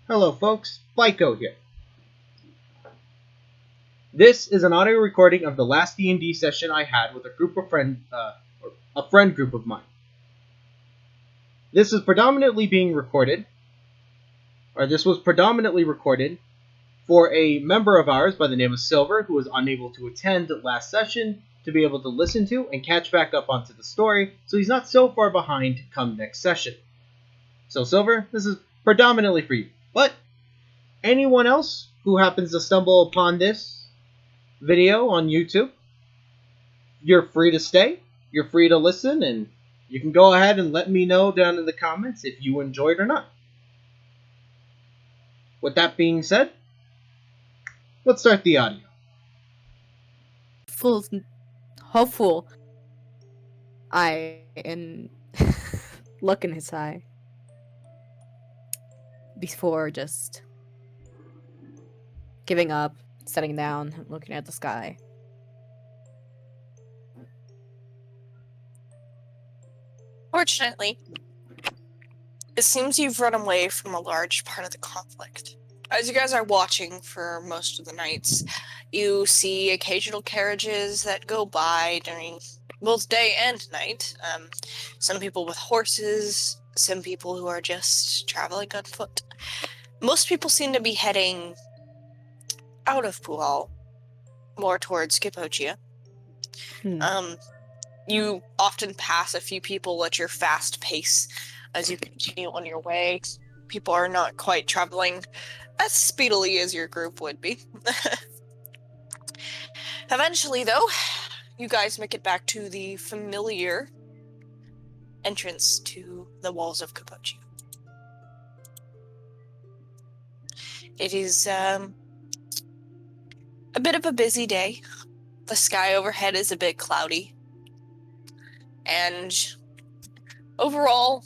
Hello folks, Blyco here. This is an audio recording of the last D&D session I had with a group of a friend group of mine. This was predominantly recorded for a member of ours by the name of Silver who was unable to attend last session to be able to listen to and catch back up onto the story, so he's not so far behind come next session. So Silver, this is predominantly for you. But anyone else who happens to stumble upon this video on YouTube, you're free to stay, you're free to listen, and you can go ahead and let me know down in the comments if you enjoyed or not. With that being said, let's start the audio. Hopeful eye and look in his eye before just giving up, sitting down, and looking at the sky. Fortunately, it seems you've run away from a large part of the conflict. As you guys are watching for most of the nights, you see occasional carriages that go by during both day and night. Some people with horses, some people who are just traveling on foot. Most people seem to be heading out of Puhal, more towards Kapochia. You often pass a few people at your fast pace as you continue on your way. People are not quite traveling as speedily as your group would be. Eventually, though, you guys make it back to the familiar entrance to the walls of Kapochia. It is a bit of a busy day. The sky overhead is a bit cloudy. And overall,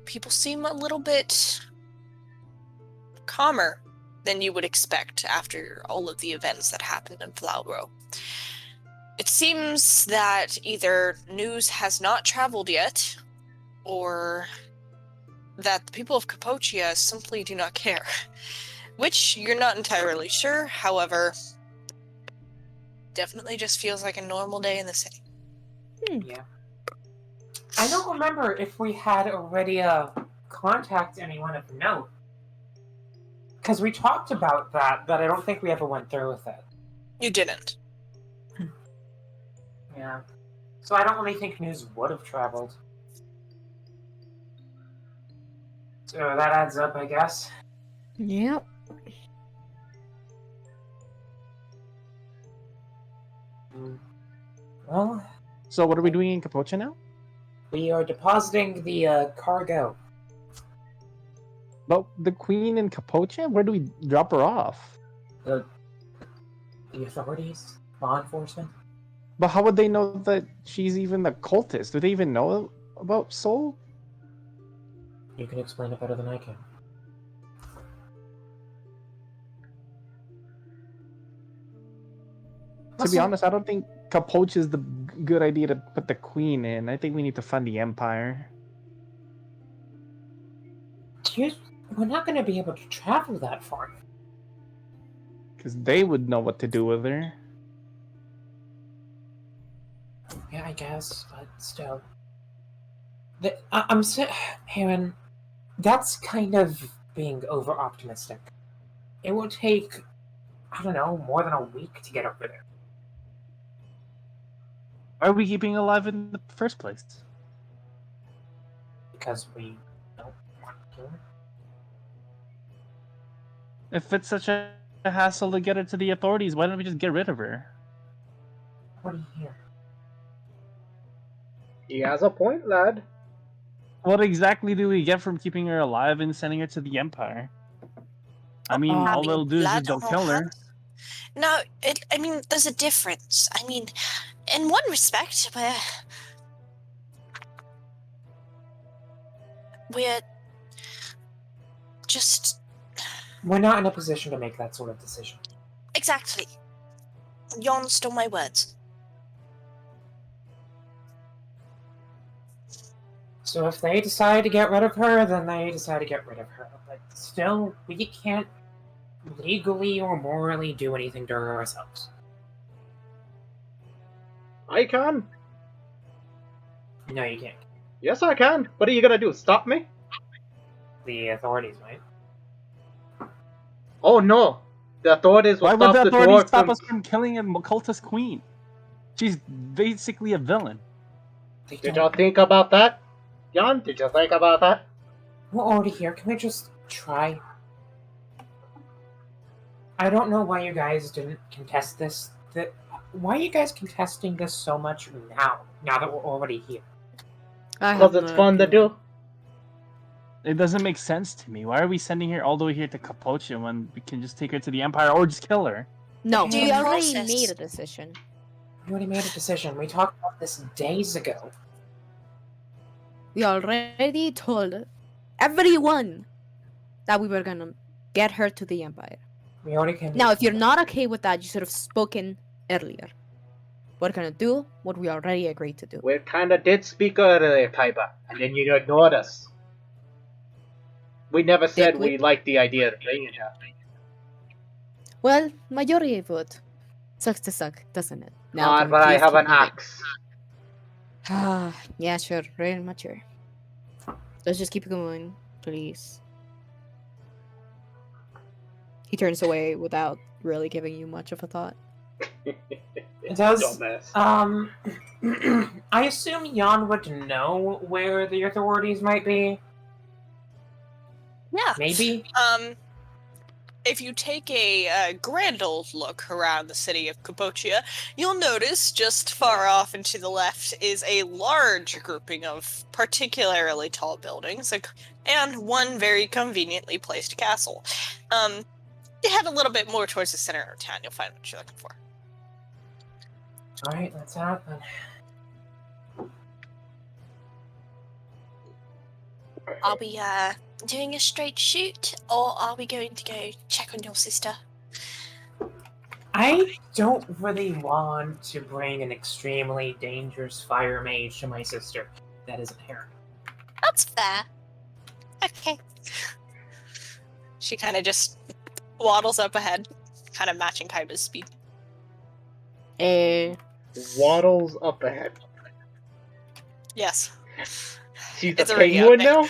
people seem a little bit calmer than you would expect after all of the events that happened in Flauro. It seems that either news has not traveled yet, or that the people of Kapochia simply do not care. Which you're not entirely sure, however, definitely just feels like a normal day in the city. Yeah. I don't remember if we had already contact anyone of note. Because we talked about that, but I don't think we ever went through with it. You didn't. Yeah. So I don't really think news would have traveled. So that adds up, I guess. Yep. Well, So what are we doing in Kapocha now? we are depositing the cargo. But the queen in Kapocha? Where do we drop her off? The authorities, law enforcement. But how would they know that she's even a cultist? Do they even know about Soul? You can explain it better than I can. To be honest, I don't think Kapocha is the good idea to put the queen in. I think we need to fund the Empire. We're not going to be able to travel that far. Because they would know what to do with her. Yeah, I guess, but still. Aaron, that's kind of being over-optimistic. It will take, I don't know, more than a week to get over there. Why are we keeping her alive in the first place? Because we don't want to kill her. If it's such a hassle to get her to the authorities, why don't we just get rid of her? What do you hear? He has a point, lad. What exactly do we get from keeping her alive and sending her to the Empire? I mean, all they'll do is just don't kill her. No, there's a difference. I mean, in one respect, we're just... We're not in a position to make that sort of decision. Exactly. Yon stole my words. So if they decide to get rid of her, then they decide to get rid of her. But still, we can't legally or morally do anything to her ourselves. I can. No, you can't. Yes, I can. What are you gonna do? Stop me? The authorities might. Oh no! The authorities will Why would stop the the authorities dwarf stop from. us from killing a cultist queen? She's basically a villain. They Did don't. y'all think about that? Jan, did you think about that? We're already here. Can we just try? I don't know why you guys didn't contest this. Why are you guys contesting this so much now? Now that we're already here. I Because have it's no fun to idea. do. It doesn't make sense to me. Why are we sending her all the way here to Capocia when we can just take her to the Empire or just kill her? No, Due we already process. made a decision. We already made a decision. We talked about this days ago. We already told everyone that we were gonna get her to the Empire. We already came. Now, if you're not okay with that, you should have spoken earlier. We're gonna do what we already agreed to do. We kinda did speak earlier, Kaiba, and then you ignored us. We never said we? we liked the idea of bringing her. Well, majority vote. Sucks to suck, doesn't it? Ah, can we but I please have keep an moving? axe. Yeah, sure, very mature. Let's just keep going, please. He turns away without really giving you much of a thought. It does. Dumbass. I assume Jan would know where the authorities might be. Yeah. Maybe. If you take a grand old look around the city of Capocia, you'll notice just far off and to the left is a large grouping of particularly tall buildings, and one very conveniently placed castle. You head a little bit more towards the center of town, you'll find what you're looking for. Alright, let's happen. Are we doing a straight shoot, or are we going to go check on your sister? I don't really want to bring an extremely dangerous fire mage to my sister. That isn't her. That's fair. Okay. She kind of just waddles up ahead, kind of matching Kaiba's speed. Waddles up ahead. Yes. She's It's a already penguin out there. now?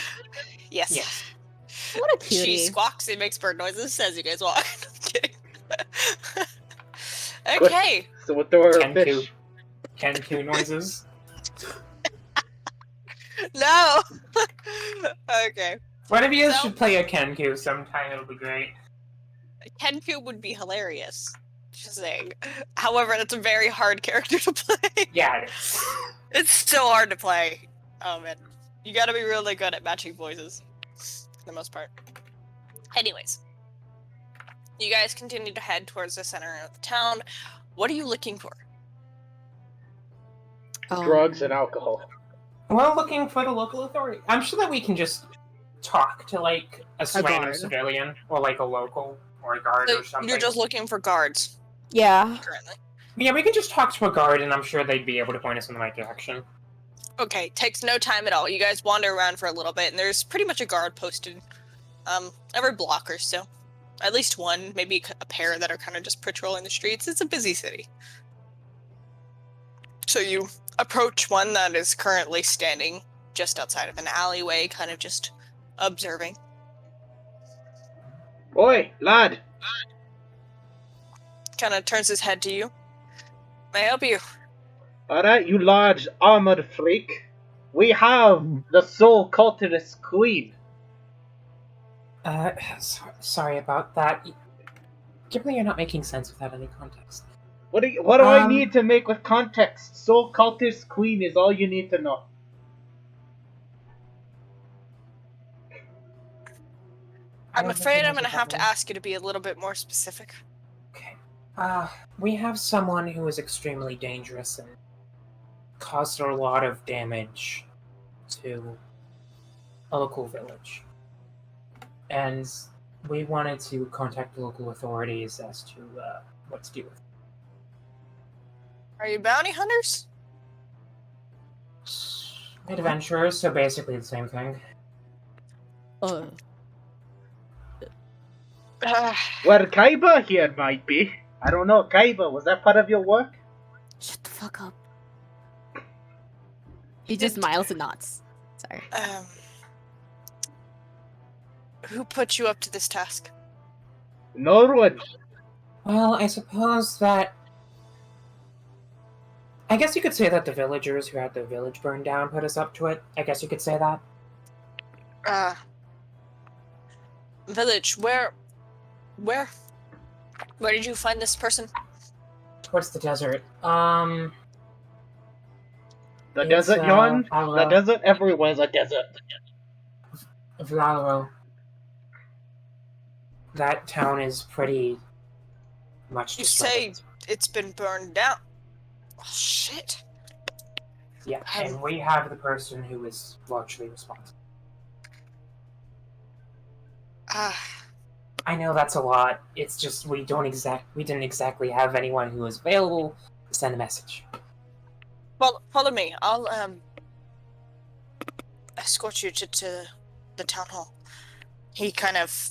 Yes. Yes. What a cutie. She squawks and makes bird noises as you guys walk. I'm kidding. Good. Okay. So we'll throw her a Kenku. fish. Kenku noises. No. Okay. One of you So- should play a Kenku sometime, it'll be great. Kenku would be hilarious. Just saying. However, that's a very hard character to play. Yeah, it is. It's so hard to play. Oh man. You gotta be really good at matching voices. For the most part. Anyways. You guys continue to head towards the center of the town. What are you looking for? Drugs and alcohol. We're looking for the local authority. I'm sure that we can just talk to, like, a random guard. civilian, or, like, a local, or a guard, So or something. you're just looking for guards Yeah. currently. Yeah, we can just talk to a guard, and I'm sure they'd be able to point us in the right direction. Okay, takes no time at all. You guys wander around for a little bit, and there's pretty much a guard posted every block or so. At least one, maybe a pair that are kind of just patrolling the streets. It's a busy city. So you approach one that is currently standing just outside of an alleyway, kind of just observing. Oi, lad! Kind of turns his head to you. May I help you? Alright, you large armored freak. We have the soul cultist queen. Sorry about that. Given you're not making sense without any context. What do I need to make with context? Soul cultist queen is all you need to know. I'm afraid I'm going to have to ask you to be a little bit more specific. Okay. We have someone who is extremely dangerous and caused a lot of damage to a local village. And we wanted to contact the local authorities as to what to do with it. Are you bounty hunters? Adventurers, so basically the same thing. Uh, Well, Kaiba here might be. I don't know. Kaiba, was that part of your work? Shut the fuck up. He just smiles and nods. Sorry. Who put you up to this task? No one. Well, I suppose that... I guess you could say that the villagers who had the village burned down put us up to it. I guess you could say that. Village, where did you find this person? Towards the desert. The It's, desert, Yon? The Valro. desert? Everywhere's a desert. Valro. That town is pretty much You destroyed. say it's been burned down. Oh, shit. Yeah, and we have the person who is largely responsible. I know that's a lot. It's just we didn't exactly have anyone who was available to send a message. Well, follow me. I'll escort you to the town hall. He kind of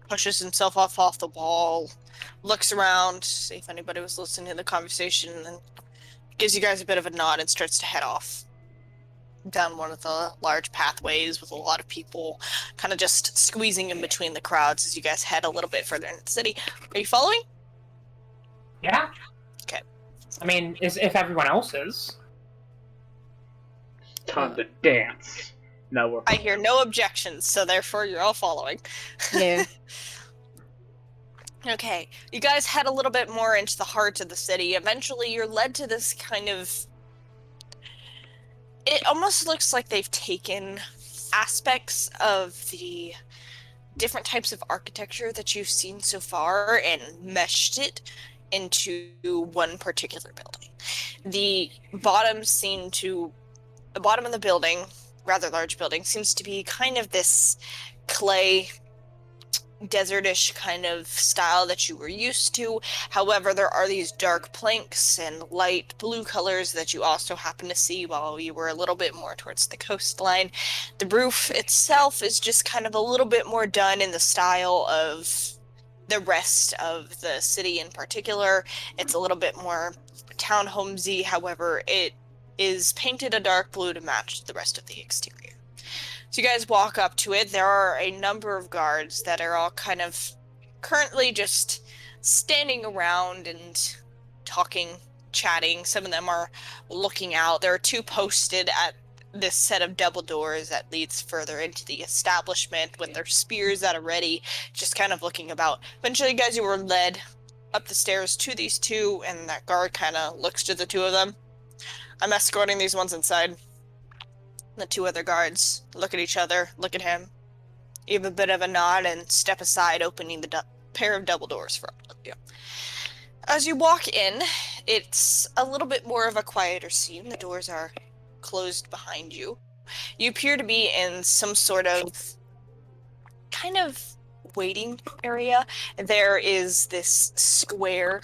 pushes himself off the wall, looks around, see if anybody was listening to the conversation, and then gives you guys a bit of a nod and starts to head off down one of the large pathways with a lot of people kind of just squeezing in between the crowds as you guys head a little bit further into the city. Are you following? Yeah? Okay. I mean, if everyone else is. Time to dance. No, we're... I hear no objections, so therefore you're all following. Yeah. Okay, you guys head a little bit more into the heart of the city. Eventually you're led to this kind of... It almost looks like they've taken aspects of the different types of architecture that you've seen so far and meshed it into one particular building. The bottom of the building, rather large building, seems to be kind of this clay, desertish kind of style that you were used to. However, there are these dark planks and light blue colors that you also happen to see while you were a little bit more towards the coastline. The roof itself is just kind of a little bit more done in the style of the rest of the city in particular. It's a little bit more townhomesy, however, it is painted a dark blue to match the rest of the exterior. So you guys walk up to it. There are a number of guards that are all kind of currently just standing around and talking, chatting. Some of them are looking out. There are two posted at this set of double doors that leads further into the establishment with their spears that are ready, just kind of looking about. Eventually, guys, you were led up the stairs to these two, and that guard kind of looks to the two of them. I'm escorting these ones inside. The two other guards look at each other, look at him, give a bit of a nod, and step aside, opening the pair of double doors for all of you. As you walk in, it's a little bit more of a quieter scene. The doors are closed behind you. You appear to be in some sort of kind of waiting area. There is this square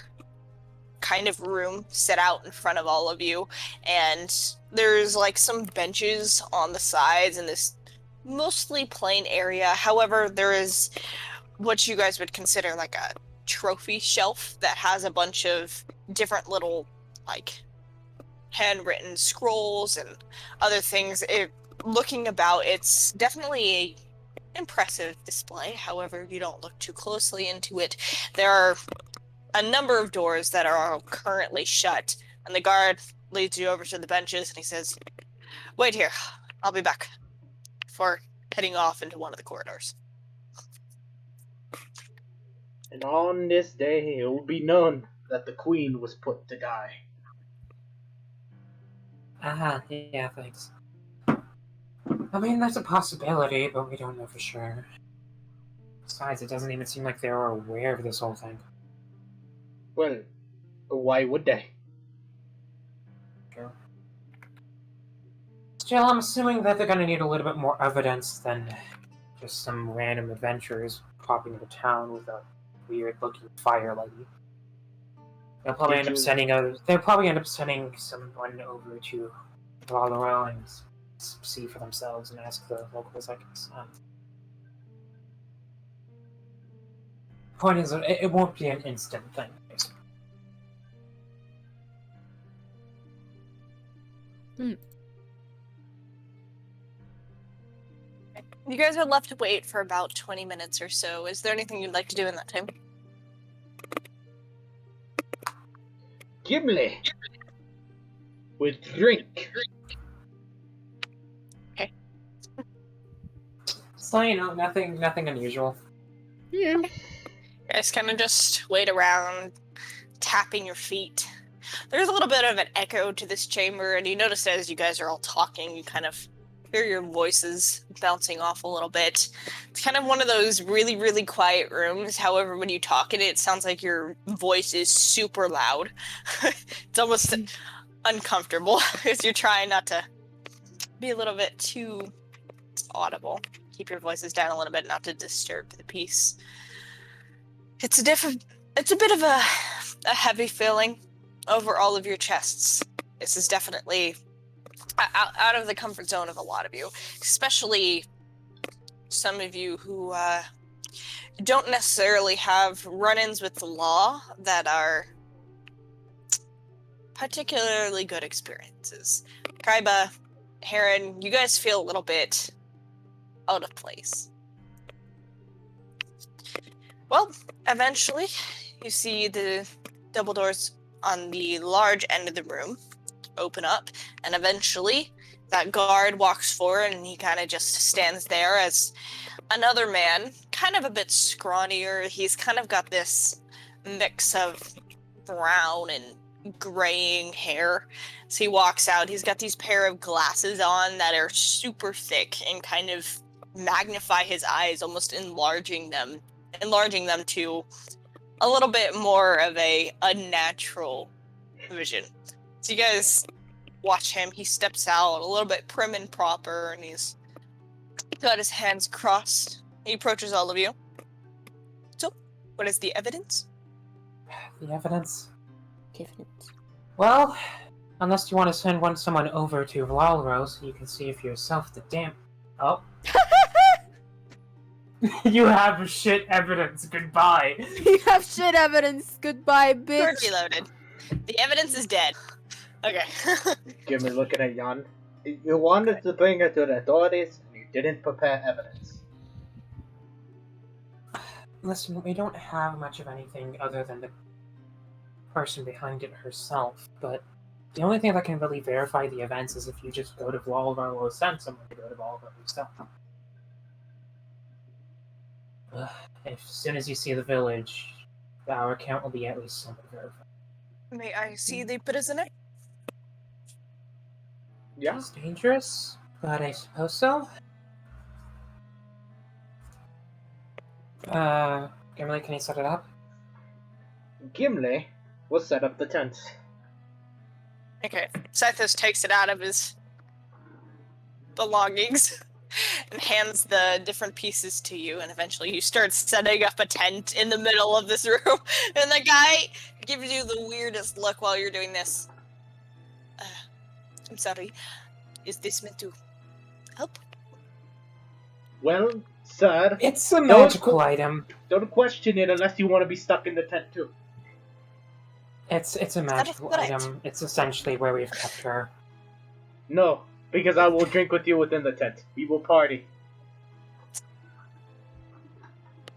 kind of room set out in front of all of you, and there's like some benches on the sides in this mostly plain area. However, there is what you guys would consider like a trophy shelf that has a bunch of different little like handwritten scrolls and other things. Looking about, it's definitely a impressive display. However, if you don't look too closely into it, there are a number of doors that are currently shut, and the guard leads you over to the benches and he says, "Wait here, I'll be back," before heading off into one of the corridors. And on this day it will be known that the queen was put to die. Yeah, thanks. I mean, that's a possibility, but we don't know for sure. Besides, it doesn't even seem like they were aware of this whole thing. Well, why would they? Sure. Still, I'm assuming that they're gonna need a little bit more evidence than just some random adventurers popping into town with a weird-looking fire lady. They'll probably end up sending someone over to Valero and see for themselves and ask the locals, I guess. Point is, it won't be an instant thing. You guys are left to wait for about 20 minutes or so. Is there anything you'd like to do in that time? Gimli! With drink. Okay. So, you know, nothing unusual. Yeah. You guys kind of just wait around, tapping your feet. There's a little bit of an echo to this chamber, and you notice as you guys are all talking, you kind of hear your voices bouncing off a little bit. It's kind of one of those really, really quiet rooms. However, when you talk in it, it sounds like your voice is super loud. It's almost uncomfortable because you're trying not to be a little bit too audible. Keep your voices down a little bit, not to disturb the peace. It's a bit of a heavy feeling over all of your chests. This is definitely out of the comfort zone of a lot of you, especially some of you who don't necessarily have run-ins with the law that are particularly good experiences. Kaiba, Heron, you guys feel a little bit out of place. Well, eventually, you see the double doors on the large end of the room open up, and eventually that guard walks forward and he kind of just stands there as another man, kind of a bit scrawnier. He's kind of got this mix of brown and graying hair. So he walks out. He's got these pair of glasses on that are super thick and kind of magnify his eyes, almost enlarging them to a little bit more of a unnatural vision. So you guys watch him. He steps out a little bit prim and proper, and he's got his hands crossed. He approaches all of you. So, what is the evidence? The evidence? Evidence. Well, unless you want to send someone over to Vlalro so you can see for yourself the damn... Oh. You have shit evidence. Goodbye. You have shit evidence. Goodbye, bitch. Sword reloaded. The evidence is dead. Okay. Gimli looking at Jan. You wanted to bring her to the authorities, and you didn't prepare evidence. Listen, we don't have much of anything other than the person behind it herself, but the only thing that can really verify the events is if you just go to Vlalro or send someone to go to Vlalro yourself. As soon as you see the village, our account will be at least somewhat verified. May I see the prisoner? Yeah. It's dangerous, but I suppose so. Gimli, can you set it up? Gimli will set up the tent. Okay. Scythus takes it out of his belongings and hands the different pieces to you, and eventually you start setting up a tent in the middle of this room, and the guy gives you the weirdest look while you're doing this. I'm sorry. Is this meant to help? Well, sir, It's a magical item. don't question it unless you want to be stuck in the tent too. It's a magical correct? item. It's essentially where we've kept her. No, because I will drink with you within the tent. We will party.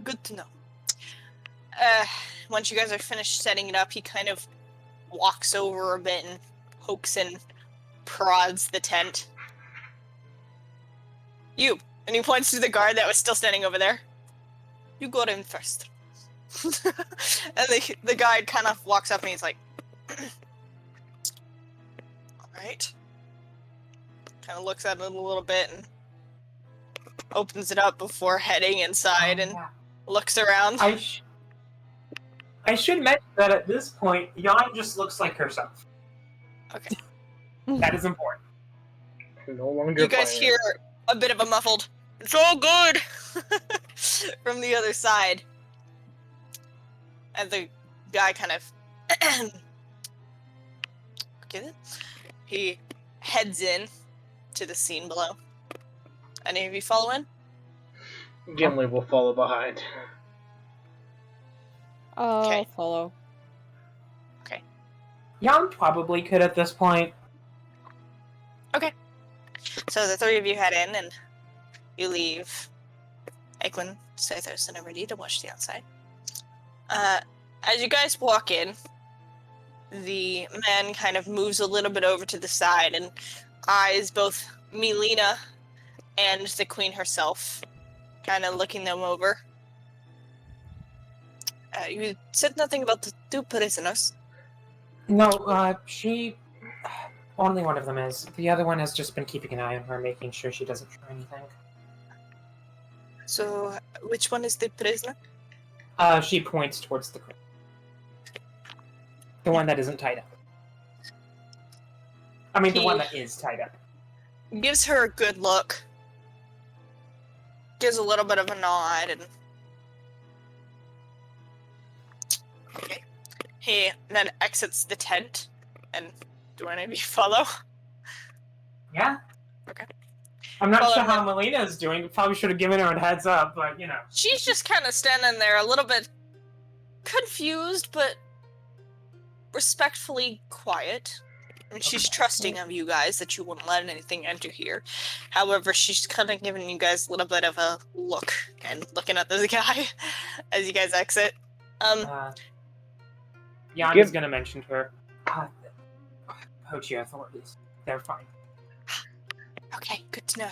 Good to know. Once you guys are finished setting it up, he kind of walks over a bit and pokes and prods the tent. You! And he points to the guard that was still standing over there. You go in first. And the guy kind of walks up and he's like, alright. Kind of looks at it a little bit and opens it up before heading inside and looks around. I should mention that at this point, Jan just looks like herself. Okay. That is important. No longer You guys fire. hear a bit of a muffled, "It's all good," from the other side. And the guy kind of get it? He heads in to the scene below. Any of you follow in? Gimli will follow behind. Okay. Follow. Jan probably could at this point. So the three of you head in, and you leave Egwin, Sathos, and Everdy to watch the outside. As you guys walk in, the man kind of moves a little bit over to the side and eyes both Melina and the queen herself, kind of looking them over. You said nothing about the two prisoners. No, she... Only one of them is. The other one has just been keeping an eye on her, making sure she doesn't try anything. So, which one is the prisoner? She points towards the queen. The one that isn't tied up. I mean, the one that is tied up. Gives her a good look. Gives a little bit of a nod, and... Okay. He then exits the tent, and do any of you follow? Yeah. Okay. I'm not Well, sure and how Melina's doing. Probably should have given her a heads up, but, you know. She's just kind of standing there a little bit confused, but respectfully quiet. And she's trusting of you guys that you wouldn't let anything enter here. However, she's kind of giving you guys a little bit of a look and looking at the guy as you guys exit. Jan is going to mention to her, Hochi authorities. They're fine. Okay, good to know.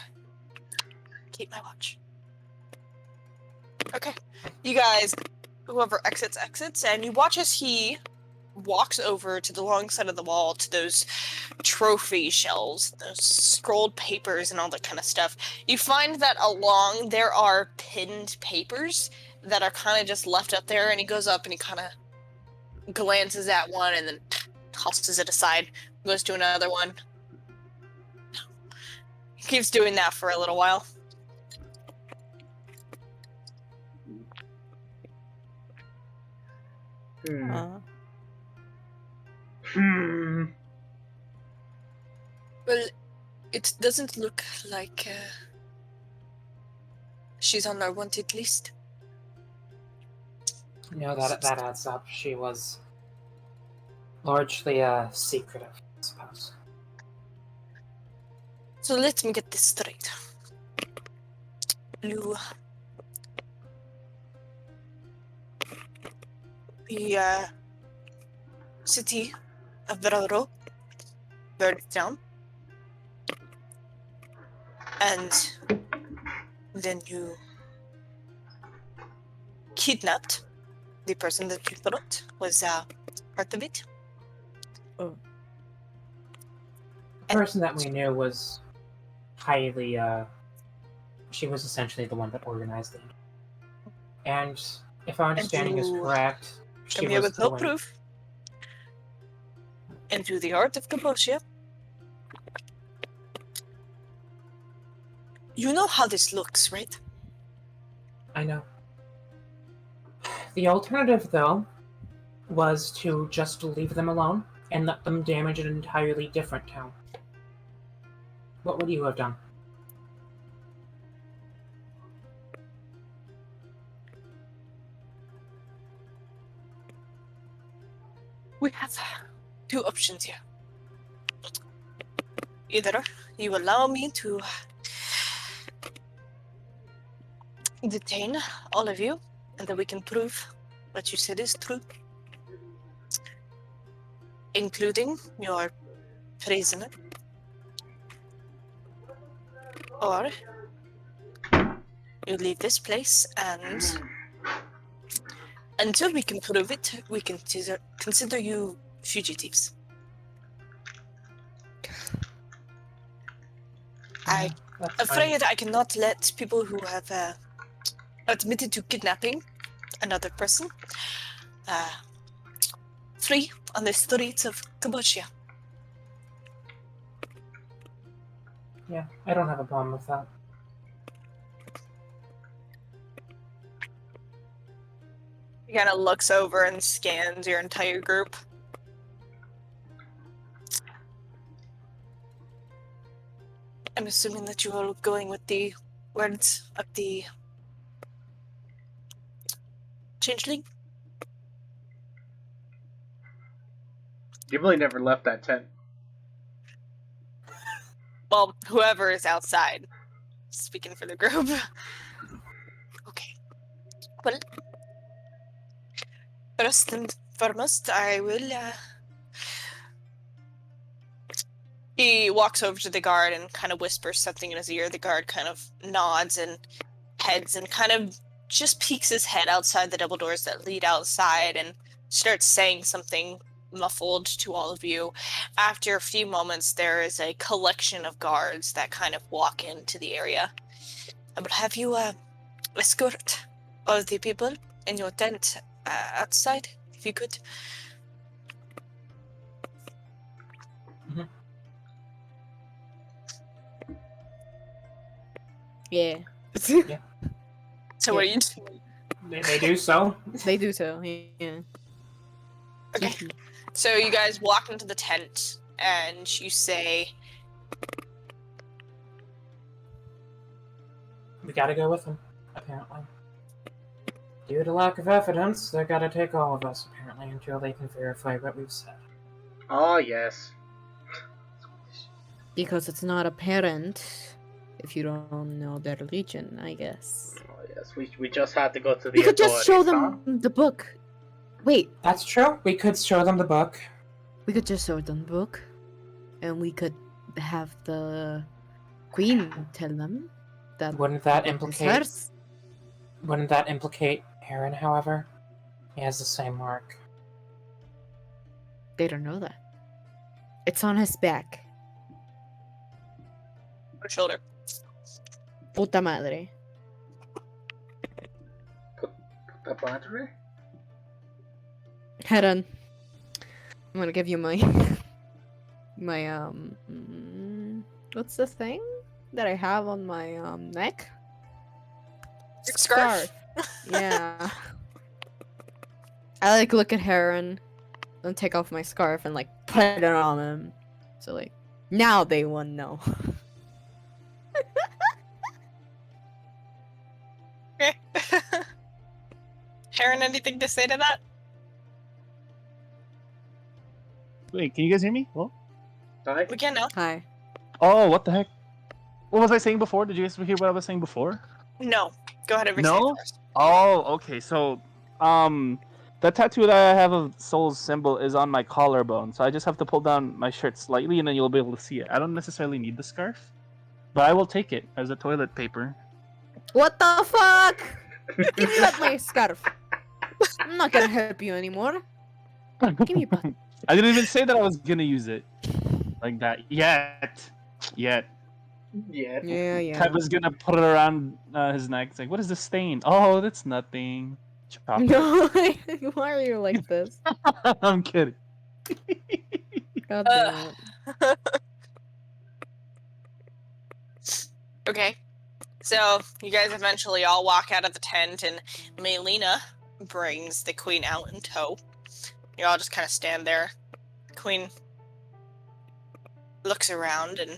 Keep my watch. Okay, you guys, whoever exits, and you watch as he walks over to the long side of the wall to those trophy shelves, those scrolled papers and all that kind of stuff. You find that along there are pinned papers that are kind of just left up there, and he goes up and he kind of glances at one and then tosses it aside, goes to another one. He keeps doing that for a little while. Well, it doesn't look like she's on our wanted list. No, that adds up. She was largely secretive, I suppose. So let me get this straight. The city of Veraro burned down, and then you kidnapped the person that you thought was part of it. The person that we knew was highly, she was essentially the one that organized it. And if our understanding is correct, she Come here was with the no one... proof. Into the heart of Cappadocia. You know how this looks, right? I know. The alternative, though, was to just leave them alone and let them damage an entirely different town. What would you have done? We have two options here. Either you allow me to detain all of you, and then we can prove what you said is true, including your prisoner, or you leave this place, and until we can prove it, we consider you fugitives. I'm afraid I cannot let people who have admitted to kidnapping another person free on the streets of Cappadocia. Yeah, I don't have a problem with that. He kind of looks over and scans your entire group. I'm assuming that you are going with the words of the changeling? Gimli never left that tent. Well, whoever is outside. Speaking for the group. Okay. Well, first and foremost, I will, He walks over to the guard and kind of whispers something in his ear. The guard kind of nods and heads and kind of just peeks his head outside the double doors that lead outside and starts saying something muffled to all of you. After a few moments, there is a collection of guards that kind of walk into the area. I will have you escort all the people in your tent outside, if you could. Yeah. So what are you doing? They do so. They do so. Yeah. Okay. So you guys walk into the tent and you say, We gotta go with them, apparently. Due to lack of evidence, they gotta take all of us, apparently, until they can verify what we've said. Oh, yes. Because it's not apparent if you don't know their religion, I guess. Oh, yes. We just had to go to the We could just show authorities, them the book. Wait, That's true. We could show them the book. we could just show them the book, and we could have the queen tell them that Wouldn't that the book is implicate? hers. Wouldn't that implicate Aaron? However, he has the same mark. They don't know that. It's on his back. or shoulder. Puta madre. The battery? Head on. I'm gonna give you my what's the thing that I have on my neck? Your scarf. Yeah. I like look at Heron and take off my scarf and like put it on him. So like now they won't know. Okay. Heron, anything to say to that? Wait, can you guys hear me? Well, Sorry? We can now. Hi. oh, what the heck? What was I saying before? Did you guys hear what I was saying before? No. Go ahead and No? first. Oh, okay. So, the tattoo that I have of Soul's symbol is on my collarbone. So I just have to pull down my shirt slightly, and then you'll be able to see it. I don't necessarily need the scarf, but I will take it as a toilet paper. What the fuck? Give me back my scarf. I'm not gonna help you anymore. Give me back. I didn't even say that I was gonna use it like that yet. Yeah. Yeah, yeah. Kevin's gonna put it around his neck. It's like, what is this stain? Oh, that's nothing. Chocolate. No, why are you like this? I'm kidding. God damn it. Okay. So you guys eventually all walk out of the tent, and Melina brings the queen out in tow. You all just kind of stand there. Queen looks around and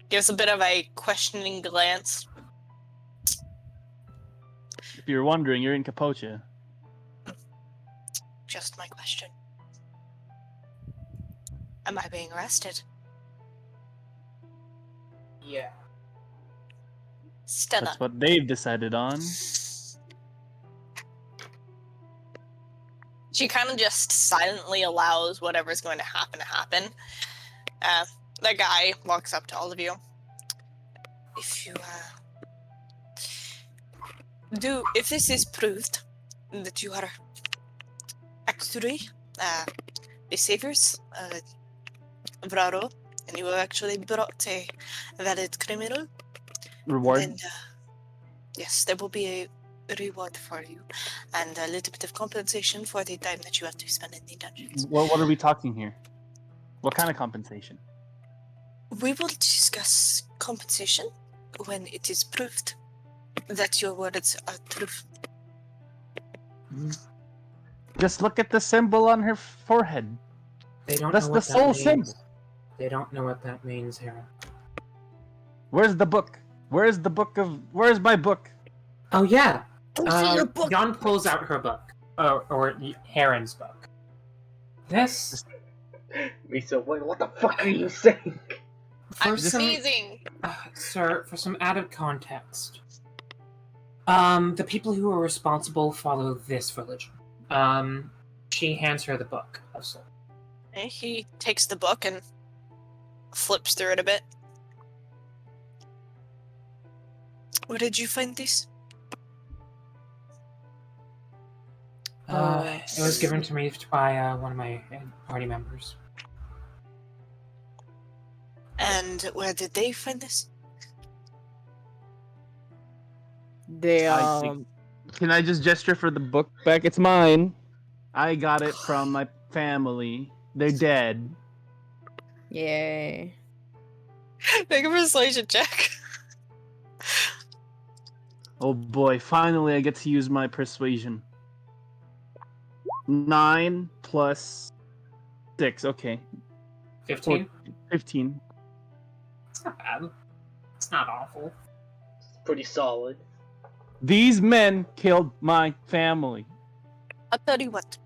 gives a bit of a questioning glance. If you're wondering, you're in Capocia. Just my question. Am I being arrested? Yeah. Stella. That's what they've decided on. She kind of just silently allows whatever's going to happen. The guy walks up to all of you. If you, if this is proved that you are actually, the saviors, Braro, and you have actually brought a valid criminal, Reward. then, yes, there will be a reward for you, and a little bit of compensation for the time that you have to spend in the dungeons. What are we talking here? What kind of compensation? We will discuss compensation when it is proved that your words are true. Just look at the symbol on her forehead. They don't That's know the what soul that symbol. means. They don't know what that means, Hera. Where's the book? Where's my book? Oh yeah. Don't see your book. Jan pulls out her book, or Heron's book. This Misa, what the fuck are you saying? for I'm some, sneezing. sir, for some added context. The people who are responsible follow this religion. She hands her the book of soul. And he takes the book and flips through it a bit. Where did you find this? It was given to me by one of my party members. And where did they find this? They I think- Can I just gesture for the book back? It's mine. I got it from my family. They're dead. Yay. Make a persuasion check. Oh boy, finally I get to use my persuasion. 9 plus 6, okay. 15? 15. It's not bad. It's not awful. It's pretty solid. These men killed my family. I'll tell you what.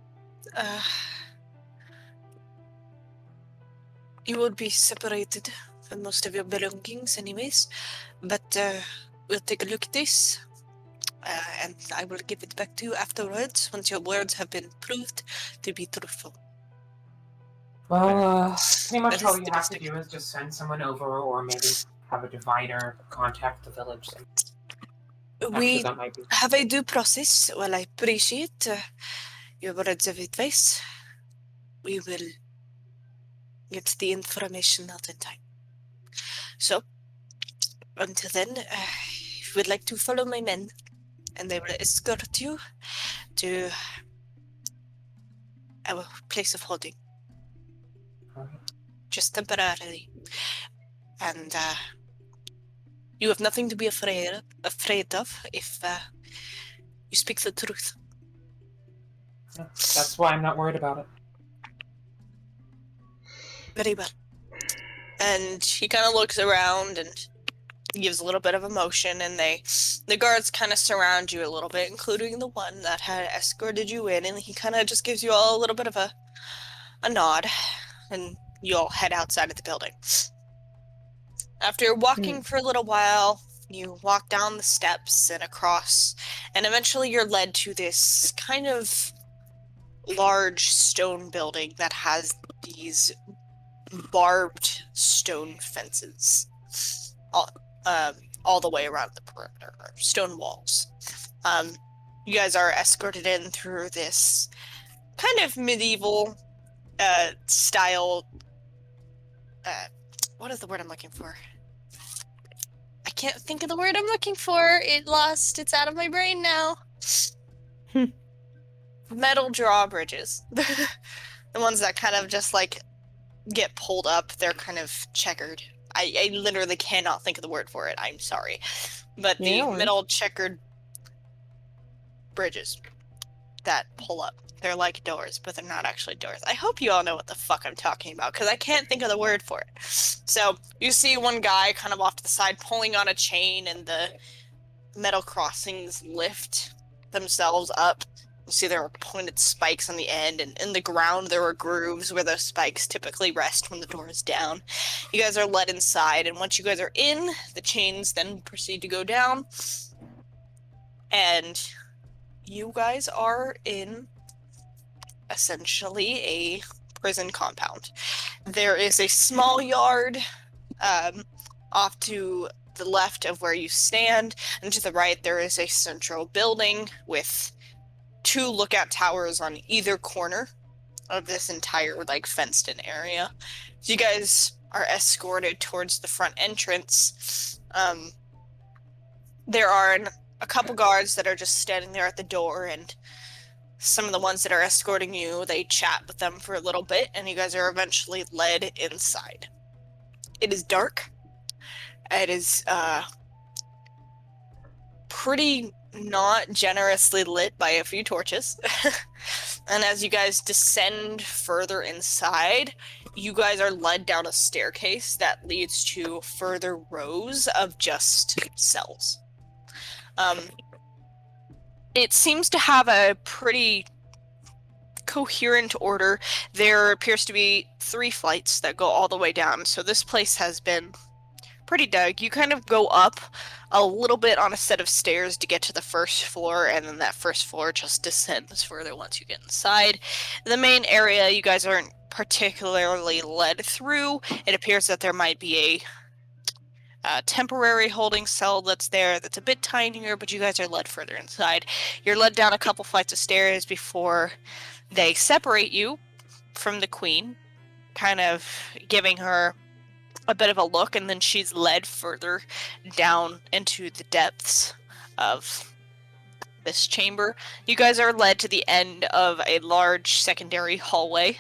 You will be separated from most of your belongings anyways, but we'll take a look at this, and I will give it back to you afterwards once your words have been proved to be truthful. Well, pretty much That all is you the have to mistake. do is just send someone over, or maybe have a diviner contact the village. Actually, We that might be. have a due process. Well, I appreciate your words of advice. We will get the information out in time. So, until then, if you would like to follow my men, and they will escort you to our place of holding. Just temporarily. And you have nothing to be afraid of if you speak the truth. That's why I'm not worried about it. Very well. And he kind of looks around and gives a little bit of emotion, and the guards kind of surround you a little bit, including the one that had escorted you in, and he kind of just gives you all a little bit of a nod, and you all head outside of the building. After walking for a little while, you walk down the steps and across, and eventually you're led to this kind of large stone building that has these barbed stone fences all the way around the perimeter, or stone walls. You guys are escorted in through this kind of medieval style. What is the word I'm looking for? I can't think of the word I'm looking for. It's out of my brain now. Metal drawbridges. The ones that kind of just like get pulled up. They're kind of checkered. I literally cannot think of the word for it. I'm sorry. But the Yeah, no worries. metal checkered bridges that pull up. They're like doors, but they're not actually doors. I hope you all know what the fuck I'm talking about, because I can't think of the word for it. So, you see one guy kind of off to the side pulling on a chain, and the metal crossings lift themselves up. You see there are pointed spikes on the end, and in the ground there are grooves where those spikes typically rest when the door is down. You guys are led inside, and once you guys are in, the chains then proceed to go down. And you guys are in essentially a prison compound. There is a small yard off to the left of where you stand, and to the right there is a central building with 2 lookout towers on either corner of this entire like fenced in area. So you guys are escorted towards the front entrance. There are a couple guards that are just standing there at the door, and some of the ones that are escorting you, they chat with them for a little bit, and you guys are eventually led inside. It is dark. It is pretty not generously lit by a few torches. And as you guys descend further inside, you guys are led down a staircase that leads to further rows of just cells. It seems to have a pretty coherent order. There appears to be 3 flights that go all the way down, so this place has been pretty dug. You kind of go up a little bit on a set of stairs to get to the first floor, and then that first floor just descends further once you get inside. The main area you guys aren't particularly led through. It appears that there might be a temporary holding cell that's there that's a bit tinier, but you guys are led further inside. You're led down a couple flights of stairs before they separate you from the queen, kind of giving her a bit of a look, and then she's led further down into the depths of this chamber. You guys are led to the end of a large secondary hallway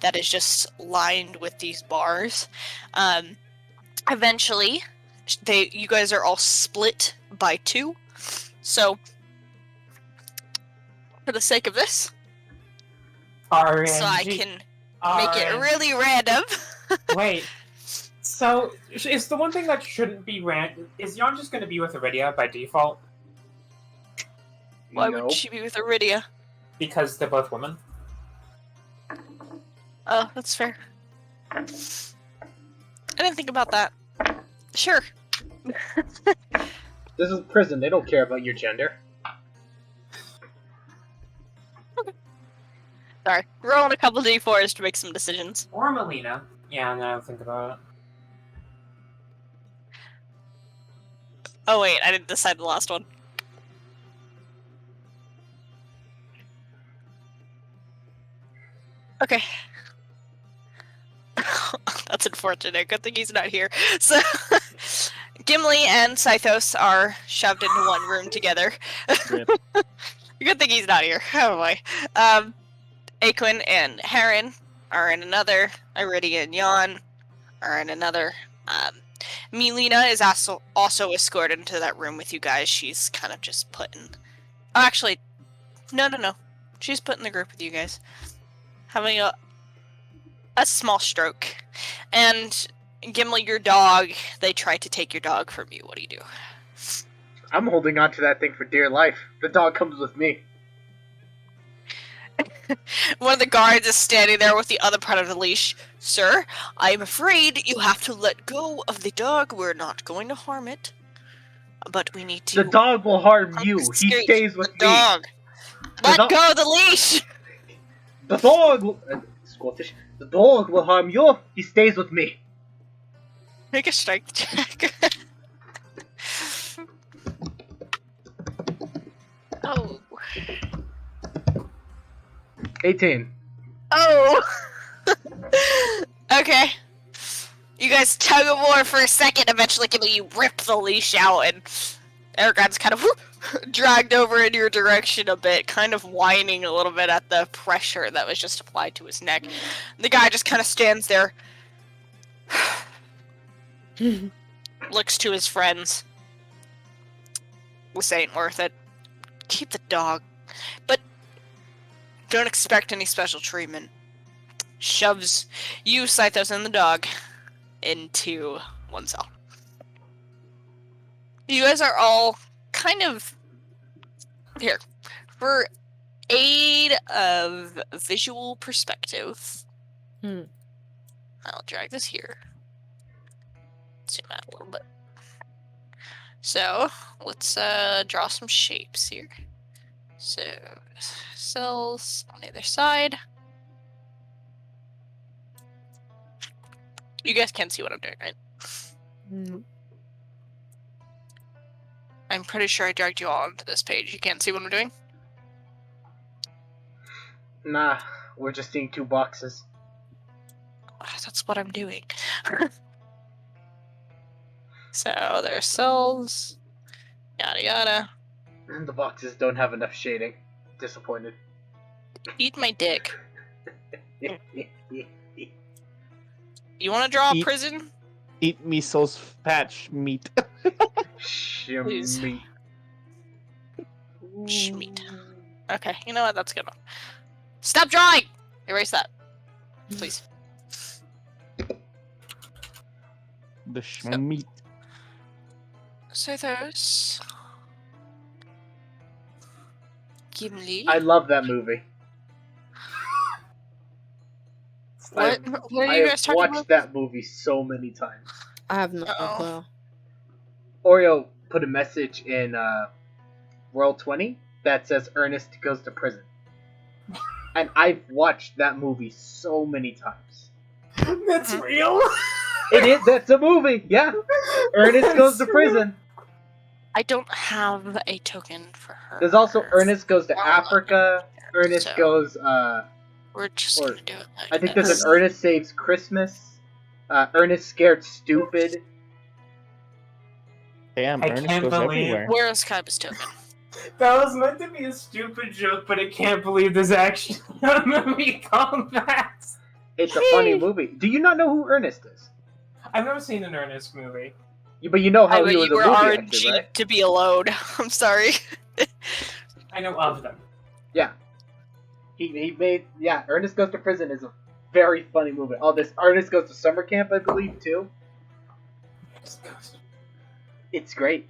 that is just lined with these bars. Eventually, you guys are all split by 2. So, for the sake of this, RNG. so I can make it really random. Wait. So, is the one thing that shouldn't be is Yon just going to be with Iridia by default? Why No. would she be with Iridia? Because they're both women? Oh, that's fair. I didn't think about that. Sure. This is prison. They don't care about your gender. Sorry. Rolling a couple d4s to make some decisions. Or Melina. Yeah, now I think about it. Oh wait, I didn't decide the last one. Okay. That's unfortunate. Good thing he's not here. So, Gimli and Scythos are shoved into one room together. Rip. Good thing he's not here. Oh boy. Aquin and Heron are in another. Iridia and Yon are in another. Melina is also escorted into that room with you guys. She's kind of just put in... Oh, actually, no. She's put in the group with you guys. Having a small stroke. And Gimli, your dog, they tried to take your dog from you. What do you do? I'm holding on to that thing for dear life. The dog comes with me. One of the guards is standing there with the other part of the leash. Sir, I'm afraid you have to let go of the dog. We're not going to harm it. But we need to... The dog will harm you. He confiscate stays with the me. dog. Let go of the leash! The dog will... Scottish. The dog will harm you. He stays with me. Make a strength check. Oh. 18. Oh! Okay. You guys tug of war for a second, eventually you rip the leash out, and Aragon's kind of dragged over in your direction a bit, kind of whining a little bit at the pressure that was just applied to his neck. The guy just kind of stands there, looks to his friends. This ain't worth it. Keep the dog. But don't expect any special treatment. Shoves you, Scythos, and the dog into one cell. You guys are all kind of... Here. For aid of visual perspective, I'll drag this here. Zoom out a little bit. So, let's draw some shapes here. So, cells on the other side. You guys can't see what I'm doing, right? I'm pretty sure I dragged you all onto this page. You can't see what I'm doing? Nah, we're just seeing 2 boxes. That's what I'm doing. So, there's cells. Yada yada. The boxes don't have enough shading. Disappointed. Eat my dick. You want to draw a Eat- prison? Eat me soul's patch meat. Please. Shimmy. Schmeat. Okay, you know what? That's good enough. Stop drawing! Erase that. Please. The schmeat. So there's Gimli. I love that movie. What are I you have guys talking watched about? that movie so many times. I have no Uh-oh. clue. Oreo put a message in World 20 that says Ernest goes to prison. And I've watched that movie so many times. That's real. It is. That's a movie. Yeah. Ernest goes to prison. I don't have a token for her. There's also Ernest goes to Well, Africa. Ernest so- goes. We're just or- gonna do it like I think this. there's an Ernest Saves Christmas. Ernest Scared Stupid. Damn, I Ernest can't goes believe- everywhere. Where is Kaiba's token? That was meant to be a stupid joke, but I can't believe there's actually a movie called that. It's a funny movie. Do you not know who Ernest is? I've never seen an Ernest movie. But you know how I he bet was you a were movie RNG actor, right? to be alone. I'm sorry. I know of them. Yeah. He made Ernest Goes to Prison is a very funny movie. Oh, this Ernest Goes to Summer Camp, I believe, too. It's great.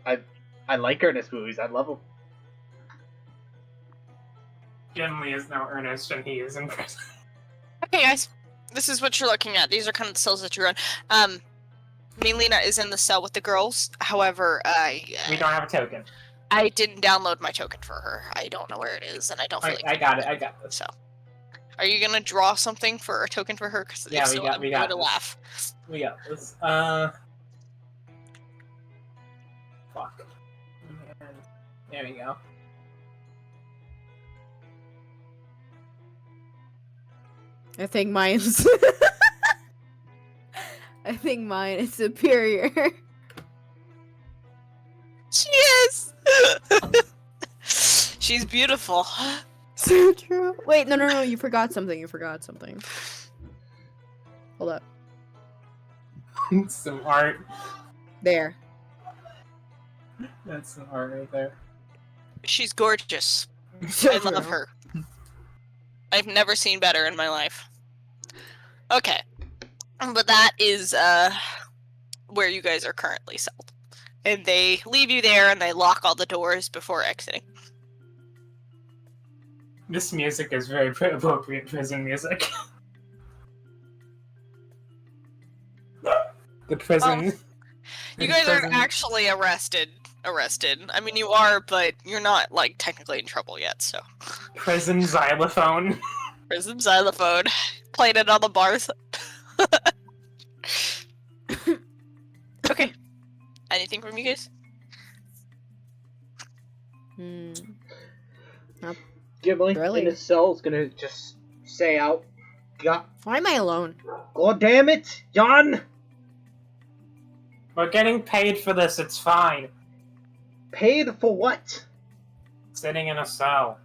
I like Ernest movies. I love them. Gimli is now Ernest, and he is in prison. Okay, guys. This is what you're looking at. These are kind of the cells that you're in. Melina is in the cell with the girls. However, We don't have a token. I didn't download my token for her. I don't know where it is, and I don't feel like I got it. I got this. So, are you gonna draw something for a token for her? Because Yeah, if so, I'm we going got to this. laugh. We got this. Fuck. There we go. I think mine's. I think mine is superior. She is. She's beautiful. So true. Wait, no, you forgot something. Hold up. Some art. There. That's some art right there. She's gorgeous. So I love true. her. I've never seen better in my life. Okay. But that is where you guys are currently settled. And they leave you there and they lock all the doors before exiting. This music is very appropriate prison music. The prison. You guys aren't actually arrested. I mean, you are, but you're not, like, technically in trouble yet, so. Prison xylophone. Prison xylophone. Playing it on the bars. Okay. Anything from you guys? Gimli Really? in his cell is gonna just say out, Why am I alone? God damn it, John! We're getting paid for this, it's fine. Paid for what? Sitting in a cell.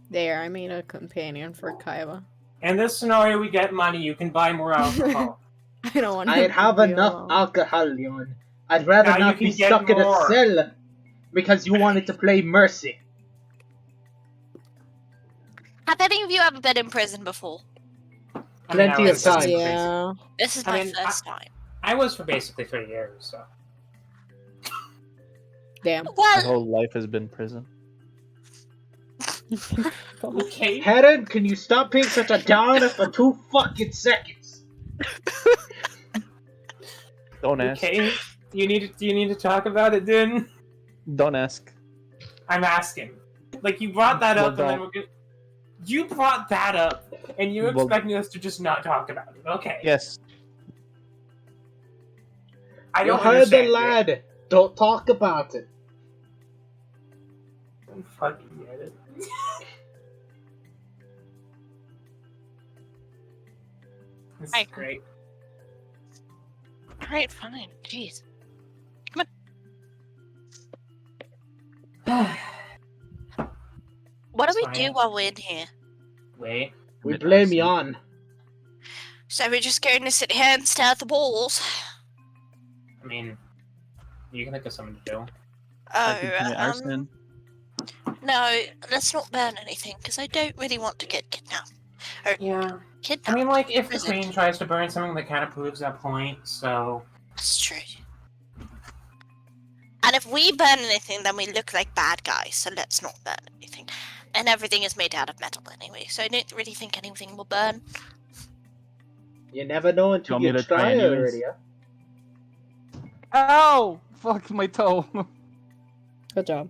There, I made a companion for Kaiba. In this scenario, we get money, you can buy more alcohol. I don't want I have enough alcohol, Leon. I'd rather Now you not be can get stuck in a more. cell because you wanted to play mercy. Have any of you ever been in prison before? Plenty I of was- time. Yeah. This is I my mean, first time. I was for basically 3 years, so. Damn. My Well, whole life has been prison. Okay. Heron, can you stop being such a downer for 2 fucking seconds? Don't ask. Okay. Do you need to talk about it, then? Don't ask. I'm asking. Like, you brought that up, Well, and then we're gonna... You brought that up, and you Well- expecting us to just not talk about it. Okay. Yes. I You don't heard the understand it. lad. Don't talk about it. I don't fucking get it. This Hi. is great. alright, fine. Jeez. What do we do Fine. while we're in here? Wait. We blame Jan. So we're just going to sit here and stare at the walls? I mean, you can think of something to do. I can commit Oh, arson. No, let's not burn anything, because I don't really want to get kidnapped. Or Yeah. kidnapped. I mean, like, if the Prison. queen tries to burn something, that kind of proves that point, so... That's true. And if we burn anything, then we look like bad guys, so let's not burn anything. And everything is made out of metal anyway, so I don't really think anything will burn. You never know until Want me you to try try it anyways? already, huh? Ow! Fuck my toe. Good job.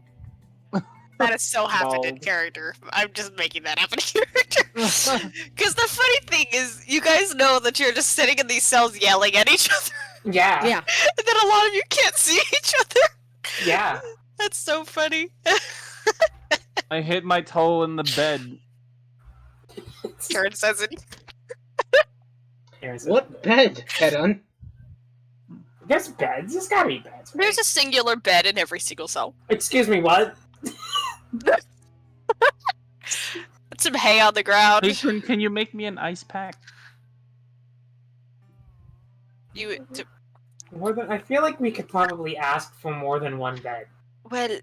That is so happened in No. character. I'm just making that happen in character. Because the funny thing is, you guys know that you're just sitting in these cells yelling at each other, Yeah. Yeah. and then a lot of you can't see each other. Yeah. That's so funny. I hit my toe in the bed. Karen says it. Here's it. What bed, Headon? There's beds. There's gotta be beds. right? There's a singular bed in every single cell. Excuse me, what? Put some hay on the ground. Patron, can you make me an ice pack? More than... I feel like we could probably ask for more than one bed. Well,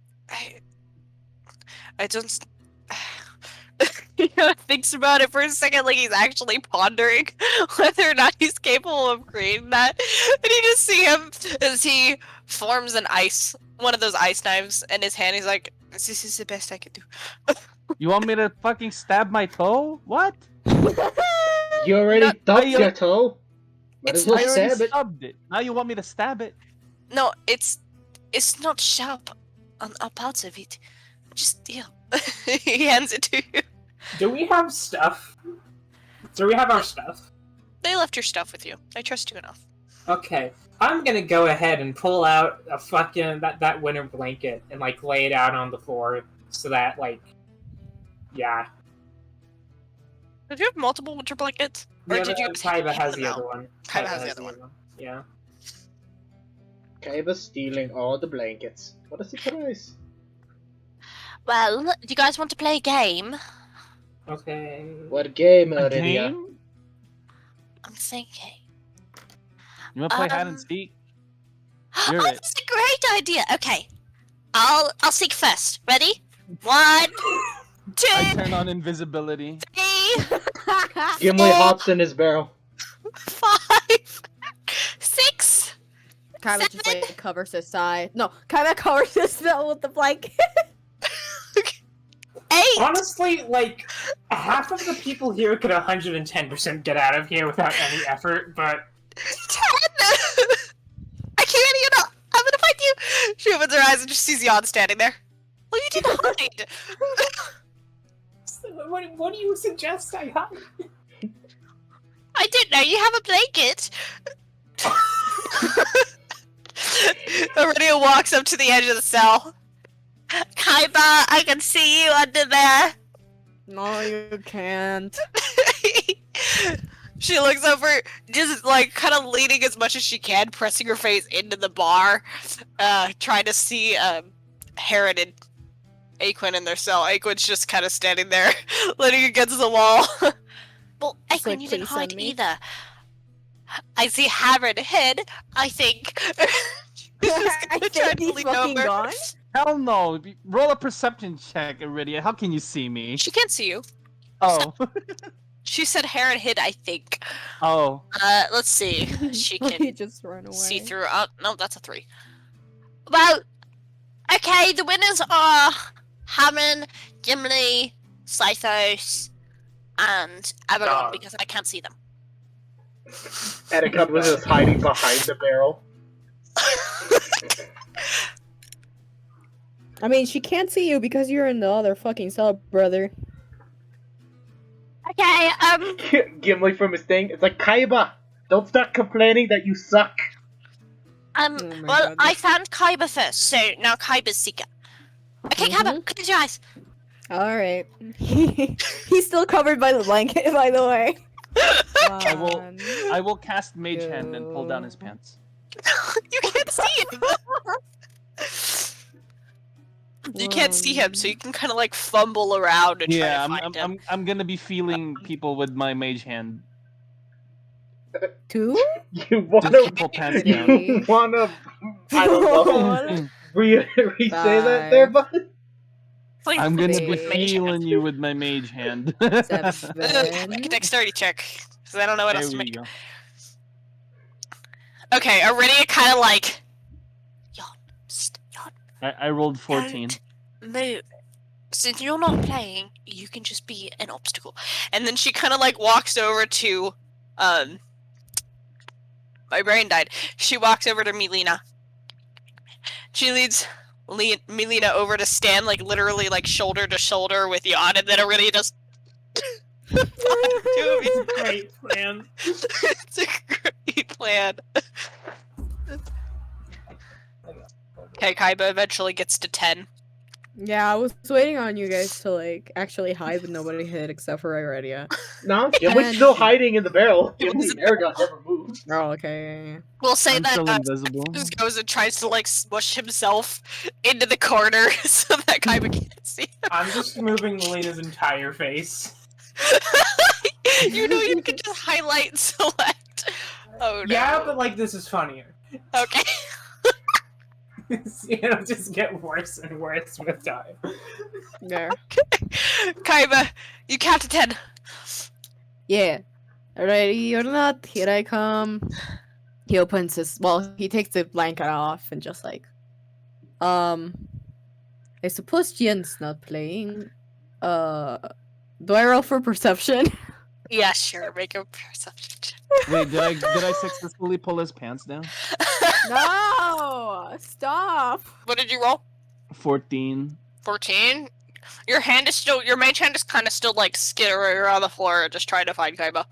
I don't. He kind of thinks about it for a second, like he's actually pondering whether or not he's capable of creating that. And you just see him as he forms one of those ice knives in his hand. He's like, "This is the best I can do." You want me to fucking stab my toe? What? You already Not- dumped your toe. Might It's as well I already stab it. stabbed it. Now you want me to stab it? No, it's not sharp on parts of it. Just deal. He hands it to you. Do we have stuff? Do we have our stuff? They left your stuff with you. I trust you enough. Okay. I'm gonna go ahead and pull out a fucking that winter blanket and like lay it out on the floor so that like yeah. Did you have multiple winter blankets? Or did you Kaiba has them the out? other one. Kaiba has the other one. Yeah. Kaiba's stealing all the blankets. What a surprise. Well, do you guys want to play a game? Okay. What game, A Aurelia? game? I'm thinking. You wanna play hide Um, and seek? Oh, You're it. that's a great idea. Okay, I'll seek first. Ready? 1, 2, I turn on invisibility. 3, Gimli Four. hops in his barrel. 5, 6. Kaiba just like covers his side. No, Kaiba covers his spell with the blanket. 8. Honestly, like half of the people here could 110% get out of here without any effort, but 10. I can't. You know, I'm gonna find you. She opens her eyes and just sees Jan standing there. Well, you didn't hide. what do you suggest I hide? I didn't know you have a blanket. Aurelia walks up to the edge of the cell. Kaiba, I can see you under there. No, you can't. She looks over, just like kind of leaning as much as she can, pressing her face into the bar, trying to see Heron and Aquin in their cell. Aquin's just kind of standing there, leaning against the wall. Well, Just Aquin, like, you didn't "Please hide send me." either. I see Heron head, I think. She's just I gonna try think to he's lean fucking over. gone. Hell no! Roll a perception check, Iridia. How can you see me? She can't see you. Oh. She said Heron hid, I think. Oh. Let's see. She He can just run away. see through. No, that's a 3. Well, okay, the winners are Hammond, Gimli, Slythos, and Abaddon, Dog. because I can't see them. Eticut was just hiding behind the barrel. I mean, she can't see you because you're in the other fucking cell, brother. Okay, Gimli from his thing. It's like, Kaiba, don't start complaining that you suck. Oh my well, goodness. I found Kaiba first, so now Kaiba's Seeker. Okay, Kaiba, close your eyes. Alright. He's still covered by the blanket, by the way. I will cast Mage Hand and pull down his pants. You can't see him. You can't see him, so you can kind of like fumble around and Yeah, try to find him. I'm gonna be feeling people with my Mage Hand. 2? You Just wanna, pull pants Three. down. you wanna, I don't know, say that there, bud? Please I'm gonna be with mage hand. healing you with my mage hand. Seven. Make a dexterity check, because I don't know what There else to we make. go. Okay, Iridia kind of like... Yawn. Yawn. I rolled 14. Don't move. Since you're not playing, you can just be an obstacle. And then she kind of like walks over to... My brain died. She walks over to Milena. She leads Milena over to stand like literally like shoulder to shoulder with Jan, and then Iridia just... Two of you. Great plan. It's a great plan. Okay, Kaiba eventually gets to 10. Yeah, I was waiting on you guys to like actually hide, but nobody hid except for Iridia. No, Gimli's still hiding in the barrel. Gimli's Gimli in and Aragon never moved. Oh, okay. Yeah. We'll say I'm that still invisible. just goes and tries to like smush himself into the corner so that Kaiba can't see him. I'm just moving Melina's entire face. You know you can just highlight and select. Oh no. Yeah, but like this is funnier. Okay. It'll just get worse and worse with time. There. Kaiba, you count to 10. Yeah. Ready or not, here I come. He opens his he takes the blanket off and just like I suppose Jian's not playing. Do I roll for perception? Yeah, sure. Make a perception check. Wait, did I successfully pull his pants down? No! Stop! What did you roll? 14. 14? Your mage hand is kind of still like skittering around the floor just trying to find Kaiba.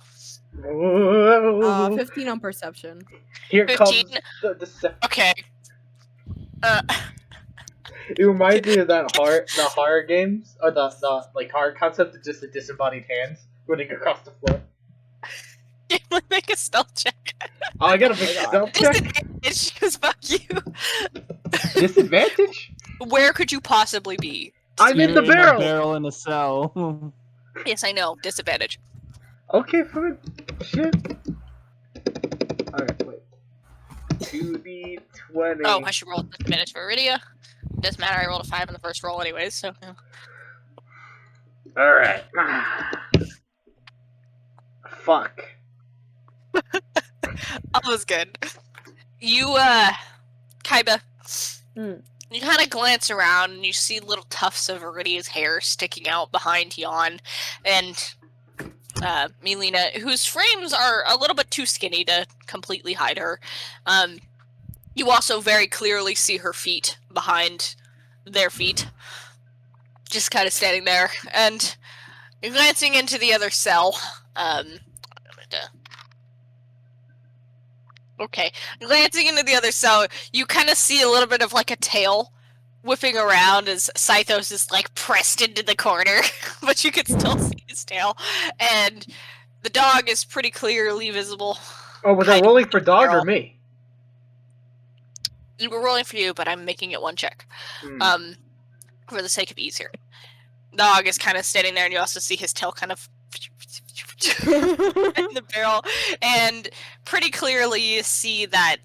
15 on perception. Here 15. comes the Okay. It reminds me of the horror games, or the like horror concept of just the disembodied hands running across the floor. Make a stealth check. Oh, I gotta make a stealth check. Disadvantage, because fuck you. Disadvantage? Where could you possibly be? I'm in the You're barrel. In a barrel in a cell. Yes, I know. Disadvantage. Okay, fine. Shit. Alright, wait. 2d20. Oh, I should roll disadvantage for Iridia. Doesn't matter, I rolled a 5 in the first roll anyways, so... Yeah. Alright. Fuck. That was good. You, Kaiba, you kind of glance around and you see little tufts of Iridia's hair sticking out behind Jan and Milena, whose frames are a little bit too skinny to completely hide her. You also very clearly see her feet behind their feet, just kind of standing there, and you're glancing into the other cell. Okay, glancing into the other cell, you kind of see a little bit of like a tail whipping around as Scythos is like pressed into the corner, but you can still see his tail, and the dog is pretty clearly visible. Oh, was I rolling for dog or me? You were rolling for you, but I'm making it one check. For the sake of ease here. Dog is kind of standing there, and you also see his tail kind of in the barrel, and pretty clearly you see that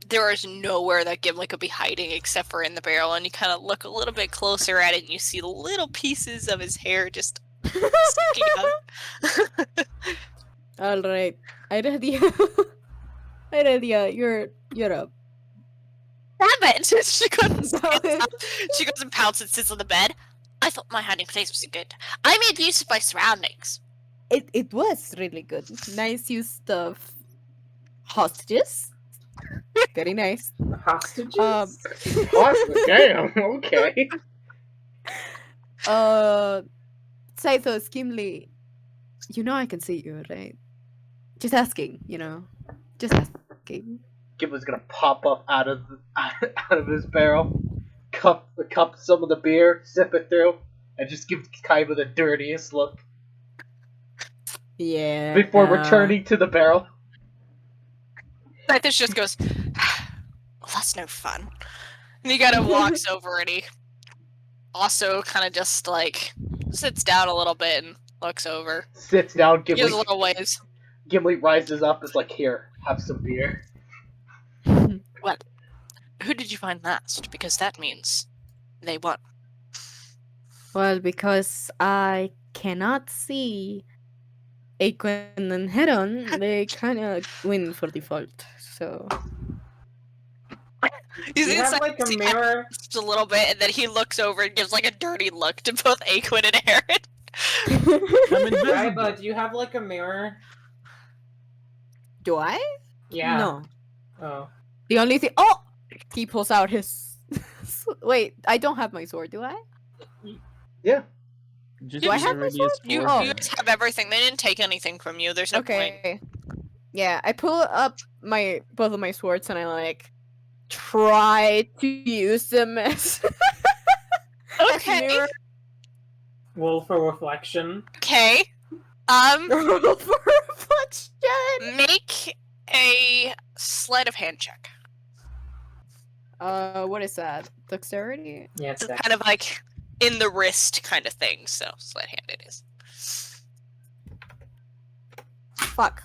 there is nowhere that Gimli could be hiding except for in the barrel, and you kind of look a little bit closer at it, and you see little pieces of his hair just sticking out. Alright. Iridia. Iridia, you're up. Damn it! She goes and pouts and sits on the bed. I thought my hiding place was good. I made use of my surroundings. It was really good. Nice use of hostages. Very nice. Hostages? Damn, okay. Scythos, Gimli, you know I can see you, right? Just asking, Just asking. Gimli's gonna pop up out of his barrel, cup some of the beer, sip it through, and just give Kaiba the dirtiest look Yeah. before returning to the barrel. Scythos just goes, well, that's no fun. And he kind of walks over and he also kind of just like sits down a little bit and looks over. Sits down, He goes a little ways. Gimli rises up, is like, here, have some beer. Well, who did you find last? Because that means they won. Well, because I cannot see Aquan and Heron, they kind of win for default. So You Do you have like a mirror? just a little bit, and then he looks over and gives like a dirty look to both Aquin and Aaron. I'm invisible. Raiba, do you have like a mirror? do I? Yeah. No. Oh. The only thing. Oh, he pulls out his. Wait, I don't have my sword, do I? Yeah. Just Do I use have my Radius sword? You, 4. Oh. you guys have everything. They didn't take anything from you. There's no point. Okay. Yeah, I pull up both of my swords and I like try to use them as Okay. mirror Roll for reflection. Okay. roll for reflection. Make a sleight of hand check. What is that? Dexterity? Yeah, it's It's that. kind of like in the wrist kind of thing. So sleight hand it is. Fuck.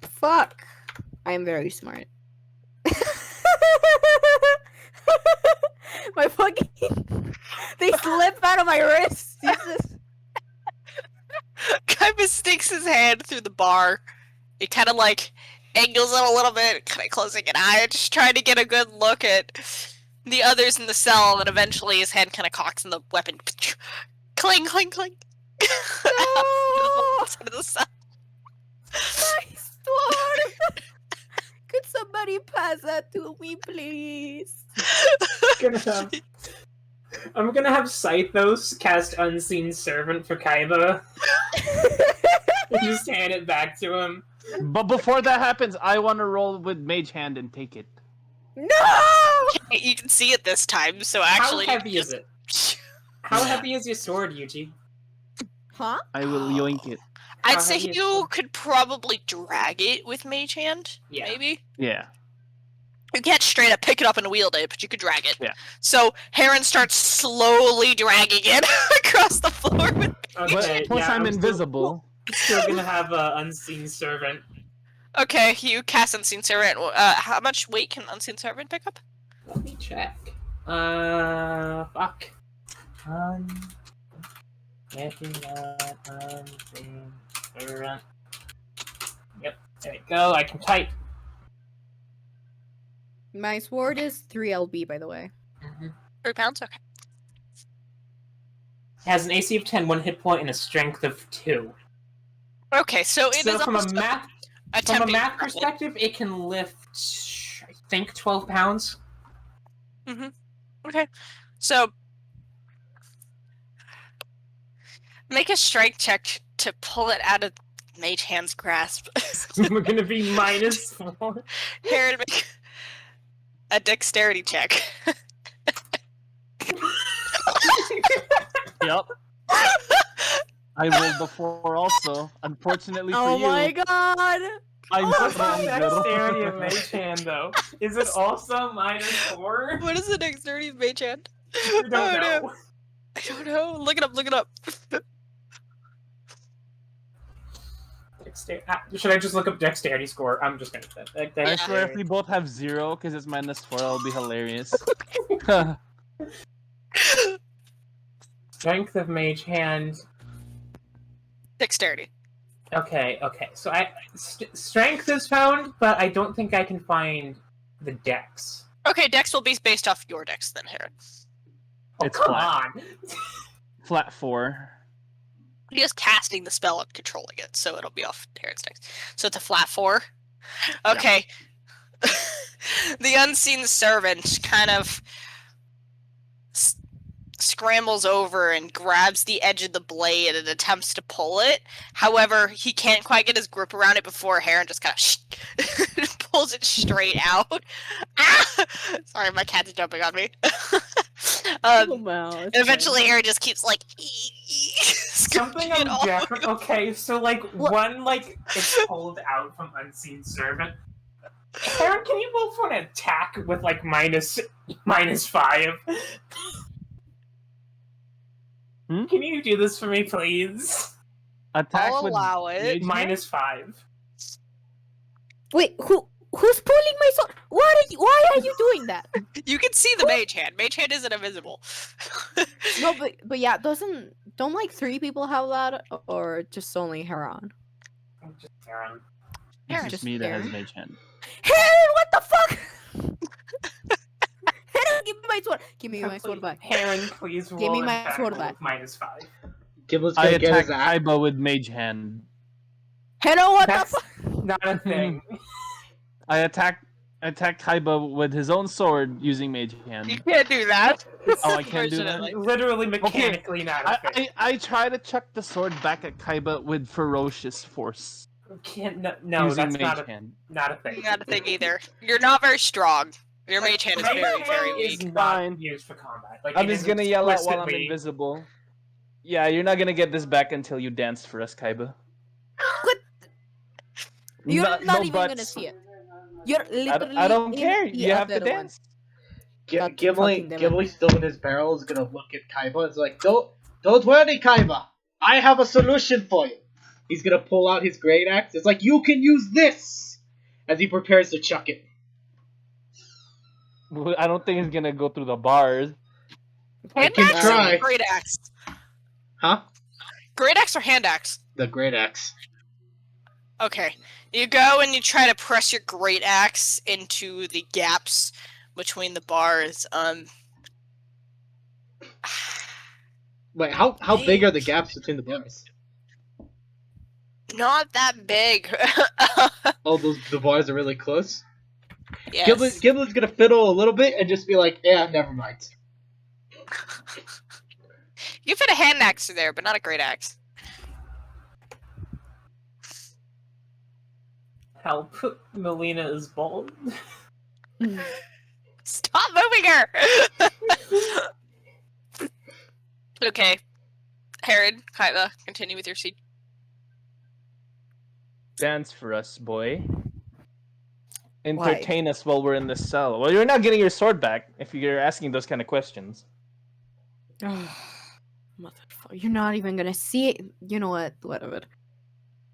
Fuck. I am very smart. My fucking they slip out of my wrist. Jesus. Kind of sticks his hand through the bar. He kind of like angles it a little bit, kind of closing an eye, just trying to get a good look at the others in the cell. And eventually, his hand kind of cocks and the weapon cling, cling, cling. No! Out of the cell. My sword! Could somebody pass that to me, please? I'm gonna have Scythos cast Unseen Servant for Kaiba. And just hand it back to him. But before that happens, I want to roll with Mage Hand and take it. No! You can see it this time, so actually. How heavy is it? How heavy is your sword, Yuji? Huh? I will yoink it. I'd How say heavy is you it? could probably drag it with Mage Hand. Yeah. Maybe. Yeah. You can't straight up pick it up and wield it, but you could drag it. Yeah. So Heron starts slowly dragging it across the floor with. Okay, Plus, yeah, I'm still- invisible. Still gonna have Unseen Servant. Okay, you cast Unseen Servant. How much weight can Unseen Servant pick up? Let me check. Fuck. Getting Unseen Servant. Yep, there we go. I can type. My sword is 3 LB, by the way. 3 pounds. Okay. Has an AC of 10, 1 hit point, and a strength of 2. Okay, so it So is from a almost math attempting to grab it. perspective, it can lift, I think, 12 pounds. Okay, so make a strength check to pull it out of Mage Hand's grasp. We're gonna be -4. Heron, make a dexterity check. Yep. I rolled before also. Unfortunately for Oh you, my god! I'm What's the stronger. dexterity of Mage Hand, though? Is it also -4? What is the dexterity of Mage Hand? We don't Oh, know. no. I don't know. Look it up. Look it up. Should I just look up dexterity score? I'm just gonna say I swear if we both have 0, because it's -4, that'll be hilarious. Strength of Mage Hand. Dexterity. Okay. So strength is found, but I don't think I can find the dex. Okay, dex will be based off your dex then, Heron. Oh, It's come flat. on! Flat 4. He is casting the spell and controlling it, so it'll be off Heron's dex. So it's a flat 4. Okay. The unseen servant kind of scrambles over and grabs the edge of the blade and attempts to pull it. However, he can't quite get his grip around it before Heron just kind of pulls it straight out. Ah! Sorry, my cat's jumping on me. Wow, it's Eventually, Heron just keeps like Something scooching it all I'm definitely okay. So What? one it's pulled out from Unseen Servant. Aaron, can you roll for an attack with -5? Hmm? Can you do this for me, please? Attack I'll with allow it. Mage Hand? -5. Wait, who? Who's pulling my sword? Why are you doing that? You can see the mage hand. Mage hand isn't invisible. No, but yeah, don't like 3 people have that, or just only Heron? I'm just Aaron. It's Aaron. just me that has Aaron? mage hand. Heron, what the fuck? Heron, give me my sword. Give me my sword back. Heron, please roll Give me an my attack sword roll back. of -5. Giblet's I gonna get his attack axe. Kaiba with mage hand. Heron, what That's the fuck? not a thing. I attack Kaiba with his own sword using mage You hand. can't do that. Oh, I can't do that? Unfortunately. Literally mechanically not a thing. I try to chuck the sword back at Kaiba with ferocious force You can't. No, using that's mage hand. not a thing. Not a thing either. You're not very strong. Your mage hand is Mage very, hand very is weak. not Fine. used for combat. Like, I'm it just is gonna yell out while I'm explicitly- invisible. Yeah, you're not gonna get this back until you dance for us, Kaiba. You're No- not no even buts. gonna see it. You're literally. I don't in care. the You have to other one. dance. God Gimli, fucking damn it. Gimli still in his barrel is gonna look at Kaiba. It's like, don't worry, Kaiba. I have a solution for you. He's gonna pull out his great axe. It's like, you can use this, as he prepares to chuck it. I don't think it's gonna go through the bars. I Hand can axe try. or great axe? Huh? Great axe or hand axe? The great axe. Okay. You go and you try to press your great axe into the gaps between the bars. Wait, how big are the gaps between the bars? Not that big. Oh, the bars are really close. Yes. Giblet's gonna fiddle a little bit and just be like, yeah, never mind. You fit a hand axe through there, but not a great axe. Help! Melina is bald. Stop moving her! Okay. Herod, Kaiba, continue with your scene. Dance for us, boy. Entertain us while we're in this cell. Well, you're not getting your sword back if you're asking those kind of questions. Motherfucker, you're not even gonna see it. You know what? Whatever.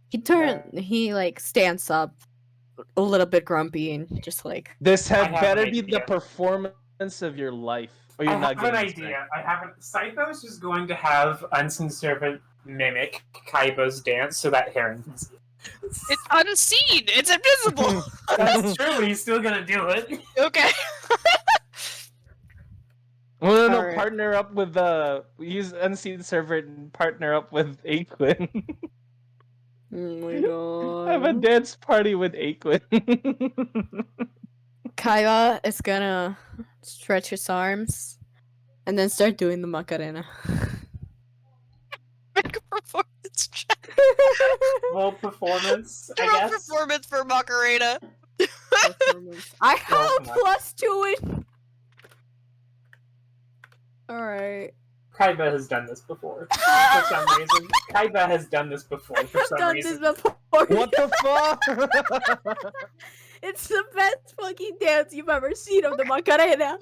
He like stands up, a little bit grumpy, and just like. This I had have better an be the idea. performance of your life, or I you're not have an getting this back. idea. I have an. Scythos is going to have Unseen Servant mimic Kaiba's dance so that Heron can see. It's unseen! It's invisible! That's true, but he's still gonna do it. Okay. Well, no, Alright. partner up with use unseen servant and partner up with Aquin. Oh my god. Have a dance party with Aquin. Kaiba is gonna stretch his arms and then start doing the Macarena. Make a performance check. Roll performance, I Roll guess. performance for Macarena. I have Well, a +2 in. Alright. Kaiba has done this before for some reason. Kaiba has done this before for I've some done reason. this before. What the fuck? It's the best fucking dance you've ever seen of the Macarena.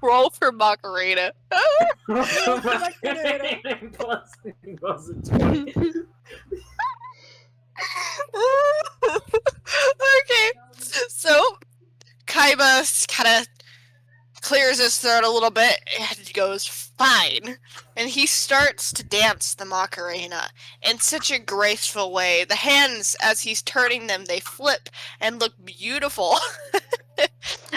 Roll for Macarena. Plus equals a 20. Okay. So, Kaiba kind of clears his throat a little bit and goes, fine. And he starts to dance the Macarena in such a graceful way. The hands, as he's turning them, they flip and look beautiful.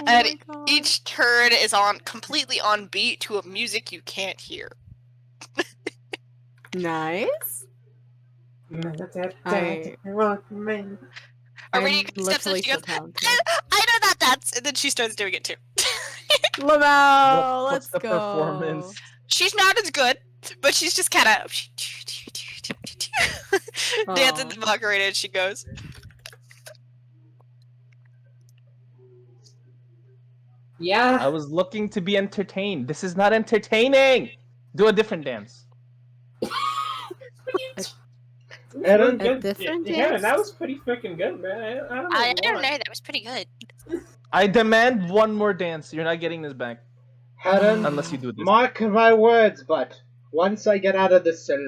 And each turn is completely on beat to a music you can't hear. Nice. I- Or when I'm you steps in, literally she goes, so talented. I know that dance! And then she starts doing it too. Lamau, What's let's the go. performance? She's not as good, but she's just kind of dancing the Macarena as she goes. Yeah. I was looking to be entertained. This is not entertaining. Do a different dance. Aaron? A different Yeah, dance? that was pretty freaking good, man. I don't know. I what you don't want. know, that was pretty good. I demand one more dance. You're not getting this back Heron, unless you do this. mark my words, but once I get out of this cell,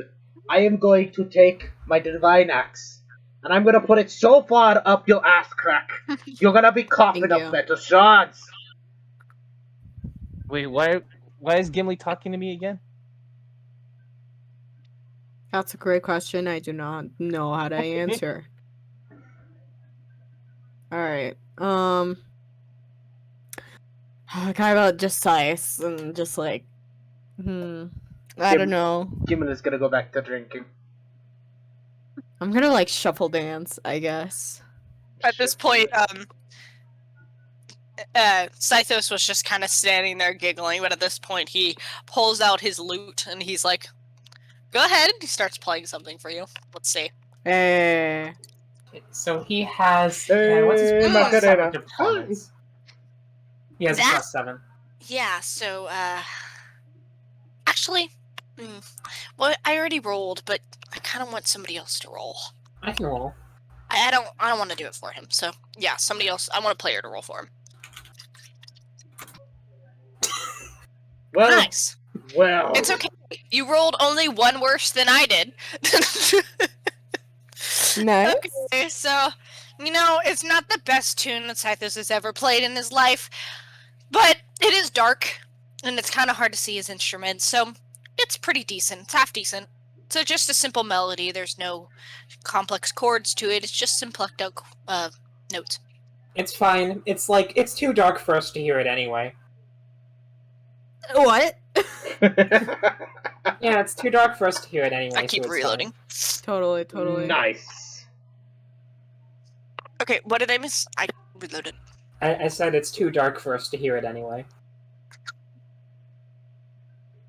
I am going to take my divine axe And I'm gonna put it so far up your ass crack, you're gonna be coughing Thank up you. better shots. Wait, why is Gimli talking to me again? That's a great question. I do not know how to answer. All right. Kind about just size and just like, I don't know. Jimin is gonna go back to drinking. I'm gonna like shuffle dance, I guess. At this point, Scythos was just kind of standing there giggling, but at this point he pulls out his lute and he's like, go ahead. He starts playing something for you. Let's see. Eh. So he has. Hey, what's his Macarena. +7 to performance? He has a That- +7. Yeah, so, actually, well, I already rolled, but I kind of want somebody else to roll. I can roll. I don't want to do it for him, so, yeah, somebody else, I want a player to roll for him. Well, Nice. well. It's okay. You rolled only one worse than I did. Nice. Okay, so, it's not the best tune that Scythos has ever played in his life, but it is dark, and it's kind of hard to see his instrument, so it's pretty decent. It's half decent. So just a simple melody. There's no complex chords to it. It's just some plucked out notes. It's fine. It's like, it's too dark for us to hear it anyway. What? Yeah, it's too dark for us to hear it anyway. I so keep it's reloading. Totally. Nice. Okay, what did I miss? I reloaded. fine. I said it's too dark for us to hear it anyway.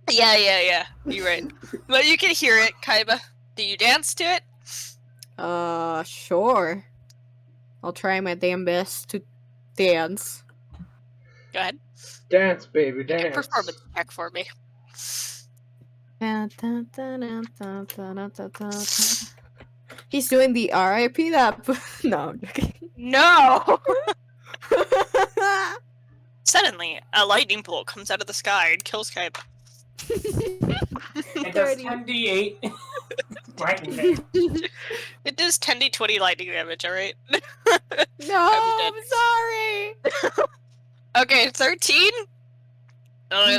Yeah. You're right. But you can hear it, Kaiba. Do you dance to it? Sure. I'll try my damn best to dance. Go ahead. Dance, baby, Make a dance. performance check for me. He's doing the RIP that. No, I'm joking. No! Suddenly, a lightning bolt comes out of the sky and kills Kaiba. It does 10d8 lightning damage. It does 10d20 lightning damage, alright? No, I'm I'm sorry. Okay, 13?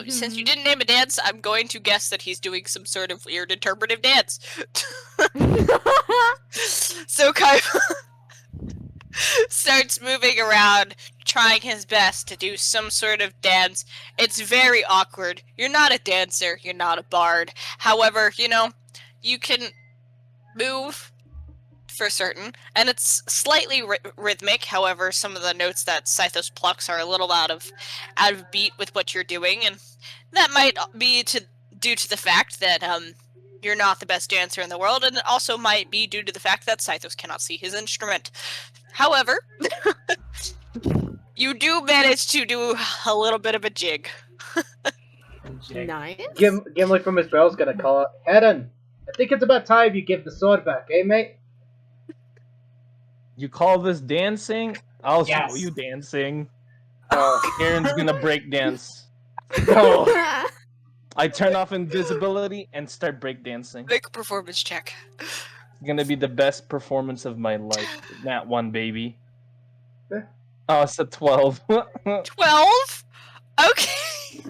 Since you didn't name a dance, I'm going to guess that he's doing some sort of weird interpretive dance. So Kaiba starts moving around, trying his best to do some sort of dance. It's very awkward. You're not a dancer, you're not a bard. However, you can move for certain, and it's slightly rhythmic. However, some of the notes that Scythos plucks are a little out of beat with what you're doing, and that might be due to the fact that you're not the best dancer in the world, and it also might be due to the fact that Scythos cannot see his instrument. However, you do manage to do a little bit of a jig. Nice. Gimli from his bell's gonna call out, Hedon, I think it's about time you give the sword back, eh, mate? You call this dancing? I'll show Yes. you dancing. Oh, Aaron's gonna break dance. no. I turn off invisibility and start break dancing. Make a performance check. It's gonna be the best performance of my life. That one, baby. Eh. Oh, it's a 12. 12? Okay.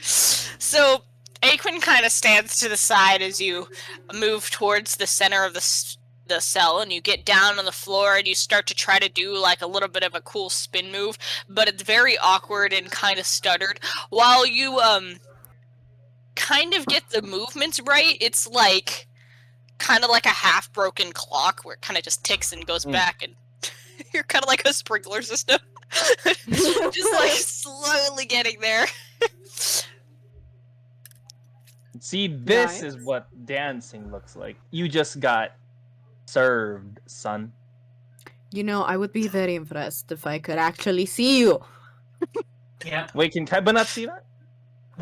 So, Aquin kind of stands to the side as you move towards the center of the cell, and you get down on the floor and you start to try to do like a little bit of a cool spin move, but it's very awkward and kind of stuttered. While you kind of get the movements right, it's like kind of like a half broken clock where it kind of just ticks and goes back, and you're kind of like a sprinkler system. Just like slowly getting there. See, this Nice. is what dancing looks like. You just got served, son. I would be very impressed if I could actually see you. Yeah. Wait, can Kaiba not see that?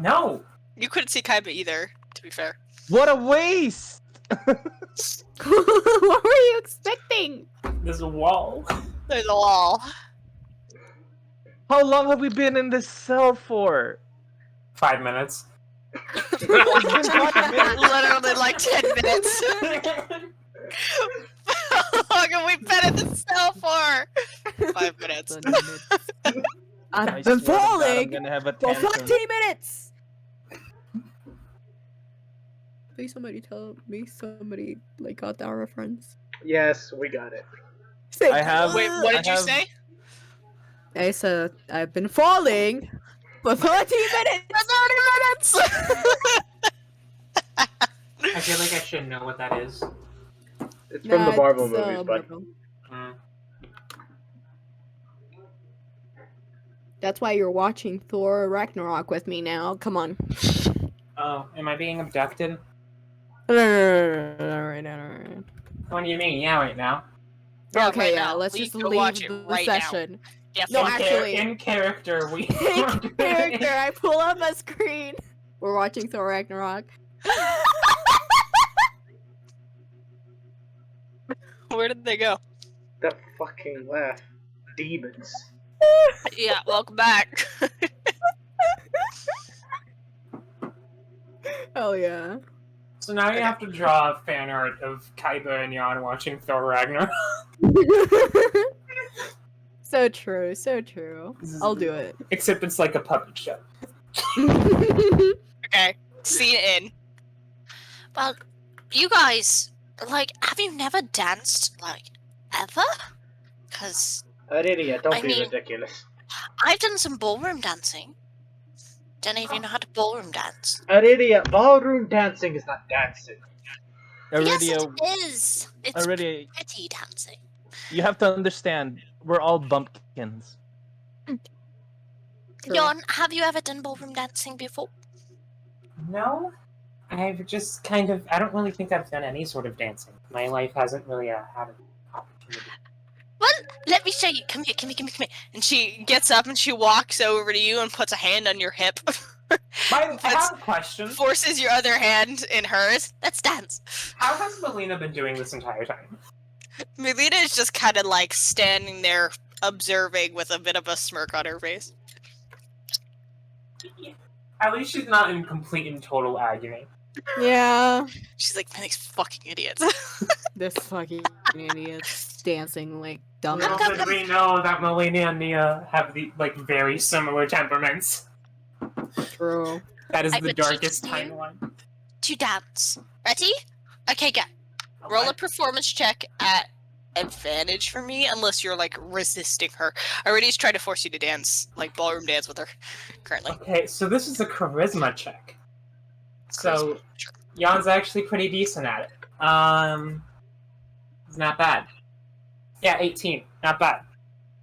No! You couldn't see Kaiba either, to be fair. What a waste! What were you expecting? There's a wall. There's a wall. How long have we been in this cell for? 5 minutes. Literally like 10 minutes. long have we been in the cell for? 5 minutes. I've I been swear to God, I'm falling gonna have a for tantrum. 14 minutes! Please somebody tell me somebody like got that reference. Yes, we got it. Say, I have- Wait, what I did you have- say? I said I've been falling for 13 minutes! For 30 minutes! I feel like I should know what that is. It's from the Marvel That's, movies, but Marvel. Mm. That's why you're watching Thor Ragnarok with me now. Come on. Oh, am I being abducted? Alright. What do you mean? Yeah, right now. Yeah, Okay, right yeah, now. let's Leave just to leave watch it the right now. session. Yeah, No, fuck it. actually- in character, we. In character, I pull up a screen. We're watching Thor Ragnarok. Where did they go? the fucking laugh. Demons. Yeah, welcome back. Oh yeah. So now you have to draw a fan art of Kaiba and Jan watching Thor Ragnarok. So true, so true. I'll do it. Except it's like a puppet show. Okay, scene in. Well, you guys, like, have you never danced, like, ever? Because Aridia, don't I be mean- ridiculous. I've done some ballroom dancing. Don't even know how to ballroom dance. Aridia, ballroom dancing is not dancing. Yes, Aurelia, it is. It's Aurelia, pretty dancing. you have to understand, we're all bumpkins. True. Jon, have you ever done ballroom dancing before? No, I've just kind of. I don't really think I've done any sort of dancing. My life hasn't really had an opportunity. Well, let me show you. Come here. And she gets up and she walks over to you and puts a hand on your hip. I have a question. Forces your other hand in hers. Let's dance. How has Melina been doing this entire time? Melina is just kind of like standing there observing with a bit of a smirk on her face. At least she's not in complete and total agony. Yeah. She's like, man, these fucking idiots. This fucking idiot's dancing like dumb. Little did we know that Melina and Nia have the very similar temperaments. True. That is I the would teach darkest you. timeline. To dance. Ready? Okay, go. Roll a performance check at advantage for me, unless you're like resisting her. Already's trying to force you to dance, like ballroom dance with her, currently. Okay, so this is a charisma check. So Charisma, sure. Jan's actually pretty decent at it. It's not bad. Yeah, 18. Not bad.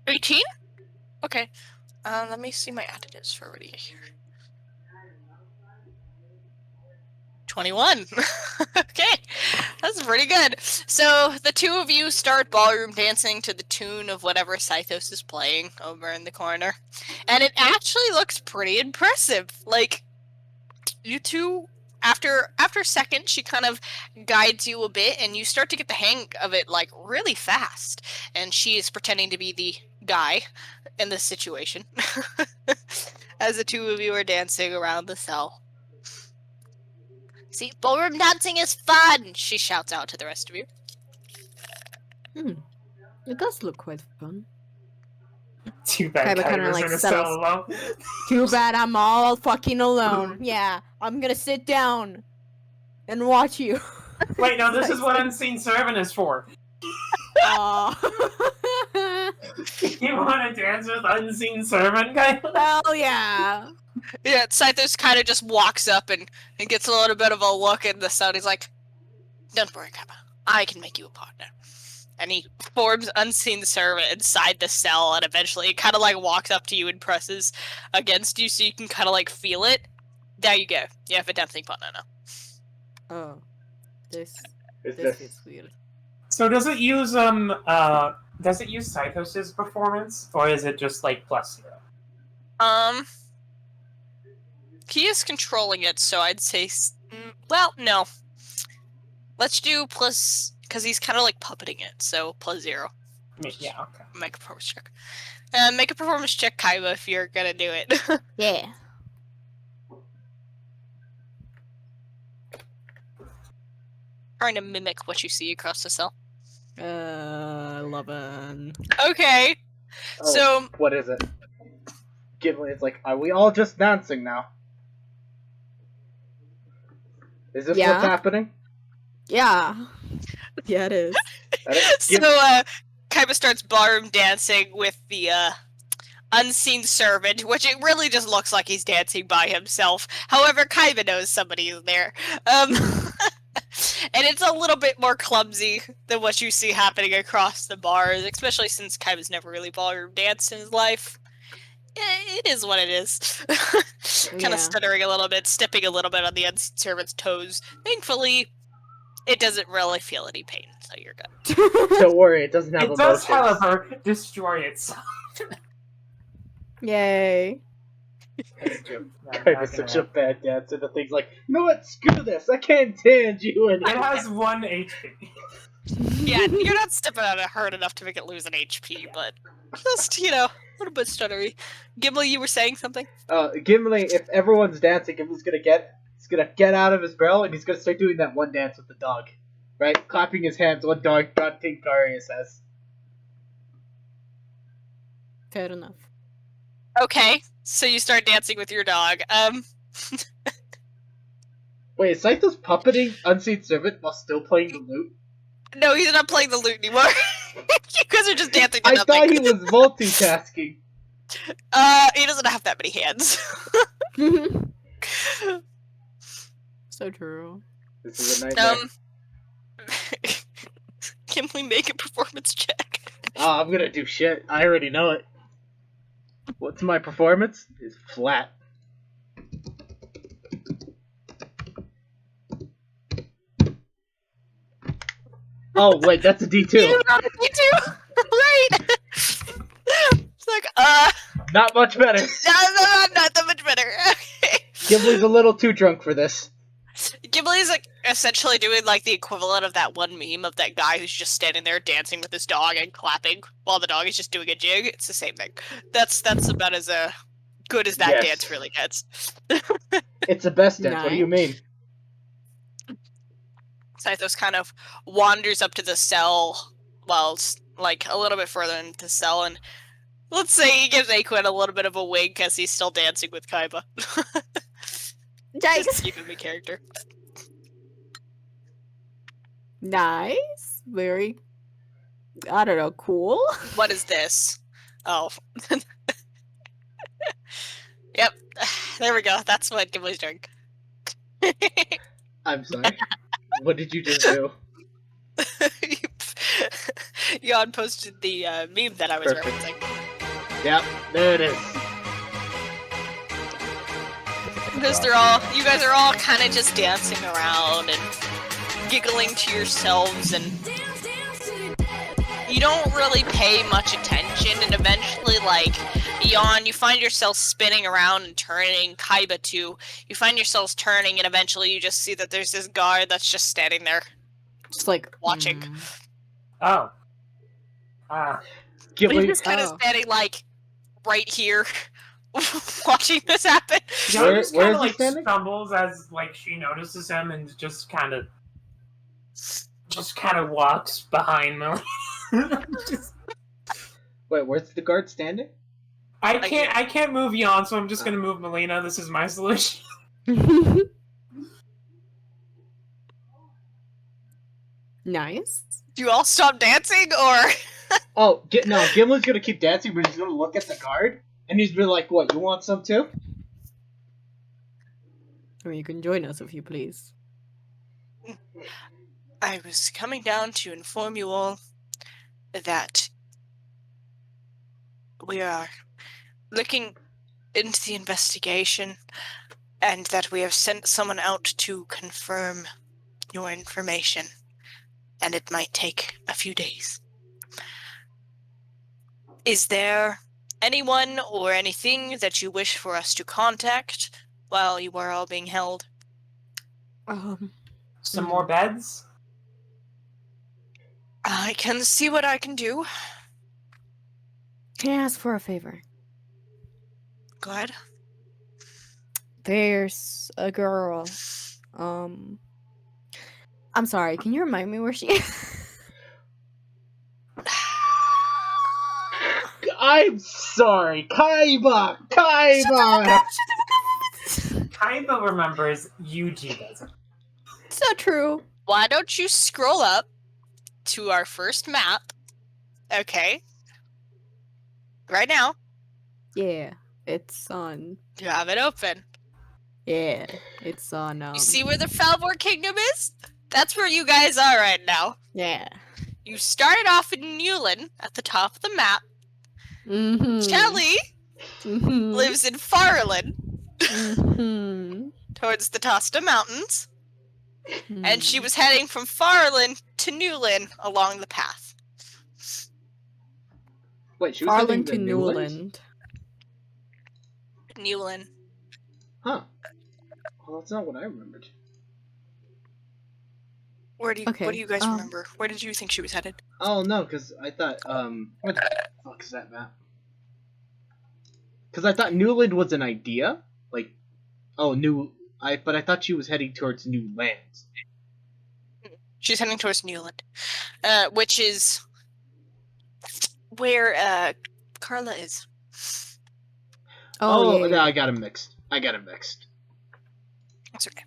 18? Okay. Let me see my additives for Already here. 21. Okay, that's pretty good. So the two of you start ballroom dancing to the tune of whatever Scythos is playing over in the corner, and it actually looks pretty impressive. Like, you two, after a second, she kind of guides you a bit, and you start to get the hang of it like really fast. And she is pretending to be the guy in this situation, as the two of you are dancing around the cell. See, ballroom dancing is fun! She shouts out to the rest of you. It does look quite fun. Too bad Kaiba kinda, Kyber's like, in a settles- cell alone. Too bad I'm all fucking alone. Yeah, I'm gonna sit down and watch you. Wait, no, this is what Unseen Servant is for. Aw. You want to dance with Unseen Servant, Kaiba? Hell yeah. Yeah, Scythos kind of just walks up and gets a little bit of a look at the sun. He's like, don't worry, Kappa. I can make you a partner. And he forms Unseen Servant inside the cell, and eventually it kind of like walks up to you and presses against you so you can kind of like feel it. There you go. You have a dancing partner now. Oh. This Is this this? is weird. So does it use Scythos' performance, or is it just like +0? He is controlling it, so I'd say, well, no. Let's do plus, because he's kind of like puppeting it, so +0. Yeah, okay. Make a performance check. Make a performance check, Kaiba, if you're gonna do it. Yeah. Trying to mimic what you see across the cell. 11. Okay. Oh, So what is it? Gimli is like, are we all just dancing now? Is this Yeah. what's happening? Yeah. Yeah, it is. Kaiba starts ballroom dancing with the unseen servant, which it really just looks like he's dancing by himself. However, Kaiba knows somebody is there. And it's a little bit more clumsy than what you see happening across the bars, especially since Kaiba's never really ballroom danced in his life. It is what it is. Kind Yeah. of stuttering a little bit, stepping a little bit on the unseen servant's toes. Thankfully, it doesn't really feel any pain, so you're good. Don't worry, it doesn't have It does, emotions. however, destroy itself. Yay. Kaiba's such a bad dancer. The thing's like, you know what? Screw this. I can't dance you It anymore. has 1 HP. Yeah, you're not stepping on it hard enough to make it lose an HP, but just, a little bit stuttery. Gimli, you were saying something? Gimli, if everyone's dancing, Gimli's gonna get out of his barrel and he's gonna start doing that one dance with the dog. Right? Clapping his hands, what dog Tinkaria says. Fair enough. Okay, so you start dancing with your dog. Wait, is Saito's puppeting Unseen Servant while still playing the lute? No, he's not playing the lute anymore. You guys are just dancing to I nothing. thought he was multitasking. He doesn't have that many hands. So true. This is a nightmare. Can we make a performance check? Oh, I'm gonna do shit. I already know it. What's my performance? It's flat. Oh, wait, that's a D2. You got a D2? Right! It's like, Not much better. no, not that much better. Ghibli's a little too drunk for this. Ghibli's like essentially doing like the equivalent of that one meme of that guy who's just standing there dancing with his dog and clapping while the dog is just doing a jig. It's the same thing. That's about as good as that Yes. dance really gets. It's the best dance. What do you mean? Saithos kind of wanders up to the cell, well, it's like a little bit further into the cell, and let's say he gives Aquin a little bit of a wink as he's still dancing with Kaiba. Just to keep him in character. Nice. Very, I don't know, cool. What is this? Oh. Yep. There we go. That's what Ghibli's doing. I'm sorry. What did you just do? Jan posted the meme that I was Perfect. referencing. Yep, there it is. Because you guys are all kind of just dancing around and giggling to yourselves, and you don't really pay much attention, and eventually, like, Jan, you find yourself spinning around and turning, Kaiba too. You find yourselves turning, and eventually you just see that there's this guard that's just standing there, Just like watching. Oh. But he's Ghibli, just kind of standing, like, right here, watching this happen. Joe just where kind is of he like standing? stumbles as like she notices him and just kind of walks behind Melina. Wait, where's the guard standing? I can't move Jan, so I'm just gonna move Melina. This is my solution. Nice. Do you all stop dancing, or...? Oh, no, Gimli's gonna keep dancing, but he's gonna look at the guard, and he's be like, what, you want some too? I mean, you can join us if you please. I was coming down to inform you all that we are looking into the investigation and that we have sent someone out to confirm your information, and it might take a few days. Is there anyone or anything that you wish for us to contact while you are all being held? Some more beds? I can see what I can do. Can I ask for a favor? Go ahead. There's a girl. I'm sorry, can you remind me where she is? I'm sorry, Kaiba! Kaiba! Kaiba remembers, Yuji doesn't. It's not true. Why don't you scroll up to our first map? Okay. Right now. Yeah, it's on. You have it open. Yeah, it's on. You see where the Falvor Kingdom is? That's where you guys are right now. Yeah. You started off in Newland at the top of the map. Mm-hmm. Shelly lives in Farland Mm-hmm. towards the Tosta Mountains. And she was heading from Farland to Newland along the path. Wait, she was heading Farland to Newland. Newland. Huh. Well, that's not what I remembered. What do Okay, you guys remember? Where did you think she was headed? Oh, no, because I thought, where the fuck is that map? Because I thought Newland was an idea. Like, oh, but I thought she was heading towards new lands. She's heading towards Newland. Which is where Carla is. Oh, yeah. I got him mixed. That's okay.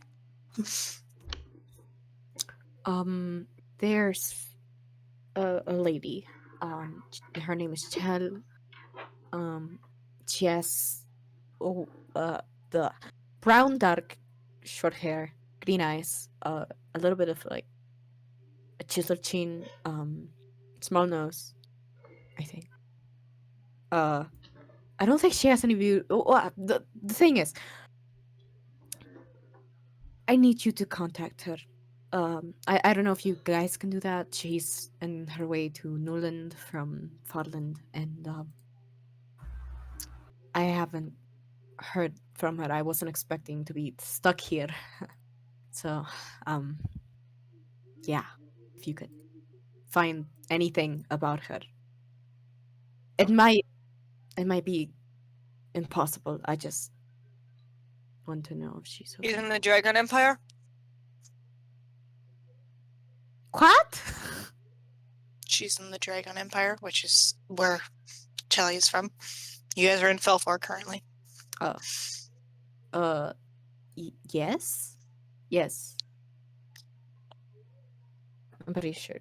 There's a lady. Her name is Chel. She has the brown, dark, short hair, green eyes, a little bit of like a chiseled chin, small nose, I think. I don't think she has any view. The thing is, I need you to contact her. I don't know if you guys can do that. She's on her way to Newland from Farland, and I haven't heard from her. I wasn't expecting to be stuck here. So, yeah, if you could find anything about her. It might be impossible. I just want to know if she's okay. She's in the Dragon Empire? What? She's in the Dragon Empire, which is where Chelly is from. You guys are in Felfor currently. Yes? Yes. I'm pretty sure.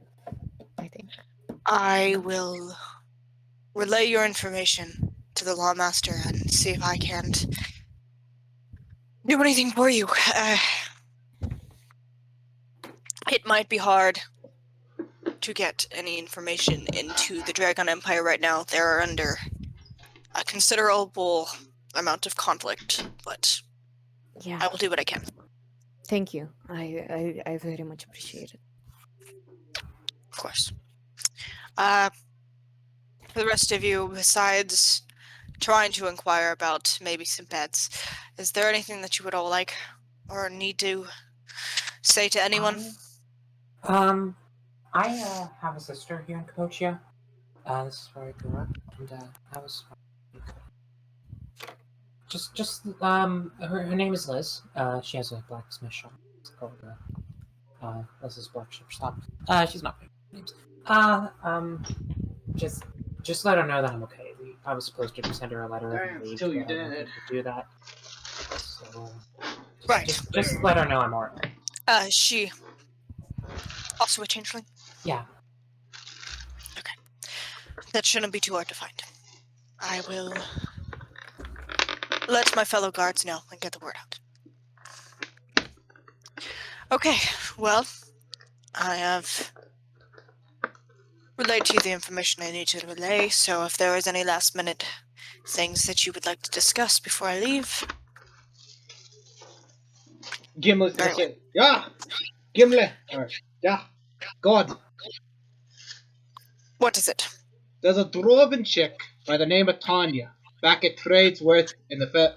I think. I will relay your information to the Lawmaster and see if I can't do anything for you. It might be hard to get any information into the Dragon Empire right now. They're under a considerable amount of conflict, but Yeah. I will do what I can. Thank you. I very much appreciate it. Of course. For the rest of you, besides trying to inquire about maybe some pets, is there anything that you would all like or need to say to anyone? I have a sister here in Kochia. This is where I grew up, and I was her name is Liz. She has a blacksmith shop. It's called Liz's Blacksmith Shop. She's not big names. Just let her know that I'm okay. I was supposed to send her a letter every week, Till you're but I wasn't dead. able to do that. So Right. Just let her know I'm alright. She also a changeling? Yeah. Okay. That shouldn't be too hard to find. I will let my fellow guards know and get the word out. Okay, well, I have relayed to you the information I need to relay, so if there is any last minute things that you would like to discuss before I leave. Gimli Very says, yeah! Gimli! Yeah, God. What is it? There's a dwarven chick by the name of Tanya back at Tradesworth in the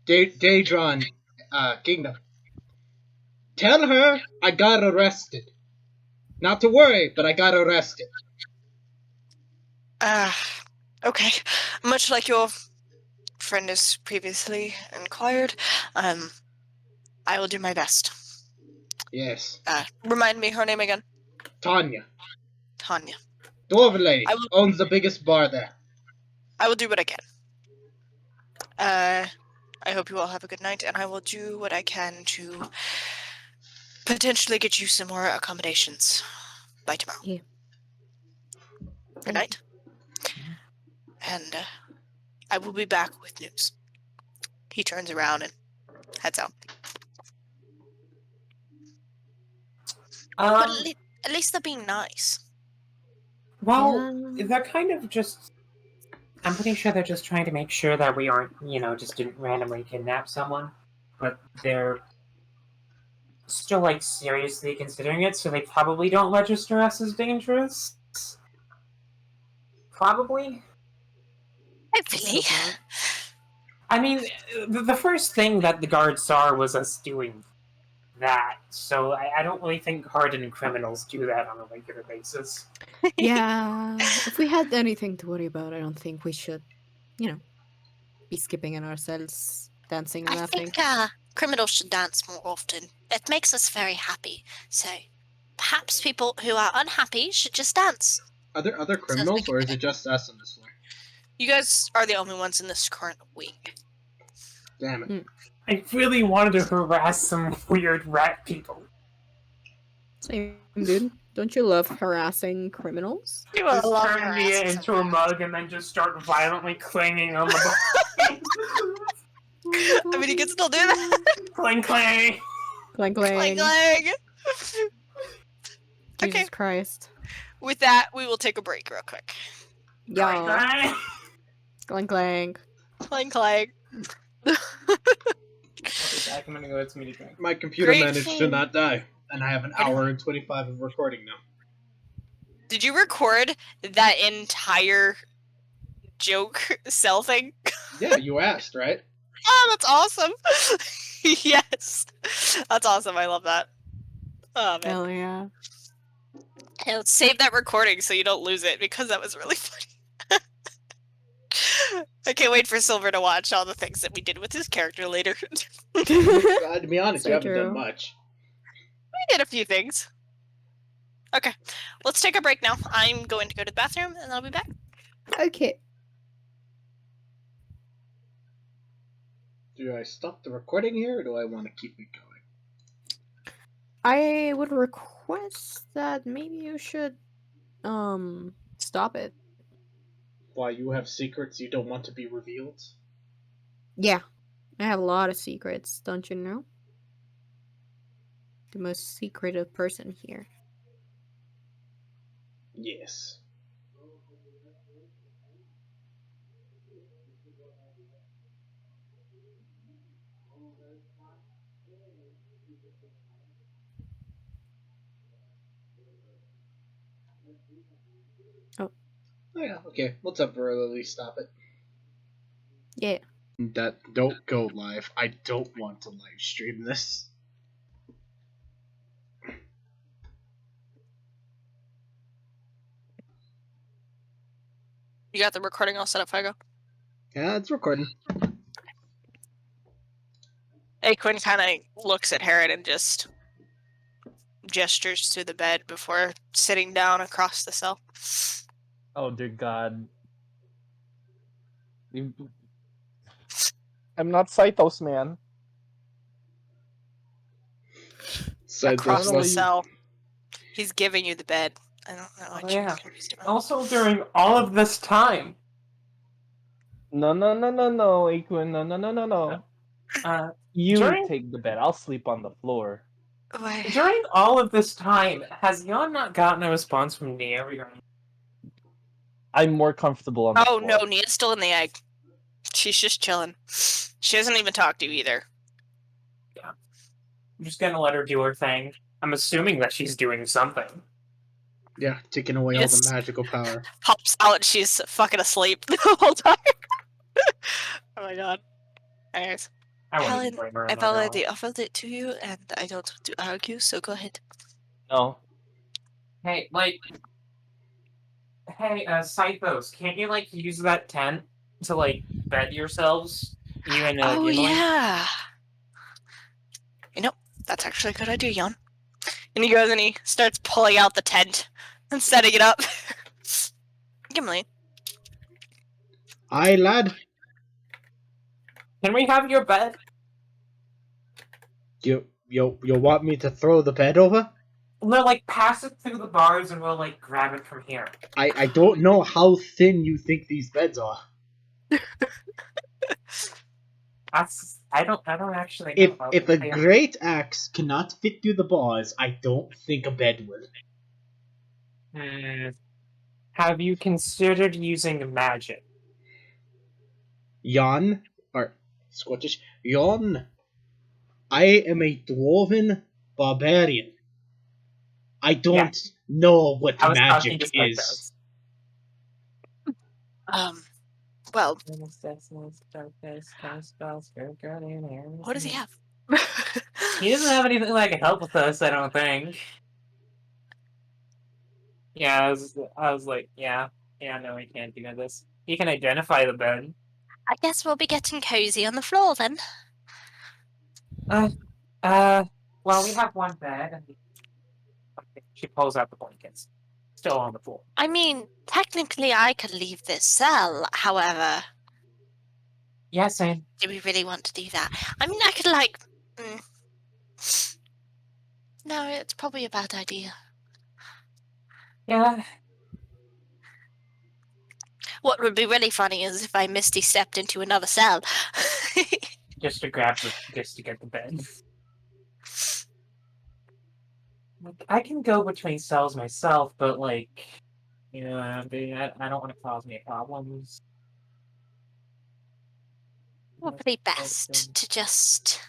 Daedron Kingdom. Tell her I got arrested. Not to worry, but I got arrested. Okay. Much like your friend has previously inquired, I will do my best. Yes. Remind me her name again. Tanya. Tanya. Dwarven lady. I will- Owns the biggest bar there. I will do what I can. I hope you all have a good night, and I will do what I can to potentially get you some more accommodations by tomorrow. Yeah. Good night. And I will be back with news. He turns around and heads out. But at least they're being nice. Well, Yeah. they're kind of just. I'm pretty sure they're just trying to make sure that we aren't, just didn't randomly kidnap someone. But they're still, seriously considering it, so they probably don't register us as dangerous. Probably. Hopefully. I mean, the first thing that the guards saw was us doing that, so I don't really think hardened criminals do that on a regular basis. Yeah. If we had anything to worry about, I don't think we should, be skipping in our cells, dancing and I laughing. think criminals should dance more often. It makes us very happy. So perhaps people who are unhappy should just dance. Are there other criminals, or is it just us on this floor? You guys are the only ones in this current week. Damn it. I really wanted to harass some weird rat people. Same, dude. Don't you love harassing criminals? You Just love turn me harassing into a mug and then just start violently clanging on the body. I mean, you can still do that. Clang clang! Clang Clang, clang. clang. Jesus Okay. Christ. With that, we will take a break real quick. Clang Yeah. clang! Clang clang. Clang, clang. I'll be back. I'm gonna go get some to drink. My computer Great. managed to not die, and I have an hour and 25 of recording now. Did you record that entire joke cell thing? Yeah, you asked, right? Oh, that's awesome. Yes. That's awesome. I love that. Oh, man. Hell yeah. And save that recording so you don't lose it, because that was really funny. I can't wait for Silver to watch all the things that we did with his character later. To be honest, So you haven't true. done much. We did a few things. Okay, let's take a break now. I'm going to go to the bathroom, and I'll be back. Okay. Do I stop the recording here, or do I want to keep it going? I would request that maybe you should stop it. Why, you have secrets you don't want to be revealed? Yeah. I have a lot of secrets, don't you know? The most secretive person here. Yes. Oh. Oh yeah, okay. We'll temporarily stop it. Yeah. That don't go live. I don't want to live stream this. You got the recording all set up, Figo? Yeah, it's recording. Aquin kind of looks at Herod and just gestures to the bed before sitting down across the cell. Oh dear God. I'm not Cytos, man. So Across this the was cell. He's giving you the bed. I don't know what Oh, you're yeah. confused about. Also, during all of this time, No, Aquin, no. You During- take the bed. I'll sleep on the floor. Why? during all of this time, has Yon not gotten a response from Nia regarding? I'm more comfortable on the Oh floor. no, Nia's still in the egg. She's just chilling. She hasn't even talked to you either. I'm just gonna let her do her thing. I'm assuming that she's doing something. yeah, taking away all Yes. the magical power. Pops out and she's fucking asleep the whole time. Oh my god. Anyways, I wouldn't Helen, blame her. I I'm not gonna already offered it to you and I don't want to argue, so go ahead. No. lie. Hey, Cythos, can't you use that tent to bed yourselves? You and Oh Gimli? yeah. You know, that's actually a good idea, Jan. And he goes and he starts pulling out the tent and setting it up. Gimli, Aye, lad. Can we have your bed? You want me to throw the bed over? We'll like pass it through the bars and we'll like grab it from here. I don't know how thin you think these beds are. I don't actually know. If a great axe cannot fit through the bars, I don't think a bed will. Have you considered using magic? Jan, or Scottish, Jan, I am a dwarven barbarian. I don't know what I was talking magic just like is. Well, what does he have? He doesn't have anything that can help with us, I don't think. Yeah, I was like, yeah, no, he can't do this. He can identify the bed. I guess we'll be getting cozy on the floor then. Well, we have one bed, and she pulls out the blankets. Still on the floor. I mean, technically I could leave this cell, however... Yeah, same. Do we really want to do that? I mean, I could, like... No, it's probably a bad idea. Yeah. What would be really funny is if I Misty stepped into another cell. Just to get the bed. Like, I can go between cells myself, but like, I don't want to cause me problems. Probably best to just...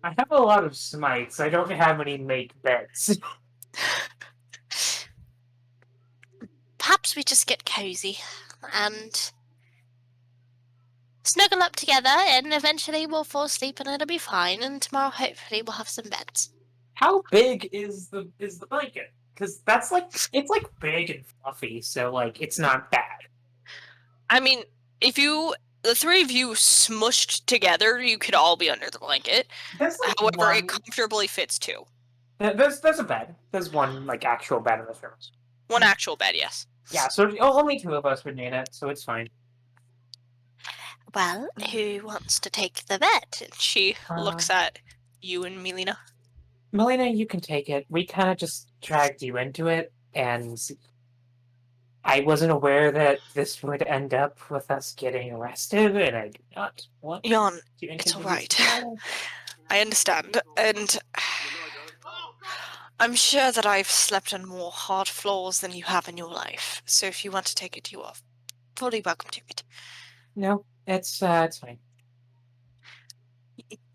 I have a lot of smites. I don't have any make beds. Perhaps we just get cozy and snuggle up together, and eventually we'll fall asleep and it'll be fine, and tomorrow hopefully we'll have some beds. How big is the blanket? Because that's like, it's like big and fluffy, so like it's not bad. I mean, if the three of you smushed together, you could all be under the blanket. There's like However, it comfortably fits two. There's a bed. There's one like actual bed in this room. One actual bed, yes. Yeah, so only two of us would need it, so it's fine. Well, who wants to take the bed? And she looks at you and Melina. Melina, you can take it. We kind of just dragged you into it, and I wasn't aware that this would end up with us getting arrested, and I do not want Jan, to it's inconvenience alright. you. I understand, and I'm sure that I've slept on more hard floors than you have in your life. So if you want to take it, you are fully welcome to it. No, it's fine.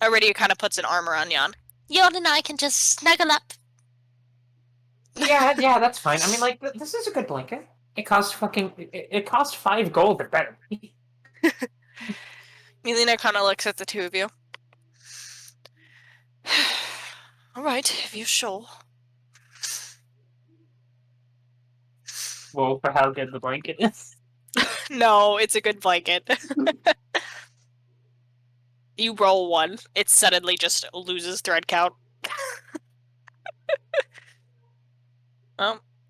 Already kind of puts an arm around Jan. Jan and I can just snuggle up. Yeah, that's fine. I mean, like, this is a good blanket. It costs it cost 5 gold at better. Melina kind of looks at the two of you. Alright, if you're sure. Well, for how good the blanket is. No, it's a good blanket. You roll one, it suddenly just loses thread count.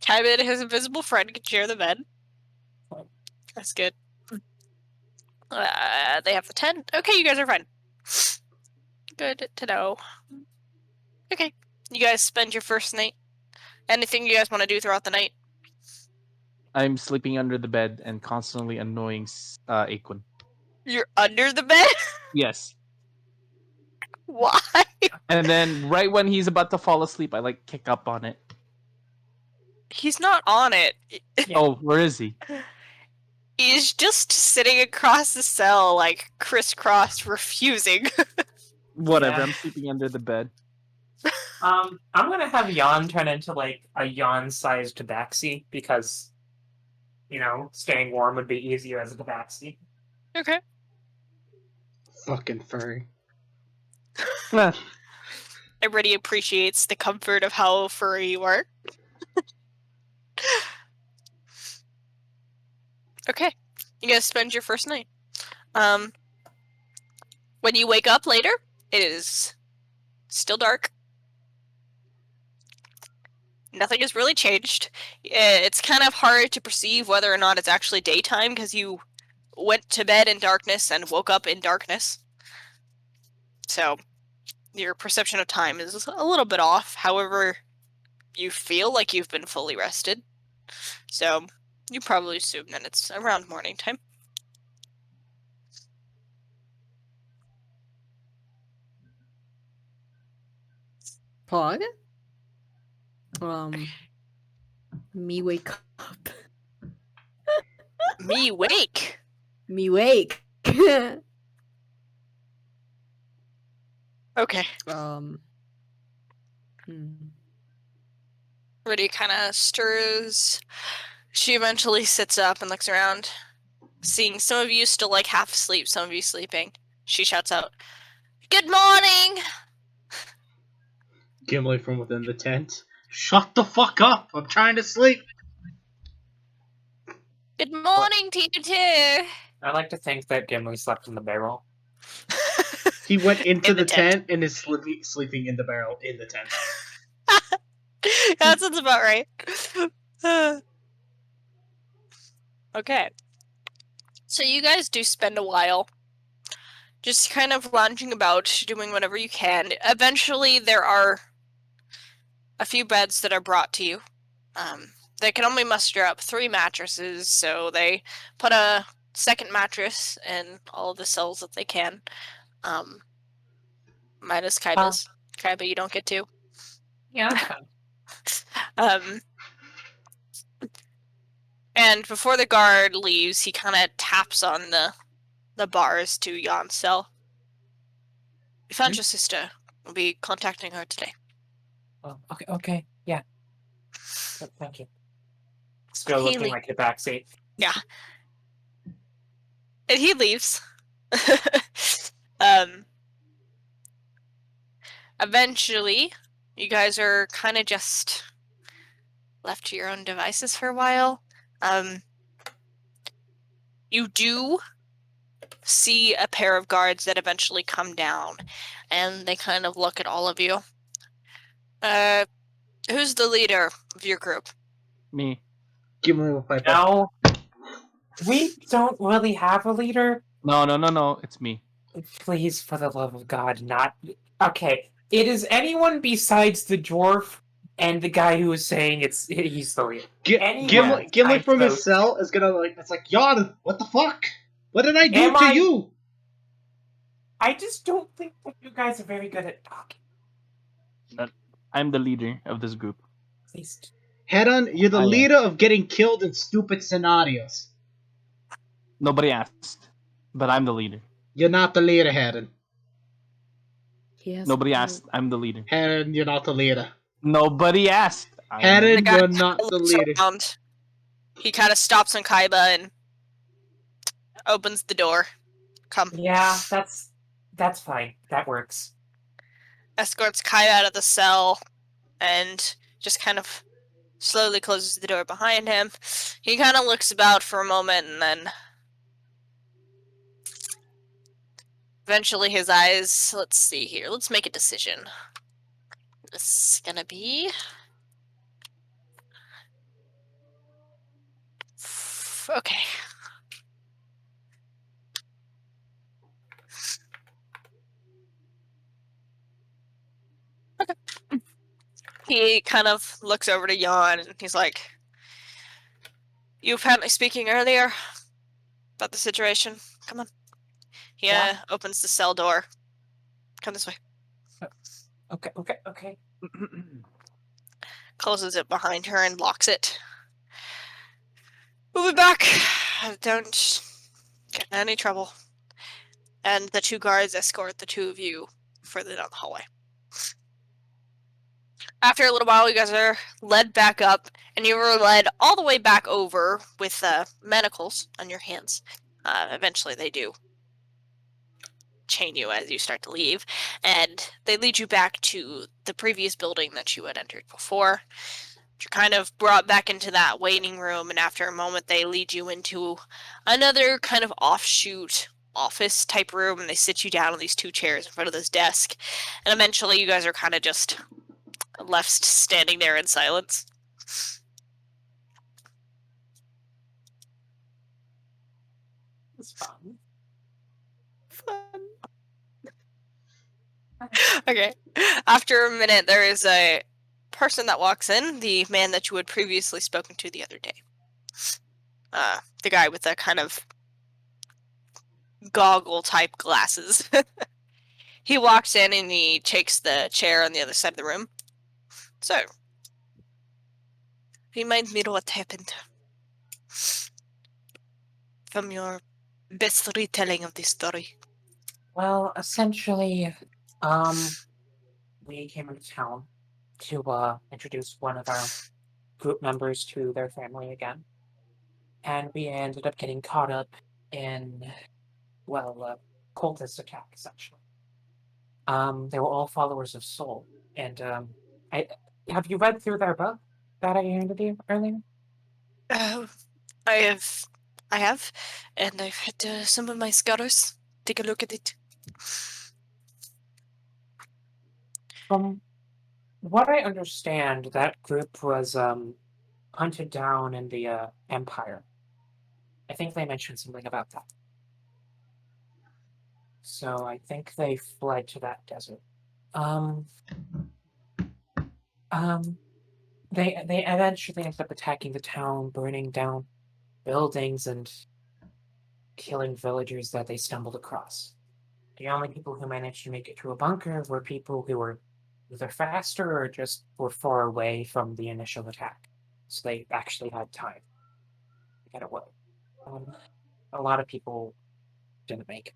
Kevin, his invisible friend, can share the bed. That's good. They have the tent. Okay, you guys are fine. Good to know. Okay, you guys spend your first night. Anything you guys want to do throughout the night? I'm sleeping under the bed and constantly annoying Aquin. You're under the bed? Yes. Why? And then right when he's about to fall asleep, I like kick up on it. He's not on it. Oh, where is he? He's just sitting across the cell, like crisscrossed, refusing. Whatever, Yeah. I'm sleeping under the bed. I'm gonna have Jan turn into like a Jan-sized tabaxi because, staying warm would be easier as a tabaxi. Okay. Fucking furry. Everybody appreciates the comfort of how furry you are. Okay. You guys spend your first night. When you wake up later, it is still dark. nothing has really changed. It's kind of hard to perceive whether or not it's actually daytime because you went to bed in darkness and woke up in darkness. So your perception of time is a little bit off. However, you feel like you've been fully rested. So you probably assume that it's around morning time. Pog? Me wake up. Me wake. Me wake. Okay. Rudy kind of stirs. She eventually sits up and looks around, seeing some of you still like half asleep, some of you sleeping. She shouts out, "Good morning!" Gimli from within the tent. Shut the fuck up! I'm trying to sleep! Good morning to you too. I like to think that Gimli slept in the barrel. He went into In the the tent and is sleeping in the barrel in the tent. That sounds about right. Okay. So you guys do spend a while just kind of lounging about, doing whatever you can. Eventually, there are a few beds that are brought to you. They can only muster up 3 mattresses, so they put a second mattress in all of the cells that they can. Minus Kaiba's. Kaiba, you don't get to. Yeah, that's fine. And before the guard leaves, he kind of taps on the bars to Jan's cell. We found your sister. We'll be contacting her today. Oh, okay, yeah. Thank you. Still looking Haley. like the backseat. Yeah. And he leaves. Eventually, you guys are kind of just left to your own devices for a while. You do see a pair of guards that eventually come down, and they kind of look at all of you. Who's the leader of your group? Me. Gimli will pipe up. No, we don't really have a leader. No. It's me. Please, for the love of God, not... Okay, it is anyone besides the dwarf and the guy who was saying he's the leader. Anyone Gimli from besides his cell is gonna it's like, Jan, what the fuck? What did I do Am to I- you? I just don't think that you guys are very good at talking. I'm the leader of this group. Please. Heron, you're the I am. leader of getting killed in stupid scenarios. Nobody asked, but I'm the leader. You're not the leader, Heron. He has Nobody no- asked. I'm the leader. Heron, you're not the leader. Nobody asked. Heron, The guy you're not the looks leader. around. He kind of stops on Kaiba and opens the door. Come. Yeah, that's fine. That works. Escorts Kaiba out of the cell and just kind of slowly closes the door behind him. He kind of looks about for a moment and then eventually his eyes, let's see here, let's make a decision. This is gonna be... Okay. He kind of looks over to Jan and he's like, "You apparently speaking earlier about the situation. Come on." He Yeah. opens the cell door. Come this way. Okay. Closes it behind her and locks it. We'll be back. Don't get in any trouble. And the 2 guards escort the 2 of you further down the hallway. After a little while, you guys are led back up, and you were led all the way back over with manacles on your hands. Eventually, they do chain you as you start to leave, and they lead you back to the previous building that you had entered before. You're kind of brought back into that waiting room, and after a moment, they lead you into another kind of offshoot office type room, and they sit you down on these 2 chairs in front of this desk, and eventually you guys are kind of just left standing there in silence. It's fun. Fun. Okay. After a minute, there is a person that walks in, the man that you had previously spoken to the other day. The guy with the kind of goggle-type glasses. He walks in and he takes the chair on the other side of the room. So, remind me what happened from your best retelling of this story. Well, essentially, we came into town to introduce one of our group members to their family again, and we ended up getting caught up in, well, cultist attack essentially. They were all followers of Soul, and I have you read through their book that I handed you earlier? I have, and I've had some of my scholars take a look at it. From what I understand, that group was hunted down in the Empire. I think they mentioned something about that. So I think they fled to that desert. Um, they eventually ended up attacking the town, burning down buildings, and killing villagers that they stumbled across. The only people who managed to make it to a bunker were people who were either faster or just were far away from the initial attack. So they actually had time to get away. A lot of people didn't make it.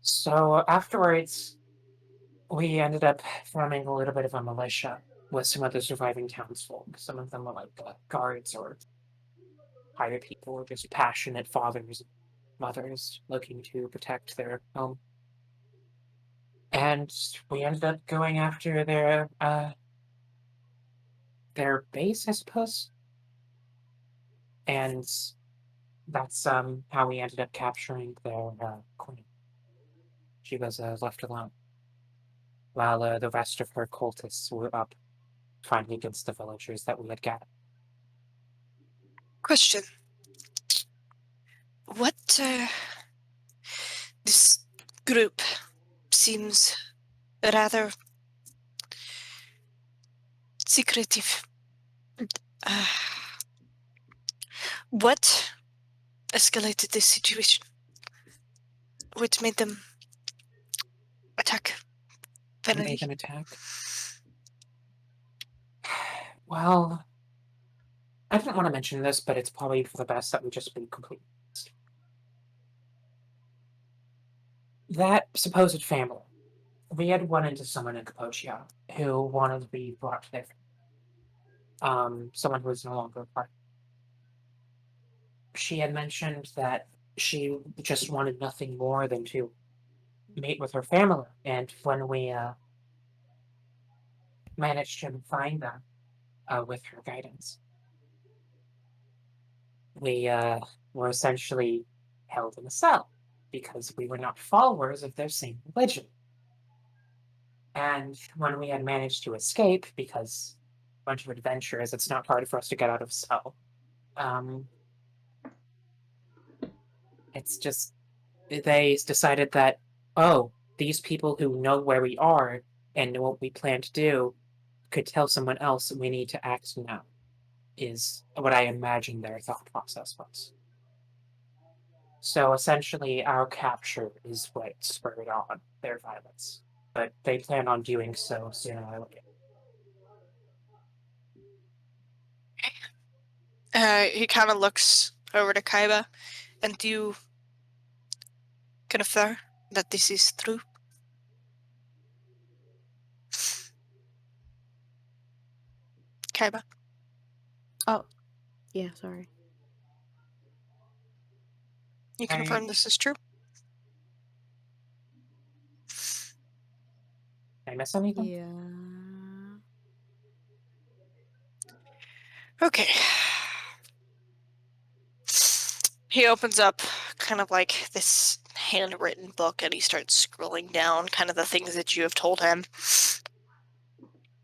So afterwards, we ended up forming a little bit of a militia with some of the surviving townsfolk. Some of them were like guards or hired people, or just passionate fathers and mothers looking to protect their home. And we ended up going after their base, I suppose. And that's how we ended up capturing their queen. She was left alone, while the rest of her cultists were up fighting against the villagers that we had gathered. Question. What, this group seems rather secretive. What escalated this situation? What made them attack Fenrir? Made them attack? Well, I didn't want to mention this, but it's probably for the best that we just be completely honest. That supposed family. We had run into someone in Capoccia who wanted to be brought to their someone who was no longer a part. She had mentioned that she just wanted nothing more than to meet with her family, and when we managed to find them with her guidance, we were essentially held in a cell because we were not followers of their same religion. And when we had managed to escape, because a bunch of adventurers, it's not hard for us to get out of cell. It's just they decided that, oh, these people who know where we are and know what we plan to do could tell someone else we need to act now, is what I imagine their thought process was. So essentially, our capture is what spurred on their violence, but they plan on doing so sooner or later. He kind of looks over to Kaiba, and do you confirm that this is true? Kaiba? Oh, yeah, sorry. You confirm this is true? Did I miss anything? Yeah. Okay. He opens up kind of like this handwritten book and he starts scrolling down kind of the things that you have told him.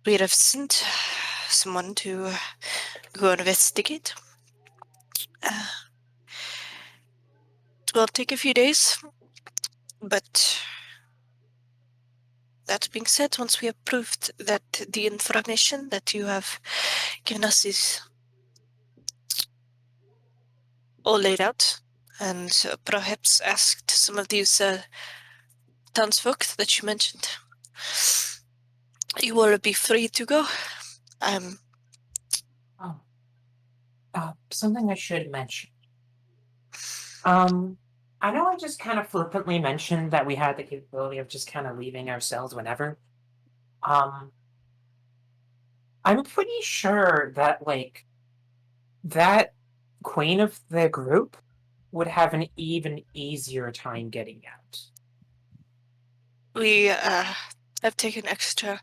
We have sent someone to go investigate. It will take a few days, but that being said, once we have proved that the information that you have given us is all laid out, and perhaps asked some of these townsfolk that you mentioned, you will be free to go. Something I should mention. I know I just kind of flippantly mentioned that we had the capability of just kind of leaving our cells whenever. I'm pretty sure that, like, that queen of the group would have an even easier time getting out. We have taken extra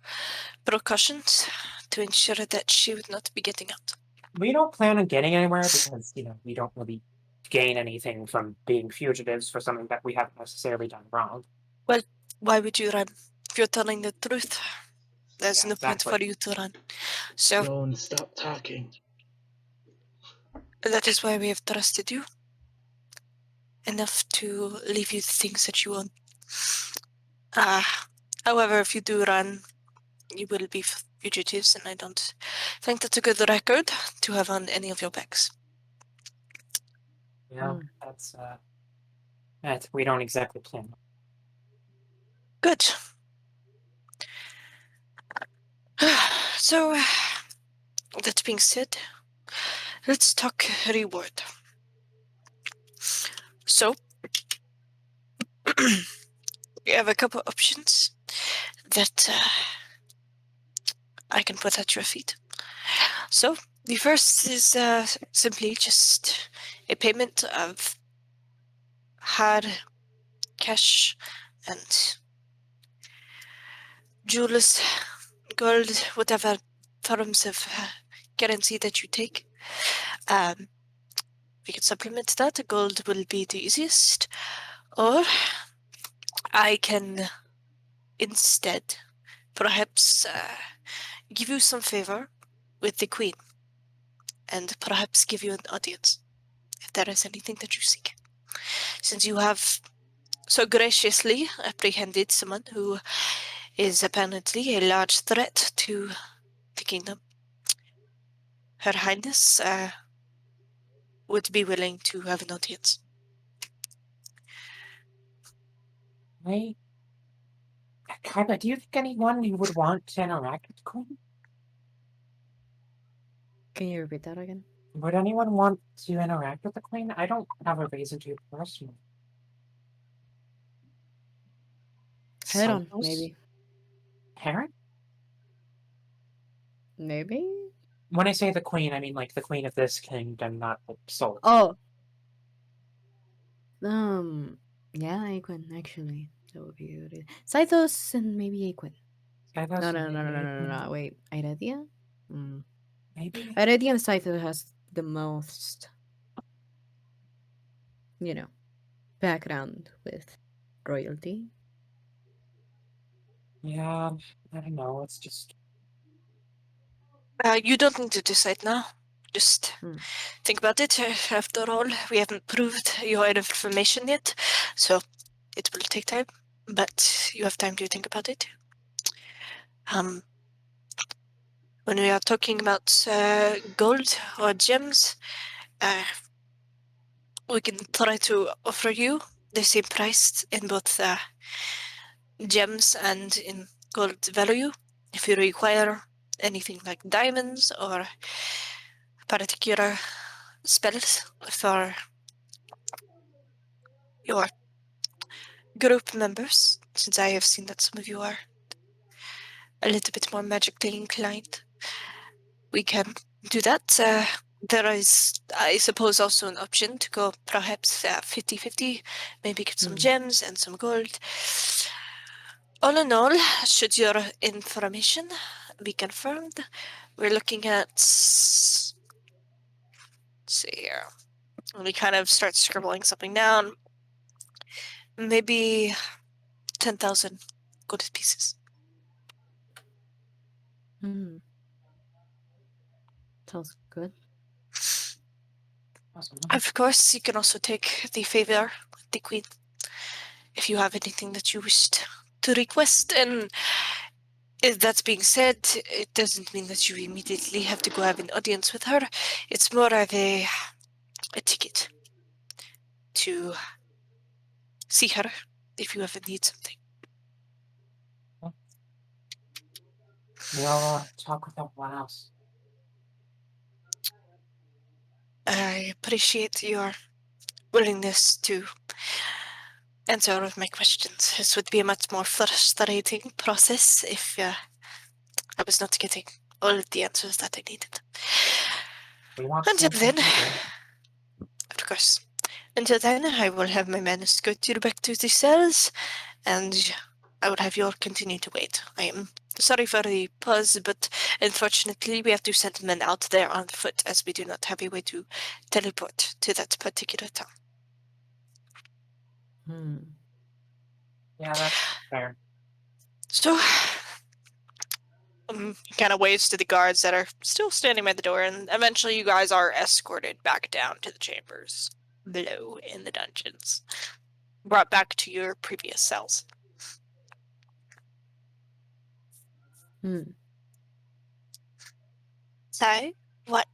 precautions to ensure that she would not be getting out. We don't plan on getting anywhere because, we don't really gain anything from being fugitives for something that we haven't necessarily done wrong. Well, why would you run? If you're telling the truth, there's Yeah, no point exactly. for you to run. So Sloan, stop talking. that is why we have trusted you enough to leave you the things that you want. However, if you do run, you will be fugitives, and I don't think that's a good record to have on any of your backs. Yeah, that's we don't exactly plan. Good. So, that being said, let's talk reward. So, we have a couple options that I can put at your feet. So, the first is simply just a payment of hard cash and jewels, gold, whatever forms of currency that you take. We can supplement that. Gold will be the easiest. Or I can instead perhaps give you some favor with the queen and perhaps give you an audience if there is anything that you seek. Since you have so graciously apprehended someone who is apparently a large threat to the kingdom, Her Highness would be willing to have an audience. Kyla, do you think anyone you would want to interact with the queen? Can you repeat that again? Would anyone want to interact with the queen? I don't have a reason to personally. Heron, Cycles? maybe. Heron? Maybe? When I say the queen, I mean like the queen of this kingdom, not the soul. Oh. Yeah, Aquin, actually. That would be good. Scythos and maybe Aquin. No, wait. Iredia? Maybe. Iredia and Scythos has the most, background with royalty. Yeah, I don't know. It's just. You don't need to decide now. Just think about it. After all, we haven't proved your information yet, so it will take time. But you have time to think about it. When we are talking about gold or gems, we can try to offer you the same price in both gems and in gold value. If you require anything like diamonds or particular spells for your group members, since I have seen that some of you are a little bit more magically inclined, we can do that. There is, I suppose, also an option to go perhaps 50-50, maybe get some gems and some gold. All in all, should your information be confirmed, we're looking at, let's see here, and we kind of start scribbling something down, maybe 10,000 gold pieces. Hmm. Sounds good. Awesome. Of course, you can also take the favor with the queen if you have anything that you wish to request. And if that's being said, it doesn't mean that you immediately have to go have an audience with her. It's more of a ticket to see her if you ever need something. We'll talk with everyone else. I appreciate your willingness to answer all of my questions. This would be a much more frustrating process if I was not getting all of the answers that I needed. We want Until something then, bigger. of course. Until then, I will have my men escort you back to the cells, and I will have you all continue to wait. I am sorry for the pause, but unfortunately, we have to send men out there on foot, as we do not have a way to teleport to that particular town. Hmm. Yeah, that's fair. So, kind of waves to the guards that are still standing by the door, and eventually you guys are escorted back down to the chambers below in the dungeons, brought back to your previous cells. Hmm. So, what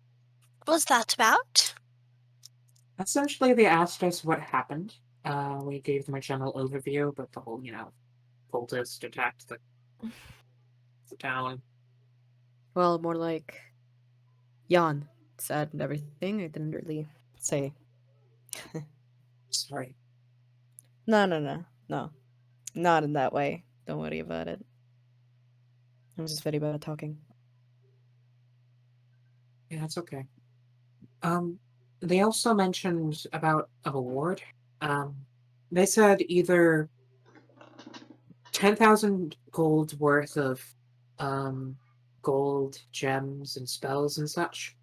was that about? Essentially, they asked us what happened. We gave them a general overview, but the whole, cultist attacked the town. Well, more like Jan said everything. I didn't really say. Sorry. No. Not in that way. Don't worry about it. I'm just very bad at talking. Yeah, that's okay. They also mentioned about a reward. They said either 10,000 gold worth of gold, gems, and spells and such,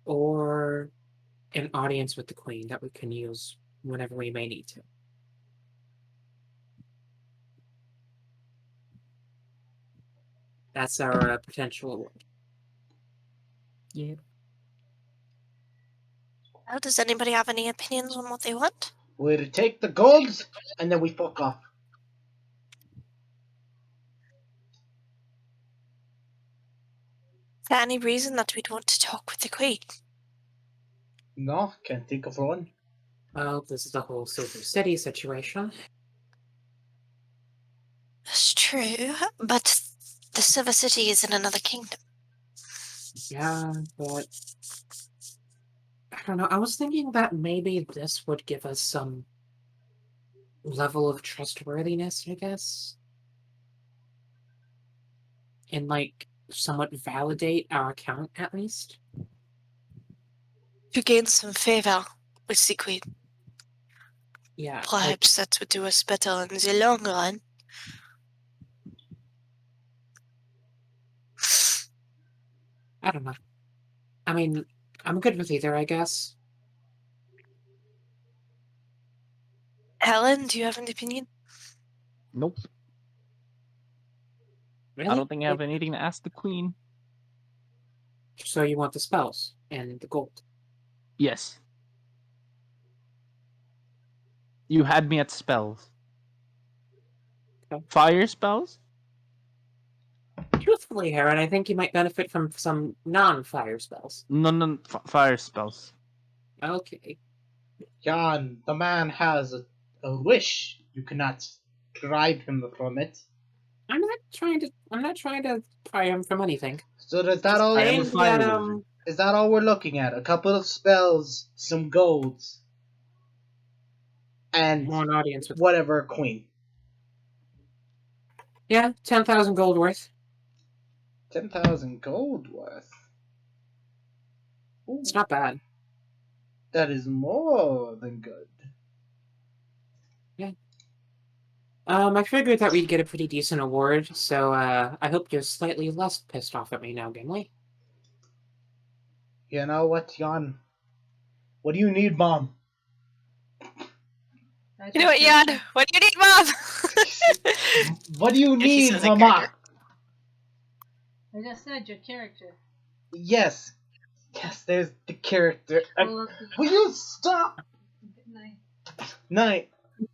or an audience with the queen that we can use whenever we may need to. That's our potential award. Yeah. Well, does anybody have any opinions on what they want? We take the golds and then we fuck off. Is there any reason that we'd want to talk with the queen? No, can't think of one. Well, this is the whole Silver City situation. That's true, but the Silver City is in another kingdom. Yeah, but I don't know. I was thinking that maybe this would give us some level of trustworthiness, I guess. And, somewhat validate our account, at least. To gain some favor with the queen. Yeah, Perhaps that would do us better in the long run. I don't know. I mean, I'm good with either, I guess. Helen, do you have an opinion? Nope. Really? I don't think I have anything to ask the queen. So you want the spells and the gold? Yes. You had me at spells. Okay. Fire spells? Truthfully, Heron, I think you might benefit from some non-fire spells. No, fire spells. Okay. Jan, the man has a wish. You cannot drive him from it. I'm not trying to pry him from anything. So is that all? I am a And fire that, wizard. Is that all we're looking at? A couple of spells, some golds, and more an audience with. whatever queen. Yeah, 10,000 gold worth. 10,000 gold worth. Ooh, It's not bad. that is more than good. I figured that we'd get a pretty decent award, so I hope you're slightly less pissed off at me now, Gimli. You know what, Jan? What do you need, Mom? You know what, Jan? What do you need, Mom? What do you Yeah, he need, says in Mama? character. I just said your character. Yes. Yes, there's the character. Pull up the Will you stop? night. Night.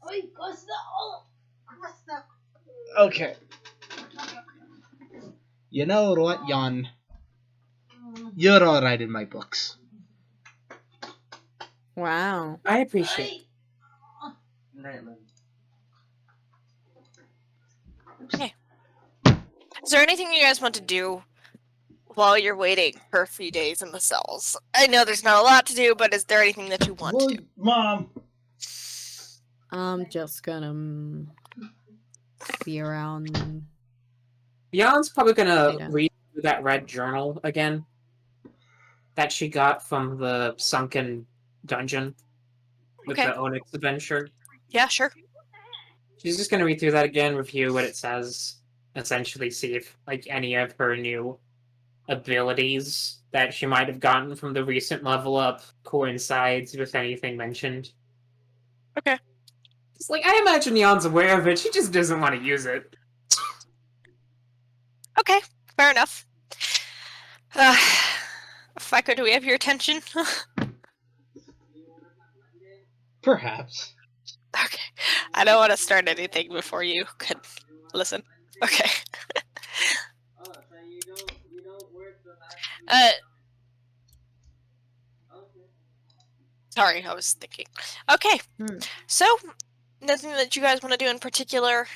Oi, Costa! Oh, Costa! Okay. You know what, Jan? You're alright in my books. Wow. I appreciate. Is there anything you guys want to do while you're waiting for a few days in the cells? I know there's not a lot to do, but is there anything that you want to do? Mom. I'm just gonna be around. Jan's probably gonna Later. read through that red journal again that she got from the sunken dungeon with Okay. the Onyx adventure. Yeah, sure. She's just gonna read through that again, review what it says, essentially see if like any of her new abilities that she might have gotten from the recent level up coincides with anything mentioned. Okay. It's like I imagine Jan's aware of it, she just doesn't want to use it. Okay, fair enough. Fyko, do we have your attention? Perhaps. Okay. I don't want to start anything before you could listen. Okay. Sorry, I was thinking. Okay. So, nothing that you guys want to do in particular?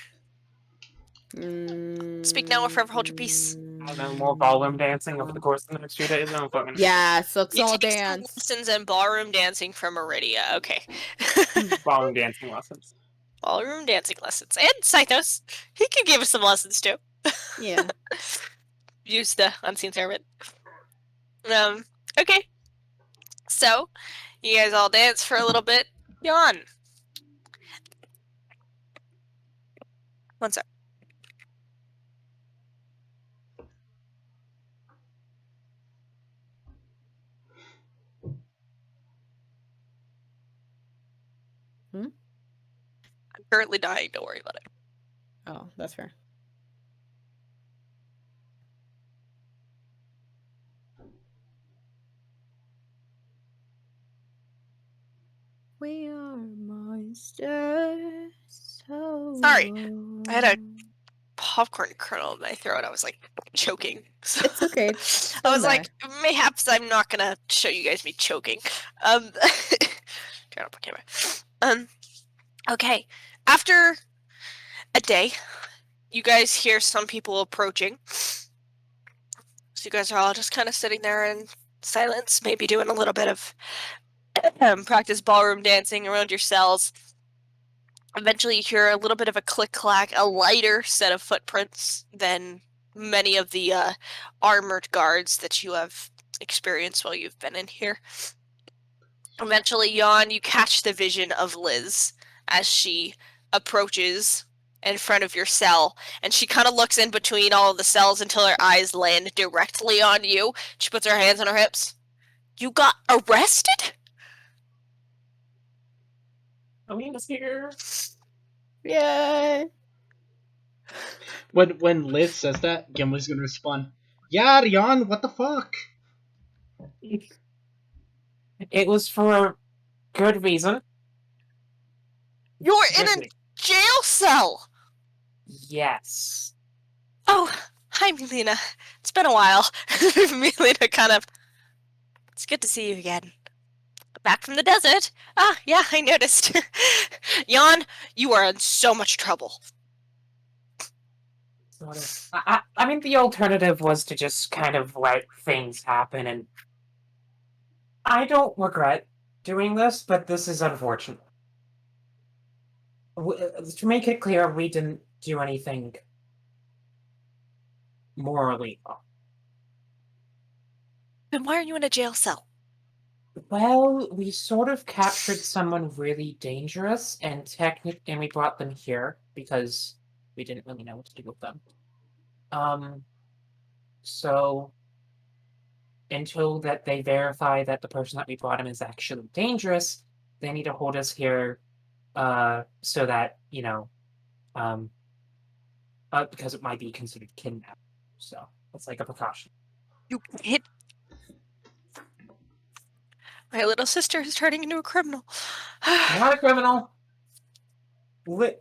Speak now or forever hold your peace. I don't know, more ballroom dancing over the course of the next 2 days. I don't fucking know. Yes, let's You all take some dance. lessons in ballroom dancing from Meridia. Okay. Ballroom dancing lessons. Ballroom dancing lessons. And Cythos. He could give us some lessons too. Yeah. Use the unseen servant. Okay. So, you guys all dance for a little bit. Yawn. One sec. I'm currently dying, don't worry about it. Oh, that's fair. We are monsters. So Sorry, I had a popcorn kernel in my throat. I was like choking. So It's okay. I was Don't like, mayhaps I'm not gonna show you guys me choking. Turn up on camera. Okay. After a day, you guys hear some people approaching. So you guys are all just kind of sitting there in silence, maybe doing a little bit of practice ballroom dancing around your cells. Eventually, you hear a little bit of a click-clack, a lighter set of footprints than many of the armored guards that you have experienced while you've been in here. Eventually, Jan, you catch the vision of Liz as she approaches in front of your cell, and she kind of looks in between all of the cells until her eyes land directly on you. She puts her hands on her hips. You got arrested? Alina's here. Yay! When Liz says that, Gimli's gonna respond, "Yeah, Jan, what the fuck?" It was for a good reason. You're in a jail cell! Yes. Oh, hi, Melina. It's been a while. Melina kind of... It's good to see you again. Back from the desert. Ah, yeah, I noticed. Jan, you are in so much trouble. Sort of. I mean, the alternative was to just kind of let things happen, and I don't regret doing this, but this is unfortunate. To make it clear, we didn't do anything morally wrong. Then why are you in a jail cell? Well, we sort of captured someone really dangerous, and we brought them here because we didn't really know what to do with them. So until that they verify that the person that we brought him is actually dangerous, they need to hold us here, so that because it might be considered kidnapping. So It's like a precaution. You hit. My little sister is turning into a criminal. I'm not a criminal. Okay,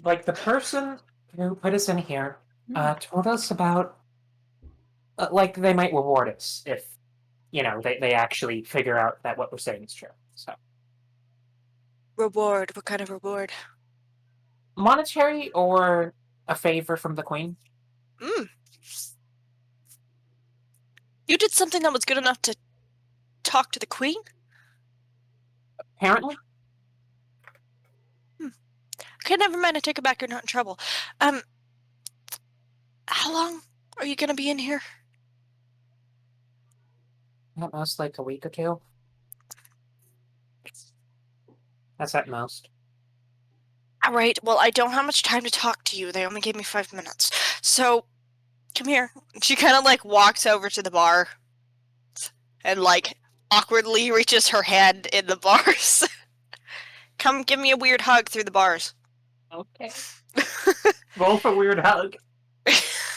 like the person who put us in here told us about like they might reward us if they actually figure out that what we're saying is true. So Reward? What kind of reward? monetary or a favor from the queen. You did something that was good enough to talk to the queen? Apparently. Okay, never mind. I take it back. You're not in trouble. How long are you gonna be in here? At most like a week or two. That's at most. All right. Well, I don't have much time to talk to you. They only gave me 5 minutes. So, come here. She kind of like walks over to the bar and like awkwardly reaches her hand in the bars. Come give me a weird hug through the bars. Okay. Roll for weird hug.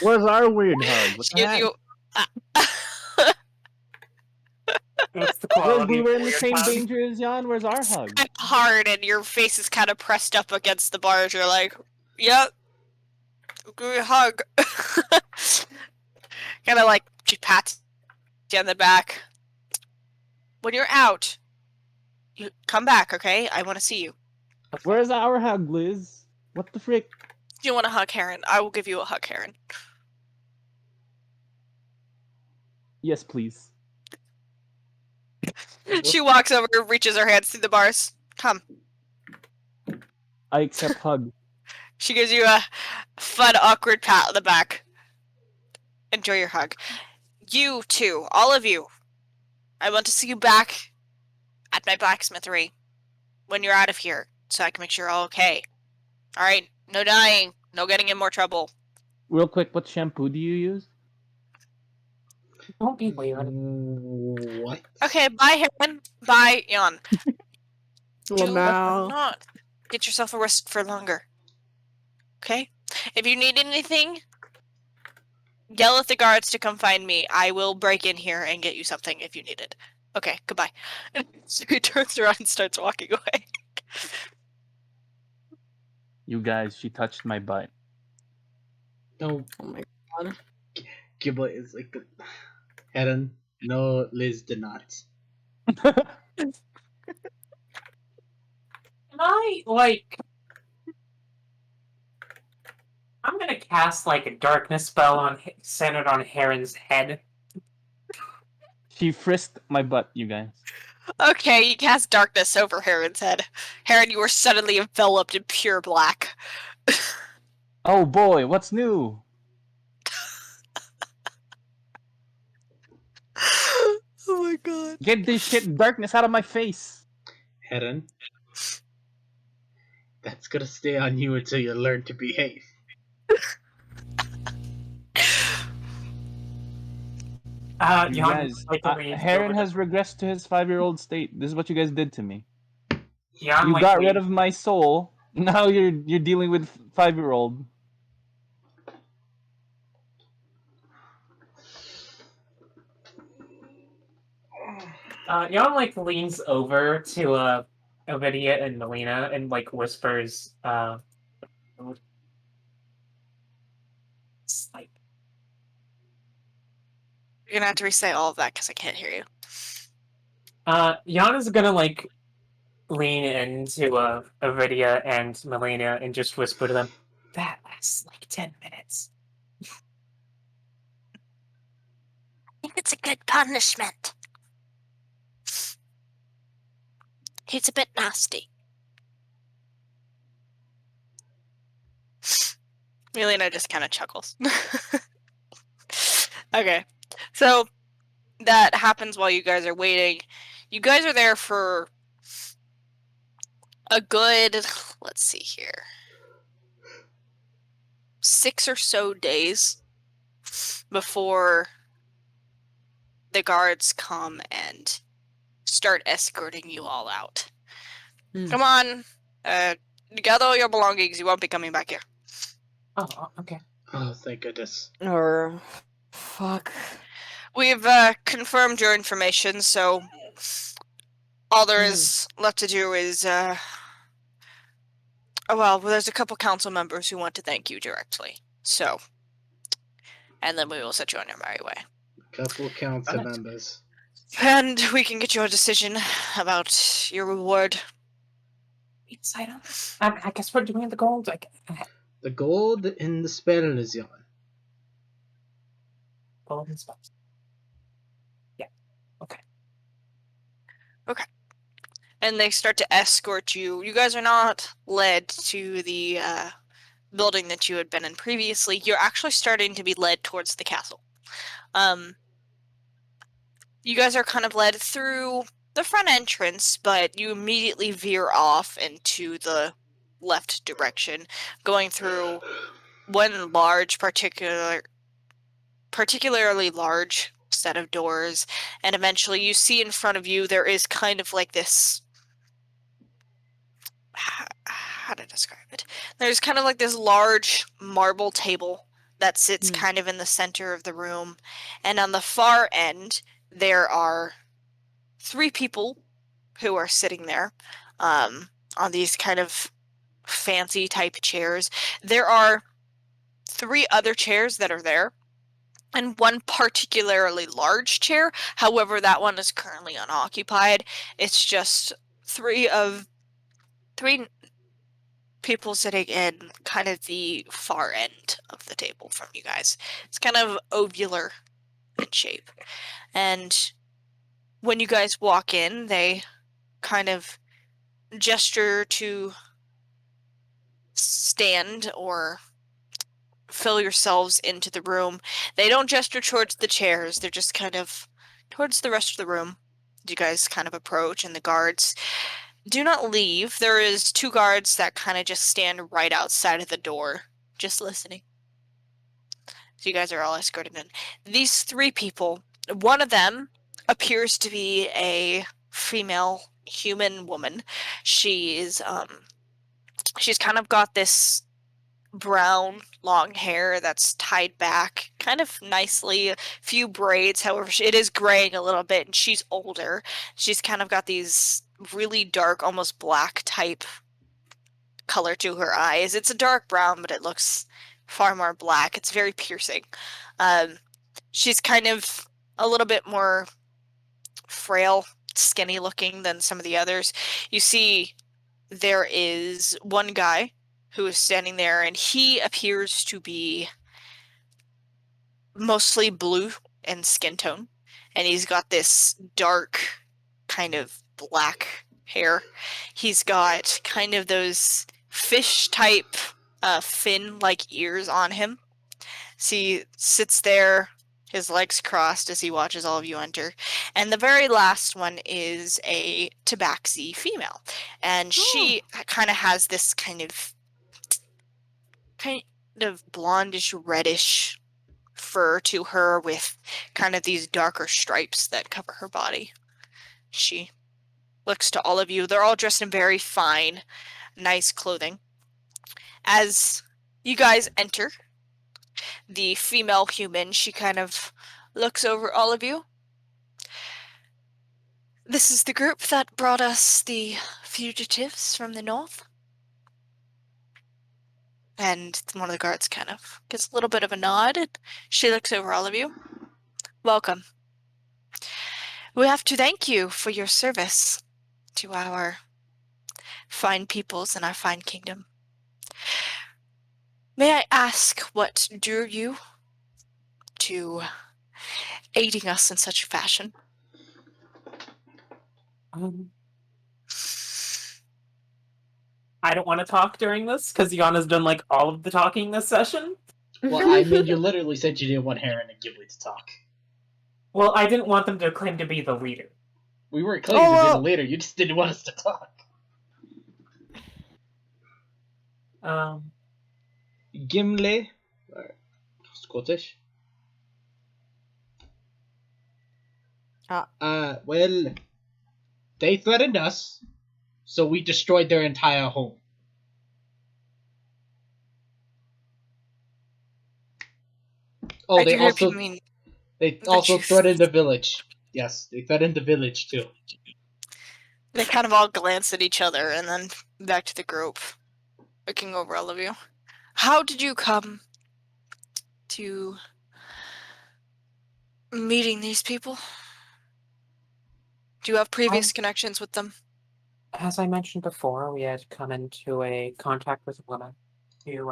Where's our weird hug? What She the gives heck? you. That's the Liz, quality. we of were in the weird same hug. danger as Jan. Where's our hug? Hard, and your face is kind of pressed up against the bars. You're like, yep. Give me a hug. Kind of like she pats you on the back. When you're out, you come back, okay? I want to see you. Where's our hug, Liz? What the frick? Do you want a hug, Heron? I will give you a hug, Heron. Yes, please. She walks over, reaches her hands through the bars. Come. I accept hug. She gives you a fun, awkward pat on the back. Enjoy your hug. You too, all of you. I want to see you back at my blacksmithery when you're out of here, so I can make sure you're all okay. All right, no dying, no getting in more trouble. Real quick, what shampoo do you use? Don't be weird. What? Okay, bye, Heron. Bye, Jan. Well, Do now. not get yourself a risk for longer. Okay? If you need anything, yell at the guards to come find me. I will break in here and get you something if you need it. Okay, goodbye. So he turns around and starts walking away. You guys, she touched my butt. No, Oh my god. Giblet is like, Helen, no, Liz did not. Can I, like... I'm gonna cast, like, a darkness spell centered on Heron's head. She frisked my butt, you guys. Okay, you cast darkness over Heron's head. Heron, you are suddenly enveloped in pure black. Oh boy, what's new? Oh my god. Get this shit darkness out of my face. Helen, that's gonna stay on you until you learn to behave. You Jan, guys, like, Heron has regressed to his 5-year-old state. This is what you guys did to me. Jan, You like, got rid of my soul. Now you're dealing with 5-year-old. Jan, like, leans over to, Ovidia and Melina and, like, whispers, it's like, You're gonna have to recite all of that because I can't hear you. Jan is gonna, like, lean into, Ovidia and Melina and just whisper to them, that lasts, like, 10 minutes. I think it's a good punishment. He's a bit nasty. Melina just kind of chuckles. Okay, so that happens while you guys are waiting. You guys are there for a good, let's see here, 6 or so days before the guards come and start escorting you all out. Come on, gather all your belongings. You won't be coming back here. Oh, okay. Oh, thank goodness. Or fuck. We've confirmed your information, so all there is left to do is oh, well, there's a couple council members who want to thank you directly. So, and then we will set you on your merry way. Couple council Alright. members. And we can get your decision about your reward. Inside out. I guess we're doing the gold. The gold in the spell is yon. Gold and spells. Yeah. Okay. And they start to escort you. You guys are not led to the building that you had been in previously. You're actually starting to be led towards the castle. You guys are kind of led through the front entrance, but you immediately veer off into the left direction, going through one particularly large set of doors, and eventually you see in front of you there is kind of like this, how to describe it? There's kind of like this large marble table that sits kind of in the center of the room, and on the far end there are 3 people who are sitting there on these kind of fancy type chairs. There are 3 other chairs that are there, and one particularly large chair. However, that one is currently unoccupied. It's just 3 people sitting in kind of the far end of the table from you guys. It's kind of ovular in shape. And when you guys walk in, they kind of gesture to stand or fill yourselves into the room. They don't gesture towards the chairs, they're just kind of towards the rest of the room. You guys kind of approach, and the guards do not leave. There is 2 guards that kind of just stand right outside of the door, just listening. So you guys are all escorted in. These 3 people, one of them appears to be a female human woman. She's kind of got this brown long hair that's tied back kind of nicely, a few braids. However, it is graying a little bit, and she's older. She's kind of got these really dark, almost black type color to her eyes. It's a dark brown, but it looks far more black. It's very piercing. She's kind of a little bit more frail, skinny looking than some of the others. You see there is one guy who is standing there, and he appears to be mostly blue in skin tone, and he's got this dark kind of black hair. He's got kind of those fish type fin like ears on him. So he sits there, his legs crossed, as he watches all of you enter. And the very last one is a tabaxi female, and she kind of has this kind of blondish reddish fur to her with kind of these darker stripes that cover her body. She looks to all of you. They're all dressed in very fine, nice clothing. As you guys enter, the female human, she kind of looks over all of you. This is the group that brought us the fugitives from the north. And one of the guards kind of gets a little bit of a nod, and she looks over all of you. Welcome. We have to thank you for your service to our fine peoples and our fine kingdom. May I ask what drew you to aiding us in such fashion? I don't want to talk during this because Yana's done like all of the talking this session. Well, I mean, you literally said you didn't want Heron and Ghibli to talk. Well, I didn't want them to claim to be the leader. We weren't claiming to be the leader, you just didn't want us to talk. Gimli? Scottish? Well, they threatened us, so we destroyed their entire home. Oh, I they do hope you also mean they that also you- threatened the village. Yes, they threatened the village too. They kind of all glance at each other and then back to the group, looking over all of you. How did you come to meeting these people? Do you have previous connections with them? As I mentioned before, we had come into a contact with a woman who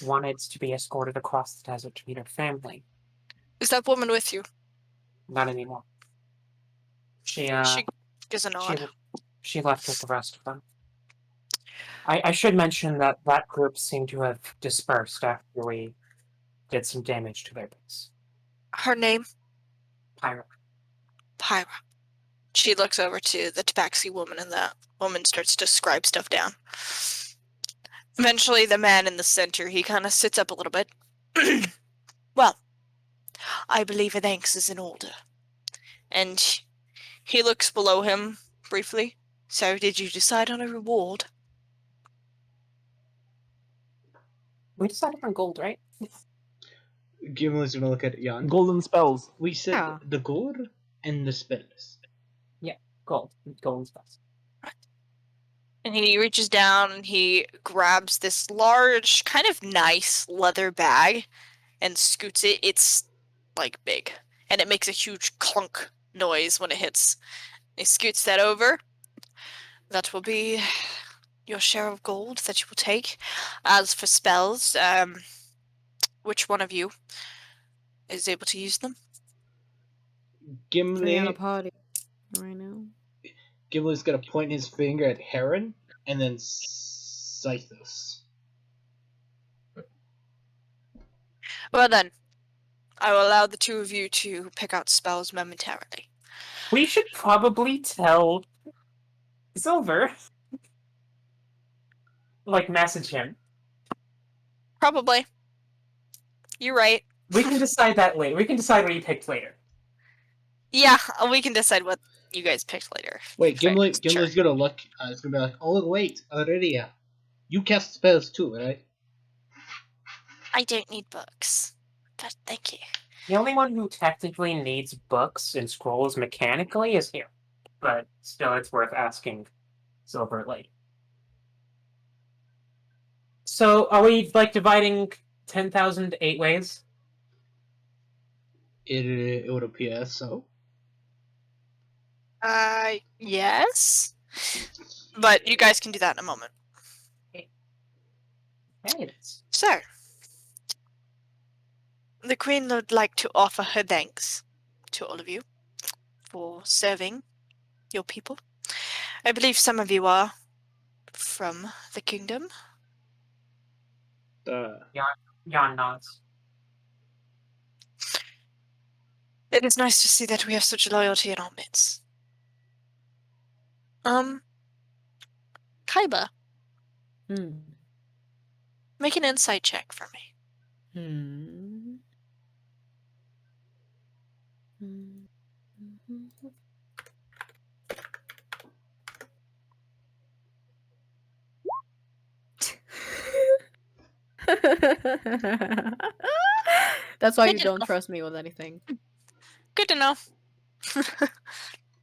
wanted to be escorted across the desert to meet her family. Is that woman with you? Not anymore. She She gives a she nod. she left with the rest of them. I should mention that that group seemed to have dispersed after we did some damage to their base. Her name? Pyra. Pyra. She looks over to the tabaxi woman, and that woman starts to scribe stuff down. Eventually, the man in the center, he kind of sits up a little bit. Well, I believe a thanks is in order. And he looks below him briefly. So, did you decide on a reward? We decided on gold, right? Gimli's gonna look at Jan. Golden spells. We said Yeah. the gold and the spells. Gold. Gold's best. And he reaches down and he grabs this large, kind of nice leather bag and scoots it. It's like big. And it makes a huge clunk noise when it hits. He scoots that over. That will be your share of gold that you will take. As for spells, which one of you is able to use them? We're on a Gimli party right now. Gimli's gonna point his finger at Heron and then Scythus. Well then, I will allow the two of you to pick out spells momentarily. We should probably tell Silver. Like, message him. Probably. You're right. We can decide that later. We can decide what he picked later. Yeah, we can decide what you guys picked later. Wait, Fair, Gimli's sure. gonna look. It's gonna be like, oh wait, Aurelia, you cast spells too, right? I don't need books, but thank you. The only one who technically needs books and scrolls mechanically is here. But still, it's worth asking Silver later. So, are we, like, dividing 10,000 8 ways? It would appear so. Yes. But you guys can do that in a moment. Hey, it's... So, the Queen would like to offer her thanks to all of you for serving your people. I believe some of you are from the kingdom. Jan nods. It is nice to see that we have such loyalty in our midst. Kaiba, Hmm. make an insight check for me. Hmm. That's why you don't trust me with anything. Good to know. Okay.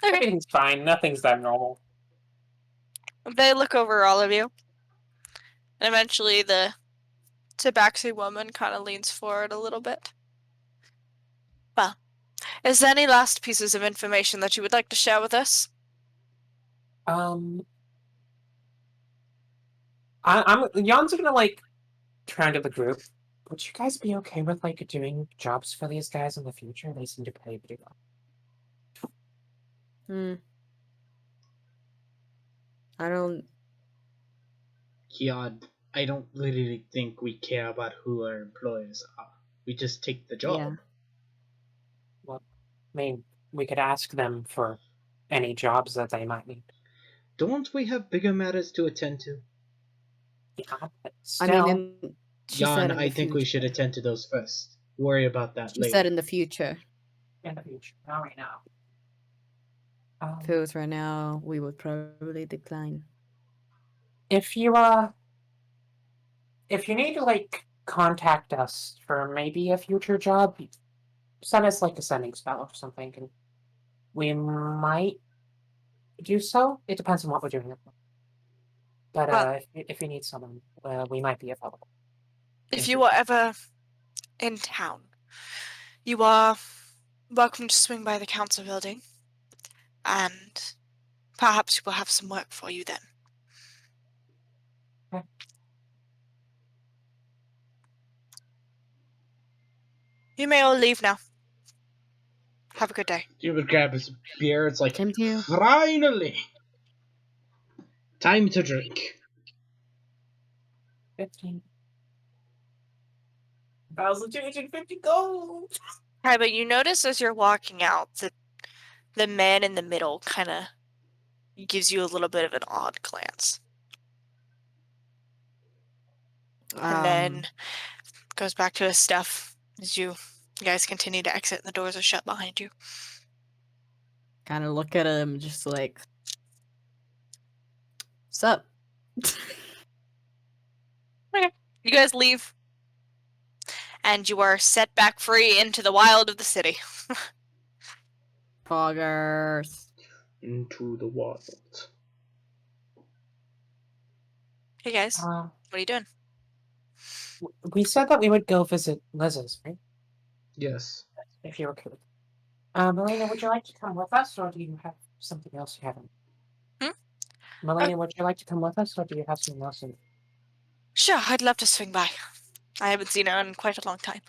Everything's fine. Nothing's that normal. They look over all of you. And eventually the tabaxi woman kind of leans forward a little bit. Well, is there any last pieces of information that you would like to share with us? I'm Jan's gonna, like, turn to the group. Would you guys be okay with, like, doing jobs for these guys in the future? They seem to pay pretty well. I don't. Kiad, I don't really think we care about who our employers are. We just take the job. Yeah. Well, I mean, we could ask them for any jobs that they might need. Don't we have bigger matters to attend to? Yeah, but I still, mean, she said Jan, in I the think we future. should attend to those first. Worry about that She later. said in the future. in the future, not right now. If it was right now, we would probably decline. If you need to, like, contact us for maybe a future job, send us like a sending spell or something, and we might do so. It depends on what we're doing. But Well- if you need someone, we might be available. If you are ever in town, you are welcome to swing by the council building, and perhaps we'll have some work for you then. Okay. You may all leave now. Have a good day. You would grab his beer. It's like, Same to you. finally, time to drink. 15. 1,250 gold. Hi, but you notice as you're walking out that the man in the middle kind of gives you a little bit of an odd glance. And then goes back to his stuff as you guys continue to exit and the doors are shut behind you. Kind of look at him, just like, what's up? You guys leave. And you are set back free into the wild of the city. Poggers. Into the wild. Hey guys, what are you doing? We said that we would go visit Liz's, right? Yes. If you were cool. Melina, would you like to come with us, or do you have something else you haven't? Melina, would you like to come with us, or do you have something else? Sure, I'd love to swing by. I haven't seen her in quite a long time.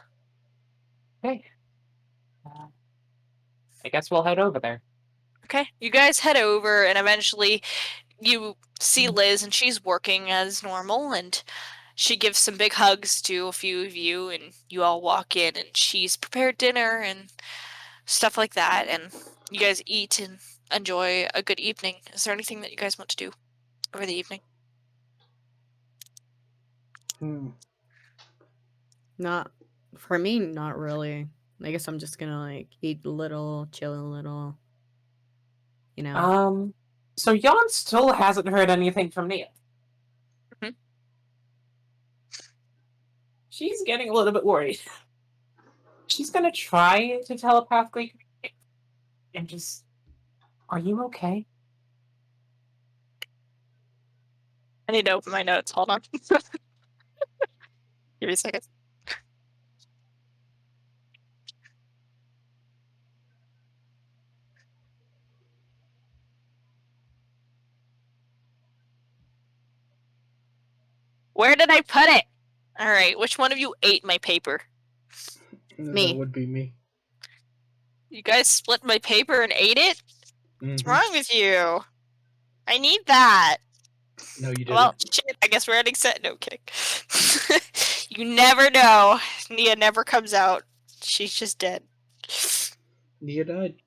Okay. I guess we'll head over there. Okay, you guys head over, and eventually you see Liz, and she's working as normal, and she gives some big hugs to a few of you, and you all walk in, and she's prepared dinner and stuff like that, and you guys eat and enjoy a good evening. Is there anything that you guys want to do over the evening? Not for me, not really. I guess I'm just gonna like eat a little, chill a little. You know. So Jan still hasn't heard anything from Nia. Mhm. She's getting a little bit worried. She's gonna try to telepathically communicate and just, are you okay? I need to open my notes. Hold on. Give me a second. Where did I put it? All right, which one of you ate my paper? Me. That would be me. You guys split my paper and ate it? What's Mhm. wrong with you? I need that. No, you didn't. Well, shit, I guess we're ending set. No, kidding. You never know. Nia never comes out. She's just dead. Nia died.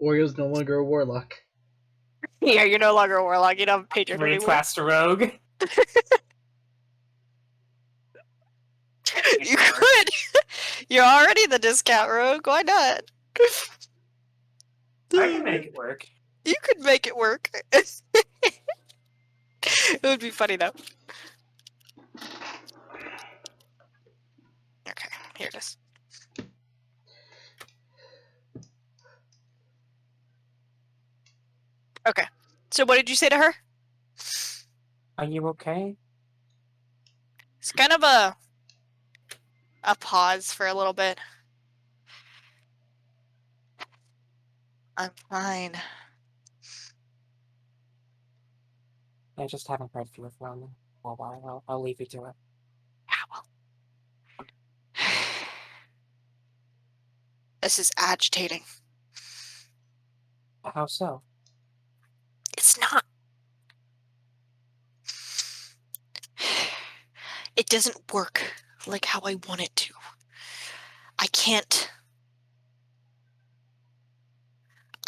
Oreo's no longer a warlock. Yeah, you're no longer a warlock. You don't have a patron anymore. Reclassed a rogue. You could. You're already the discount rogue. Why not? I can make it work. You could make it work. It would be funny though. Okay, here it is. Okay. So what did you say to her? Are you okay? It's kind of a pause for a little bit. I'm fine. I just haven't heard from you for a while. I'll leave you to it. Yeah, well. This is agitating. How so? It's not. It doesn't work like how I want it to. I can't.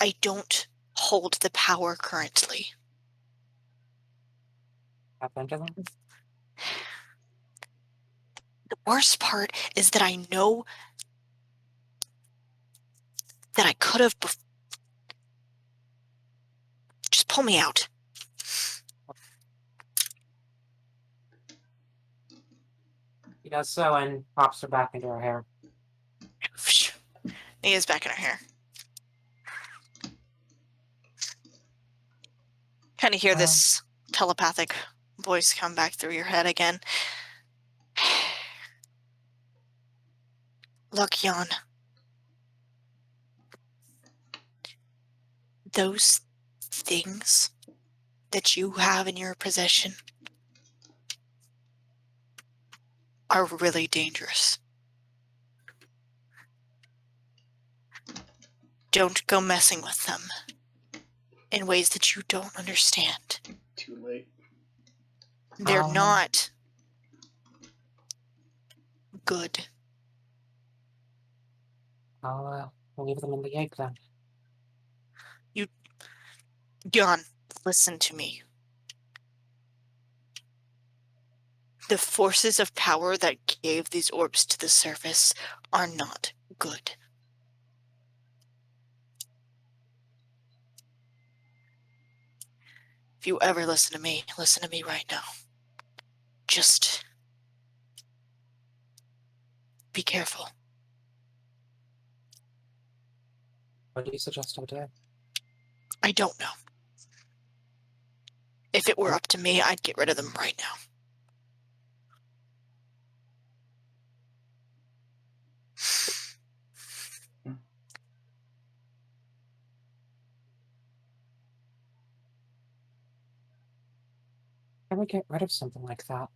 I don't hold the power currently. Happened to them? The worst part is that I know that I could have. Just pull me out. He does so and pops her back into her hair. He is back in her hair. Kind of hear this telepathic voice come back through your head again. Look, Jan. Those things that you have in your possession are really dangerous. Don't go messing with them in ways that you don't understand. Too late. They're not good. I'll leave them in the egg then. Jan, listen to me. The forces of power that gave these orbs to the surface are not good. If you ever listen to me right now. Just be careful. What do you suggest I do? I don't know. If it were up to me, I'd get rid of them right now. How do we get rid of something like that?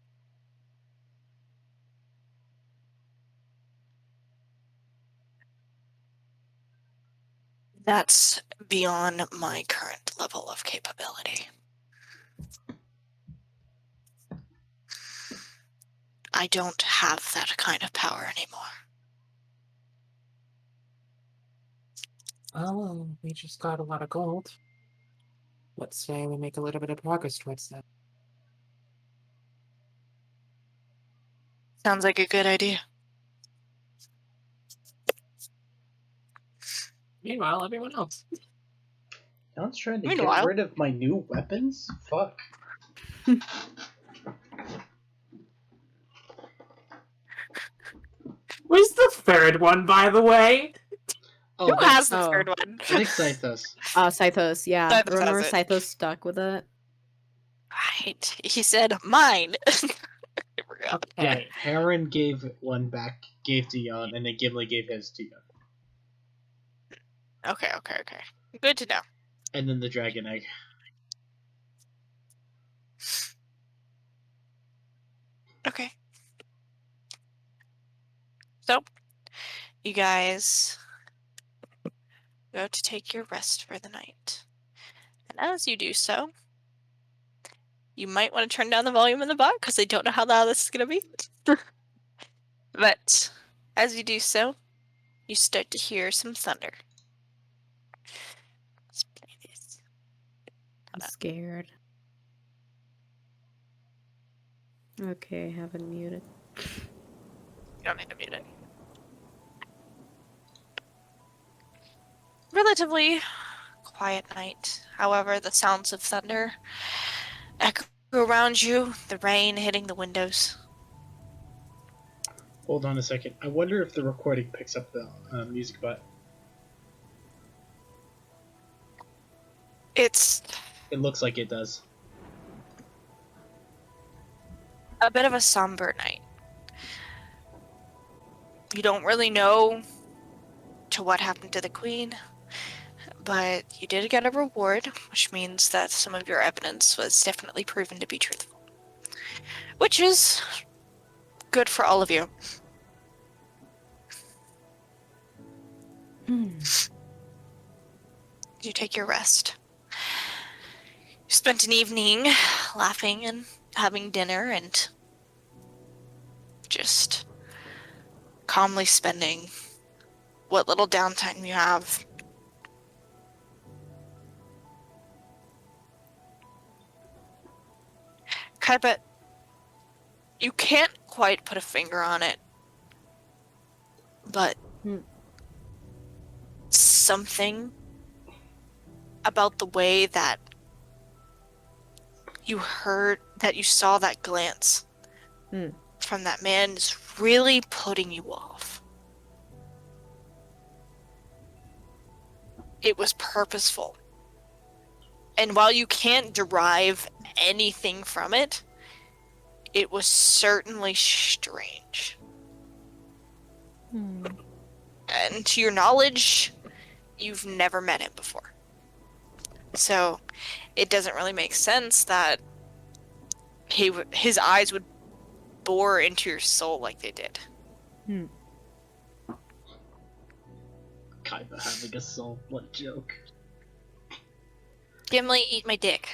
That's beyond my current level of capability. I don't have that kind of power anymore. Oh, we just got a lot of gold. Let's say we make a little bit of progress towards that. Sounds like a good idea. Meanwhile, everyone else. John's trying to Meanwhile- get rid of my new weapons? Fuck. Where's the third one, by the way? Oh, Who has the Oh. third one? I think Scythos. Scythos, yeah. Scythos Remember has Scythos stuck with it? Right. He said mine. I forgot. Yeah, Okay. Heron gave one back, gave to Jan, and then Gimli gave his to Jan. Okay. Good to know. And then the dragon egg. Okay. So, you guys go to take your rest for the night. And as you do so, you might want to turn down the volume in the bot because I don't know how loud this is going to be. But as you do so, you start to hear some thunder. Let's play this. I'm scared. Okay, I have it muted. You don't need to mute it. Relatively quiet night. However, the sounds of thunder echo around you, the rain hitting the windows. Hold on a second. I wonder if the recording picks up the music bot. It's It looks like it does. a bit of a somber night. You don't really know to what happened to the queen, but you did get a reward, which means that some of your evidence was definitely proven to be truthful. Which is good for all of you. You take your rest. You spent an evening laughing and having dinner and just calmly spending what little downtime you have. Carpet, you can't quite put a finger on it, but something about the way that you saw that glance from that man is really putting you off. It was purposeful. And while you can't derive anything from it, it was certainly strange. Hmm. And to your knowledge, you've never met him before. So it doesn't really make sense that his eyes would bore into your soul like they did. Kaiba having a soul. What a joke. Gimli, eat my dick.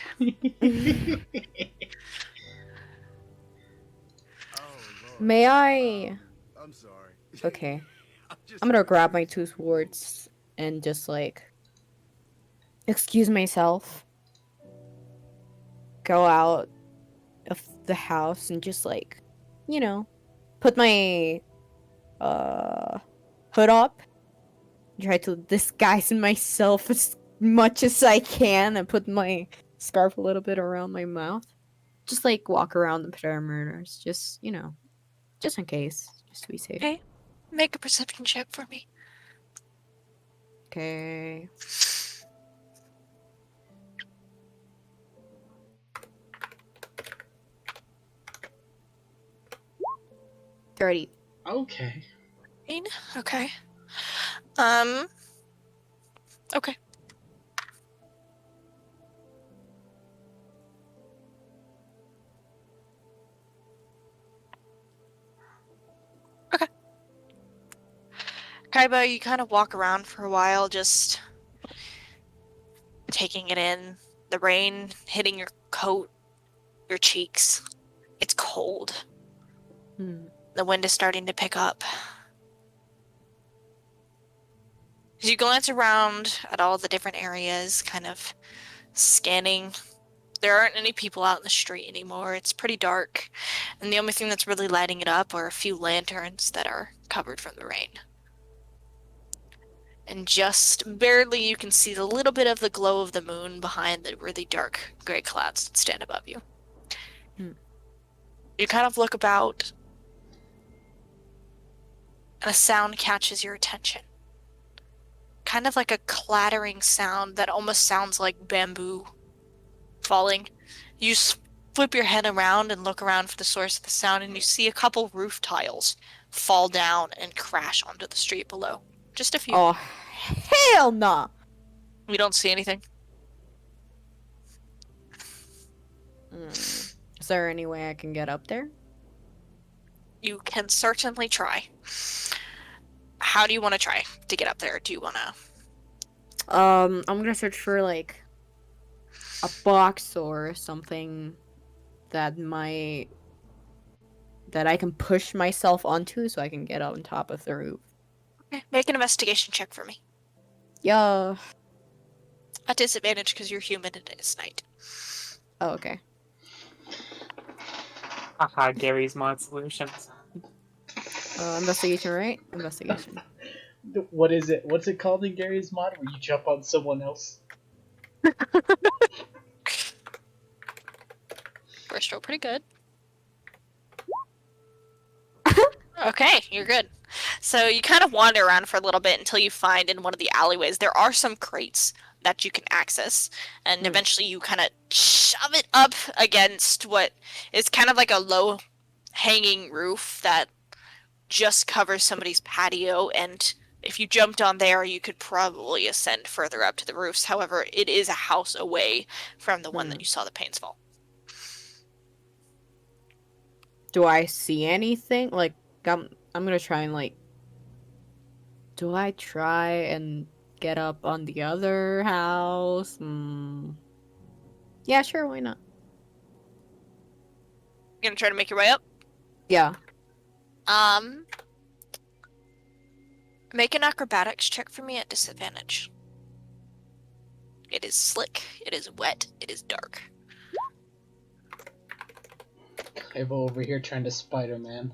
May I? I'm sorry. Okay. just I'm gonna grab my 2 swords and just like excuse myself, go out of the house and just like, put my hood up, try to disguise myself as much as I can, and put my scarf a little bit around my mouth. Just like walk around the perimeters, just just in case, just to be safe. Okay. Make a perception check for me. Okay. Dirty. Okay. Okay. Okay. Okay. Kaiba, you kind of walk around for a while, just taking it in. The rain hitting your coat, your cheeks. It's cold. The wind is starting to pick up. As you glance around at all the different areas, kind of scanning, there aren't any people out in the street anymore. It's pretty dark, and the only thing that's really lighting it up are a few lanterns that are covered from the rain. And just barely you can see the little bit of the glow of the moon behind the really dark gray clouds that stand above you. You kind of look about, and a sound catches your attention. Kind of like a clattering sound that almost sounds like bamboo falling. You flip your head around and look around for the source of the sound, and you see a couple roof tiles fall down and crash onto the street below. Just a few. Oh, hell nah! We don't see anything. Is there any way I can get up there? You can certainly try. How do you want to try to get up there? Do you want to... I'm gonna search for like a box or something that I can push myself onto so I can get up on top of the roof. Okay, make an investigation check for me. Yeah. At disadvantage because you're human and it's night. Oh, okay. Haha, Gary's mod solutions. Investigation, right? Investigation. What is it? What's it called in Gary's mod where you jump on someone else? First roll pretty good. Okay, you're good. So you kind of wander around for a little bit until you find in one of the alleyways there are some crates that you can access, and eventually you kind of shove it up against what is kind of like a low hanging roof that just covers somebody's patio, and if you jumped on there you could probably ascend further up to the roofs. However, it is a house away from the one that you saw the panes fall. Do I see anything? Like, I'm gonna try and like. Do I try and get up on the other house? Yeah, sure. Why not? You gonna try to make your way up? Yeah. Make an acrobatics check for me at disadvantage. It is slick, it is wet, it is dark. Kaiba over here trying to Spider-Man.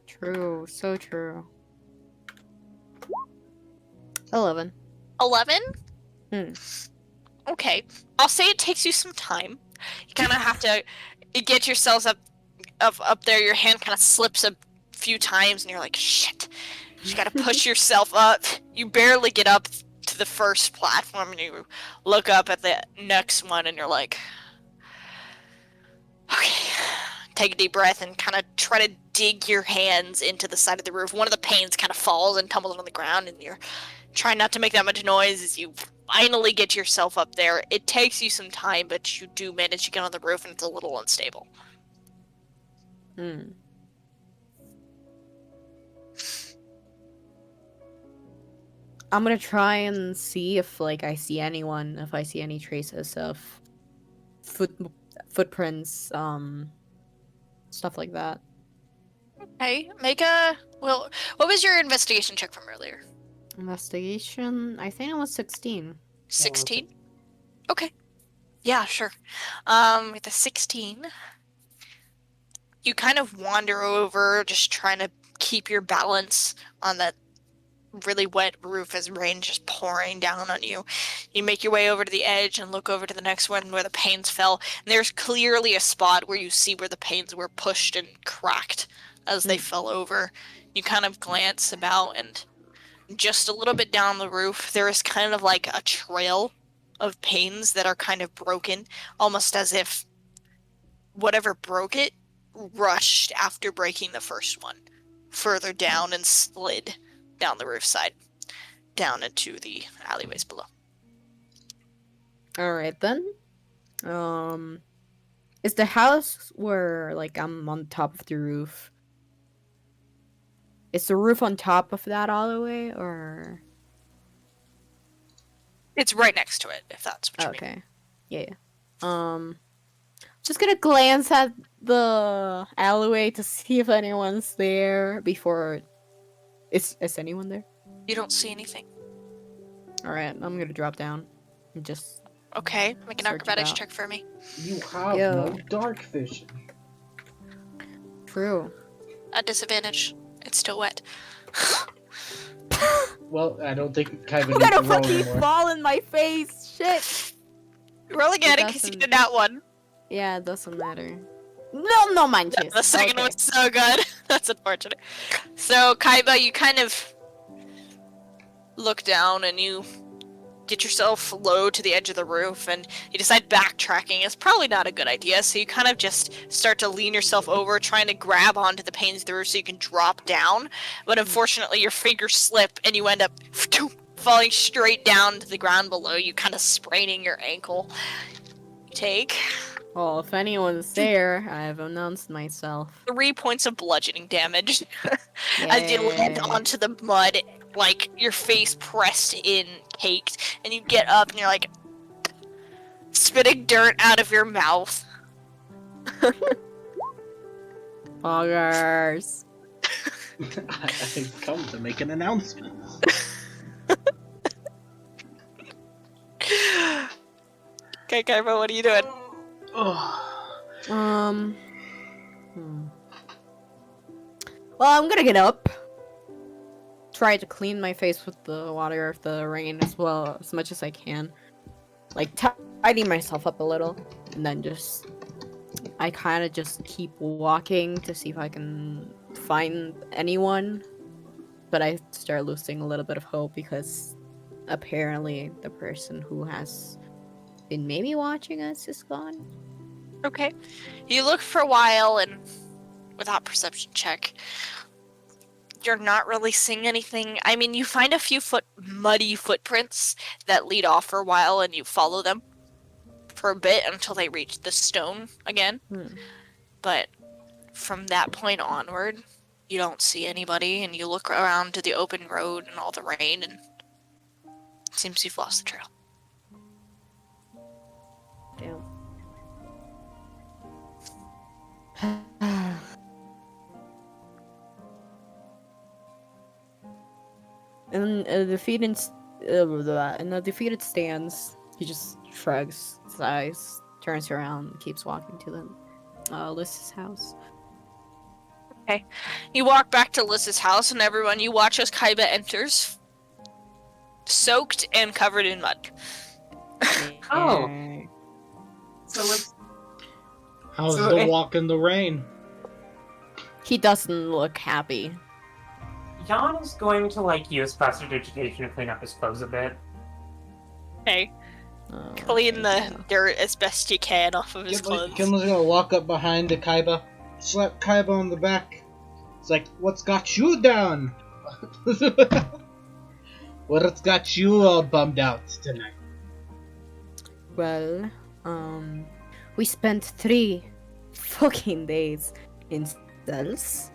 True. So true. 11. 11? Hmm. Okay. I'll say it takes you some time. You kind of have to get yourselves up up there, your hand kind of slips a few times, and you're like, shit. You gotta push yourself up. You barely get up to the first platform, and you look up at the next one, and you're like, okay. Take a deep breath and kind of try to dig your hands into the side of the roof. One of the panes kind of falls and tumbles on the ground, and you're trying not to make that much noise as you finally get yourself up there. It takes you some time, but you do manage to get on the roof, and it's a little unstable. Hmm. I'm gonna try and see if I see anyone, if I see any traces of footprints, stuff like that. Okay, make a... Well, what was your investigation check from earlier? Investigation, I think it was 16. 16? Okay. Yeah, sure. With the 16, you kind of wander over, just trying to keep your balance on that really wet roof as rain just pouring down on you. You make your way over to the edge and look over to the next one where the panes fell. And there's clearly a spot where you see where the panes were pushed and cracked as they fell over. You kind of glance about, and just a little bit down the roof, there is kind of like a trail of panes that are kind of broken, almost as if whatever broke it rushed after breaking the first one further down and slid down the roof side, down into the alleyways below. Alright then. Is the house where I'm on top of the roof? Is the roof on top of that alleyway, or? It's right next to it, if that's what you mean. Okay. Yeah. Just gonna glance at the alleyway to see if anyone's there before. Is anyone there? You don't see anything. Alright, I'm gonna drop down and just. Okay, make an Search acrobatics about. check for me. You have Yo. no dark vision. True. At disadvantage. It's still wet. Well, I don't think Kaiba I'm needs gonna to roll fucking anymore. fall in my face! Shit! Roll again in It case you doesn't- did that one. Yeah, it doesn't matter. No manches. The second Okay. was so good. That's unfortunate. So, Kaiba, you kind of look down and you get yourself low to the edge of the roof, and you decide backtracking is probably not a good idea, so you kind of just start to lean yourself over, trying to grab onto the panes of the roof so you can drop down, but unfortunately your fingers slip and you end up falling straight down to the ground below you, kind of spraining your ankle. You take Well, if anyone's there, I've announced myself. 3 points of bludgeoning damage as you land onto the mud, like your face pressed in, caked, and you get up and you're like spitting dirt out of your mouth. Poggers. I've come to make an announcement. Okay, Kaiba, what are you doing? Well, I'm gonna get up. Try to clean my face with the water of the rain as well as much as I can. Like, tidy myself up a little. And then I kind of just keep walking to see if I can find anyone. But I start losing a little bit of hope because apparently the person who has been maybe watching us is gone. Okay. You look for a while, and without perception check, you're not really seeing anything. I mean, you find a few muddy footprints that lead off for a while, and you follow them for a bit until they reach the stone again. But from that point onward, you don't see anybody, and you look around to the open road and all the rain, and it seems you've lost the trail. Damn. In the defeated stance, he just shrugs his eyes, turns around, and keeps walking to the Lys's house. You walk back to Lys's house, and everyone, you watch as Kaiba enters, soaked and covered in mud. Oh. So How's the walk in the rain? He doesn't look happy. Jan is going to like use prestidigitation to clean up his clothes a bit. Okay. Oh, Clean the yeah. dirt as best you can off of his clothes. Gimli's gonna walk up behind the Kaiba, slap Kaiba on the back. It's like, what's got you down? What's got you all bummed out tonight? Well, we spent 3 fucking days in cells.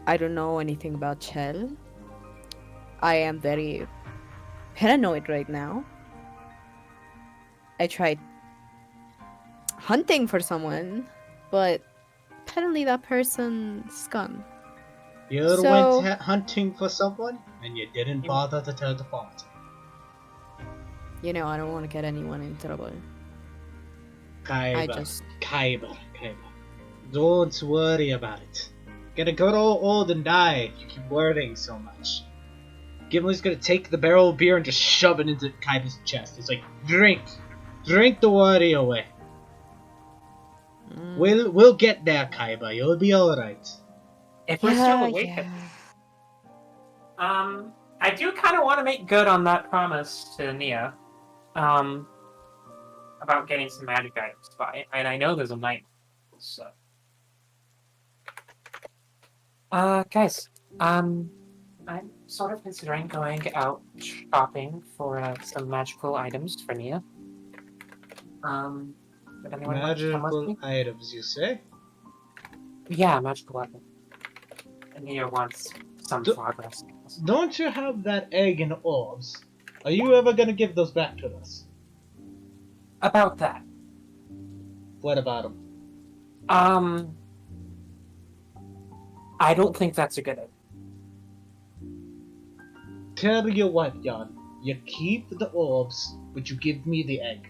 I don't know anything about Chell. I am very paranoid right now. I tried hunting for someone, but apparently that person's gone. You So- went hunting for someone, and you didn't bother to tell the fault. You know, I don't want to get anyone in trouble. Kaiba. Don't worry about it. Gonna grow old and die if you keep worrying so much. Gimli's gonna take the barrel of beer and just shove it into Kaiba's chest. It's like, drink the worry away. Mm. We'll get there, Kaiba. You'll be all right. If we're still Yeah, awake, yeah. I do kind of want to make good on that promise to Nia, about getting some magic items by, and I know there's a night, so. Guys, I'm sort of considering going out shopping for some magical items for Nia. Would anyone like to come with Magical me? items, you say? Yeah, magical weapon. And Nia wants some Do- progress. Don't you have that egg and orbs? Are you ever gonna give those back to us? About that, What about them? I don't think that's a good idea. Tell you what, Jan. You keep the orbs, but you give me the egg.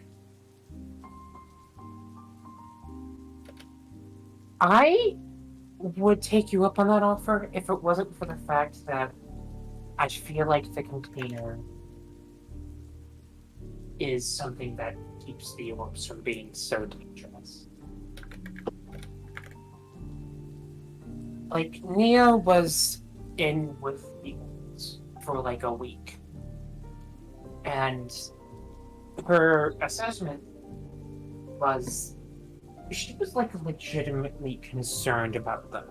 I would take you up on that offer if it wasn't for the fact that I feel like the container is something that keeps the orbs from being so dangerous. Like, Nia was in with the orbs for like a week. And her assessment was she was like legitimately concerned about them.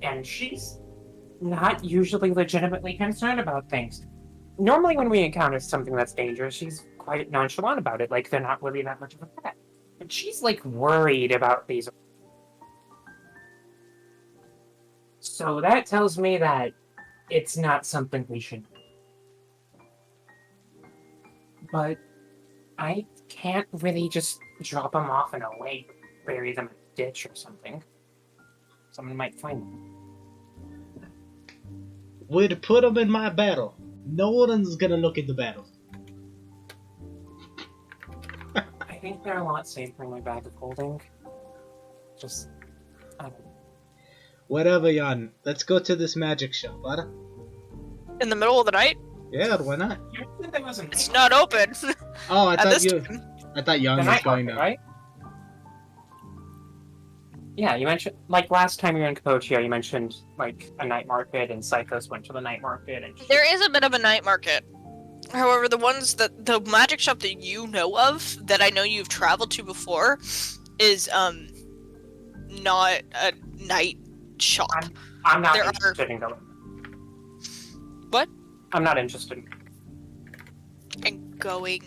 And she's not usually legitimately concerned about things. Normally when we encounter something that's dangerous, she's quite nonchalant about it, like they're not really that much of a threat. But she's like worried about these. So that tells me that it's not something we should do. But I can't really just drop them off in a lake, bury them in a ditch or something. Someone might find them. We'd put them in my barrel. No one's gonna look at the barrel. I think they're a lot safer in my bag of holding. Just, I don't know. Whatever, Jan. Let's go to this magic shop, huh? In the middle of the night? Yeah, why not? You said there was a It's not open. Oh, I At thought this you. time. I thought Jan the was night going market, to. right? Yeah, you mentioned, like, last time you were in Capocchio, you mentioned, like, a night market, and Psychos went to the night market, and... There is a bit of a night market. However, the magic shop that you know of, that I know you've traveled to before, is not a night shop. I'm not There interested in going. What? I'm not interested in... And going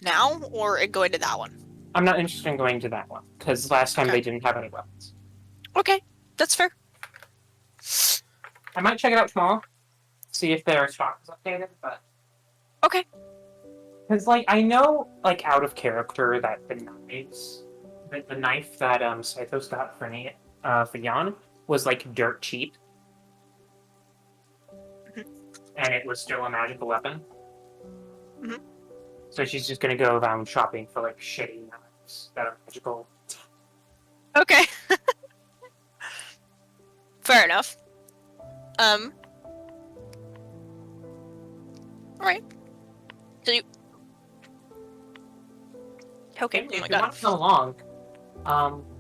now, or in going to that one? I'm not interested in going to that one, because last time Okay. they didn't have any weapons. Okay, that's fair. I might check it out tomorrow, see if their stock is updated, but... Okay. Because, like, I know, like, out of character that the knife that Scythos got for Jan was, like, dirt cheap. And it was still a magical weapon. Mhm. So she's just gonna go around shopping for, like, shitty knives that are magical. Okay. Fair enough. Alright. So you... Okay, If oh my you god. want to come along,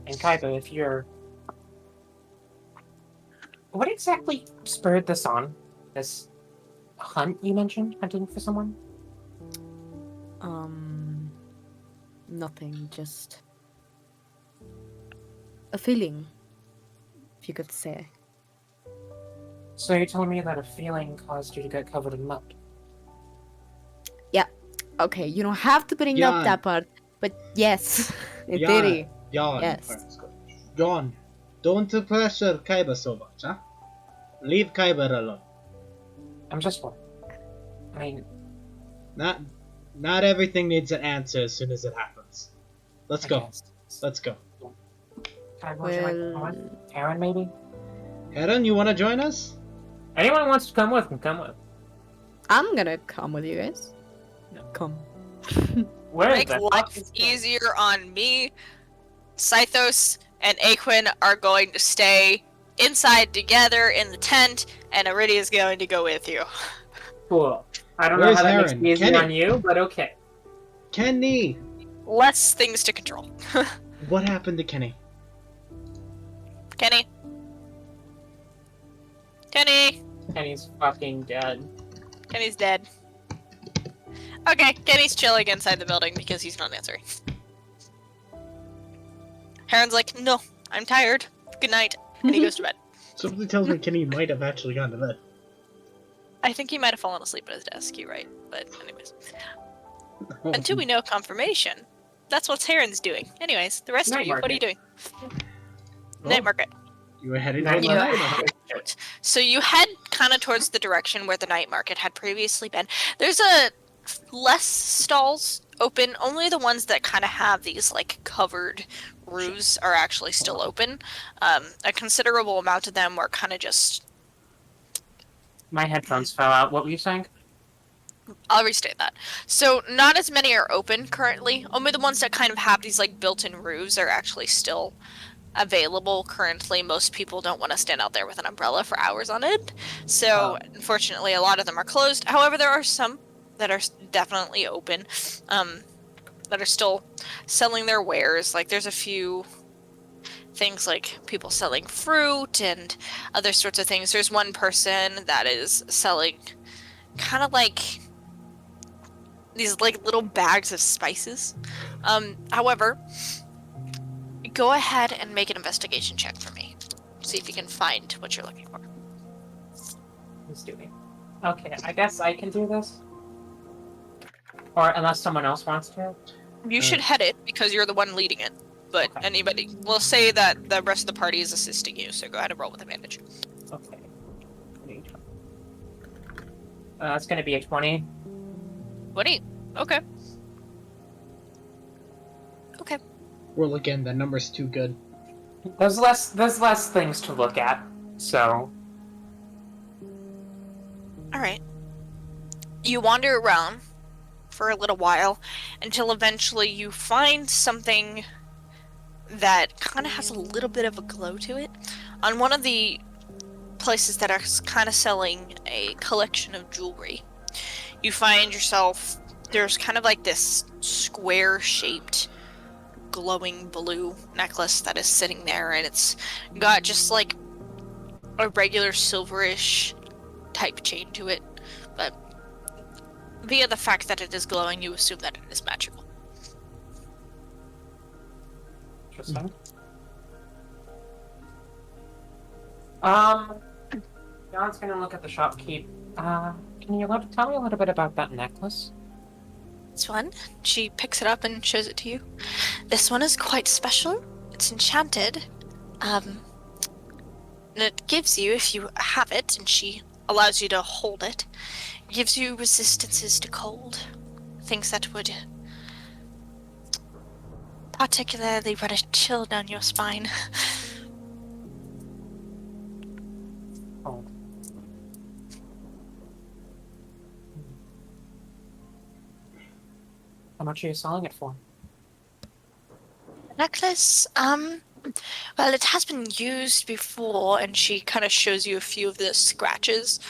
and Kaiba, if you're What exactly spurred this on? This hunt you mentioned? Hunting for someone? Nothing, just a feeling, if you could say. So you're telling me that a feeling caused you to get covered in mud? Okay, you don't have to bring Jan. up that part, but yes, in Jan. theory, Jan. yes. Jan, don't pressure Kaiba so much, huh? Leave Kaiba alone. I'm just one. I mean, Not everything needs an answer as soon as it happens. Let's I go. guess. Let's go. Would you like to come with? Aaron, maybe? Heron, you want to join us? Anyone who wants to come with can come with. I'm gonna come with you guys. Come. Where is Make that? life easier on me. Scythos and Aquin are going to stay inside together in the tent, and Iridia is going to go with you. Cool. I don't know Where's how that Heron? makes it easier Kenny. on you, but okay. Kenny! Less things to control. What happened to Kenny? Kenny? Kenny? And he's fucking dead. Kenny's dead. Okay, Kenny's chilling inside the building because he's not answering. Heron's like, no, I'm tired. Good night. And he goes to bed. Something tells me Kenny might have actually gone to bed. I think he might have fallen asleep at his desk, you're right. But anyways. Until we know confirmation, that's what Heron's doing. Anyways, the rest Night of you, what are you doing? Well, Night market. You were heading Night towards the market. night market. So you head kind of towards the direction where the night market had previously been. There's a less stalls open. Only the ones that kind of have these like covered roofs are actually still open. A considerable amount of them were kind of just. My headphones fell out. What were you saying? I'll restate that. So not as many are open currently. Only the ones that kind of have these like built-in roofs are actually still available currently. Most people don't want to stand out there with an umbrella for hours on end. So unfortunately a lot of them are closed. However, there are some that are definitely open, that are still selling their wares. Like there's a few things like people selling fruit and other sorts of things. There's one person that is selling kind of like these like little bags of spices. However, go ahead and make an investigation check for me. See if you can find what you're looking for. He's doing. Okay, I guess I can do this. Or unless someone else wants to. You should head it because you're the one leading it. But Okay. anybody will say that the rest of the party is assisting you, so go ahead and roll with advantage. Okay. It's gonna be a 20. 20. Okay. Okay. Well, again, that number's too good. There's less things to look at, so Alright. You wander around for a little while until eventually you find something that kind of has a little bit of a glow to it. On one of the places that are kind of selling a collection of jewelry, you find yourself, there's kind of like this square-shaped glowing blue necklace that is sitting there, and it's got just like a regular silverish type chain to it, but via the fact that it is glowing, you assume that it is magical. interesting. John's gonna look at the shopkeep. Can you tell me a little bit about that necklace? This one, she picks it up and shows it to you. This one is quite special. It's enchanted. And it gives you, if you have it, and she allows you to hold it, gives you resistances to cold. Things that would particularly run a chill down your spine. Oh. How much are you selling it for? Necklace, well, it has been used before, and she kind of shows you a few of the scratches.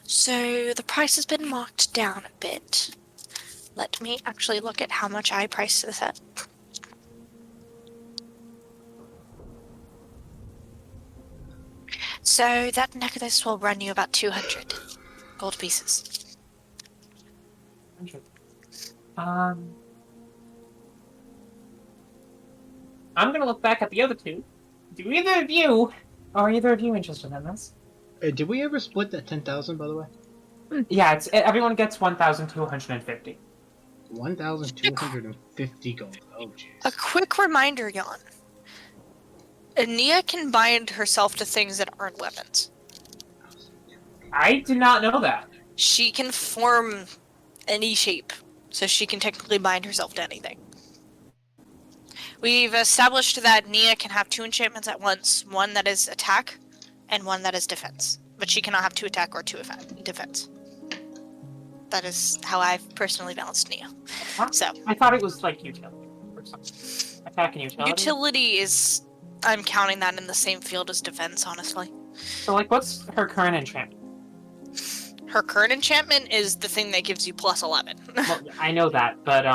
So the price has been marked down a bit. Let me actually look at how much I priced this at. So that necklace will run you about 200 gold pieces. I'm gonna look back at the other two. Are either of you interested in this? Did we ever split that 10,000, by the way? Yeah, everyone gets 1,250. 1,250 gold. Oh, A jeez. quick reminder, Jan. Nia can bind herself to things that aren't weapons. I did not know that. She can form any shape, so she can technically bind herself to anything. We've established that Nia can have 2 enchantments at once, one that is attack and one that is defense. But she cannot have 2 attack or 2 defense. That is how I've personally balanced Nia. Huh? So I thought it was like utility or something. Attack and utility. utility is, I'm counting that in the same field as defense, honestly. So, like, what's her current enchantment? Her current enchantment is the thing that gives you plus 11. Well, I know that, but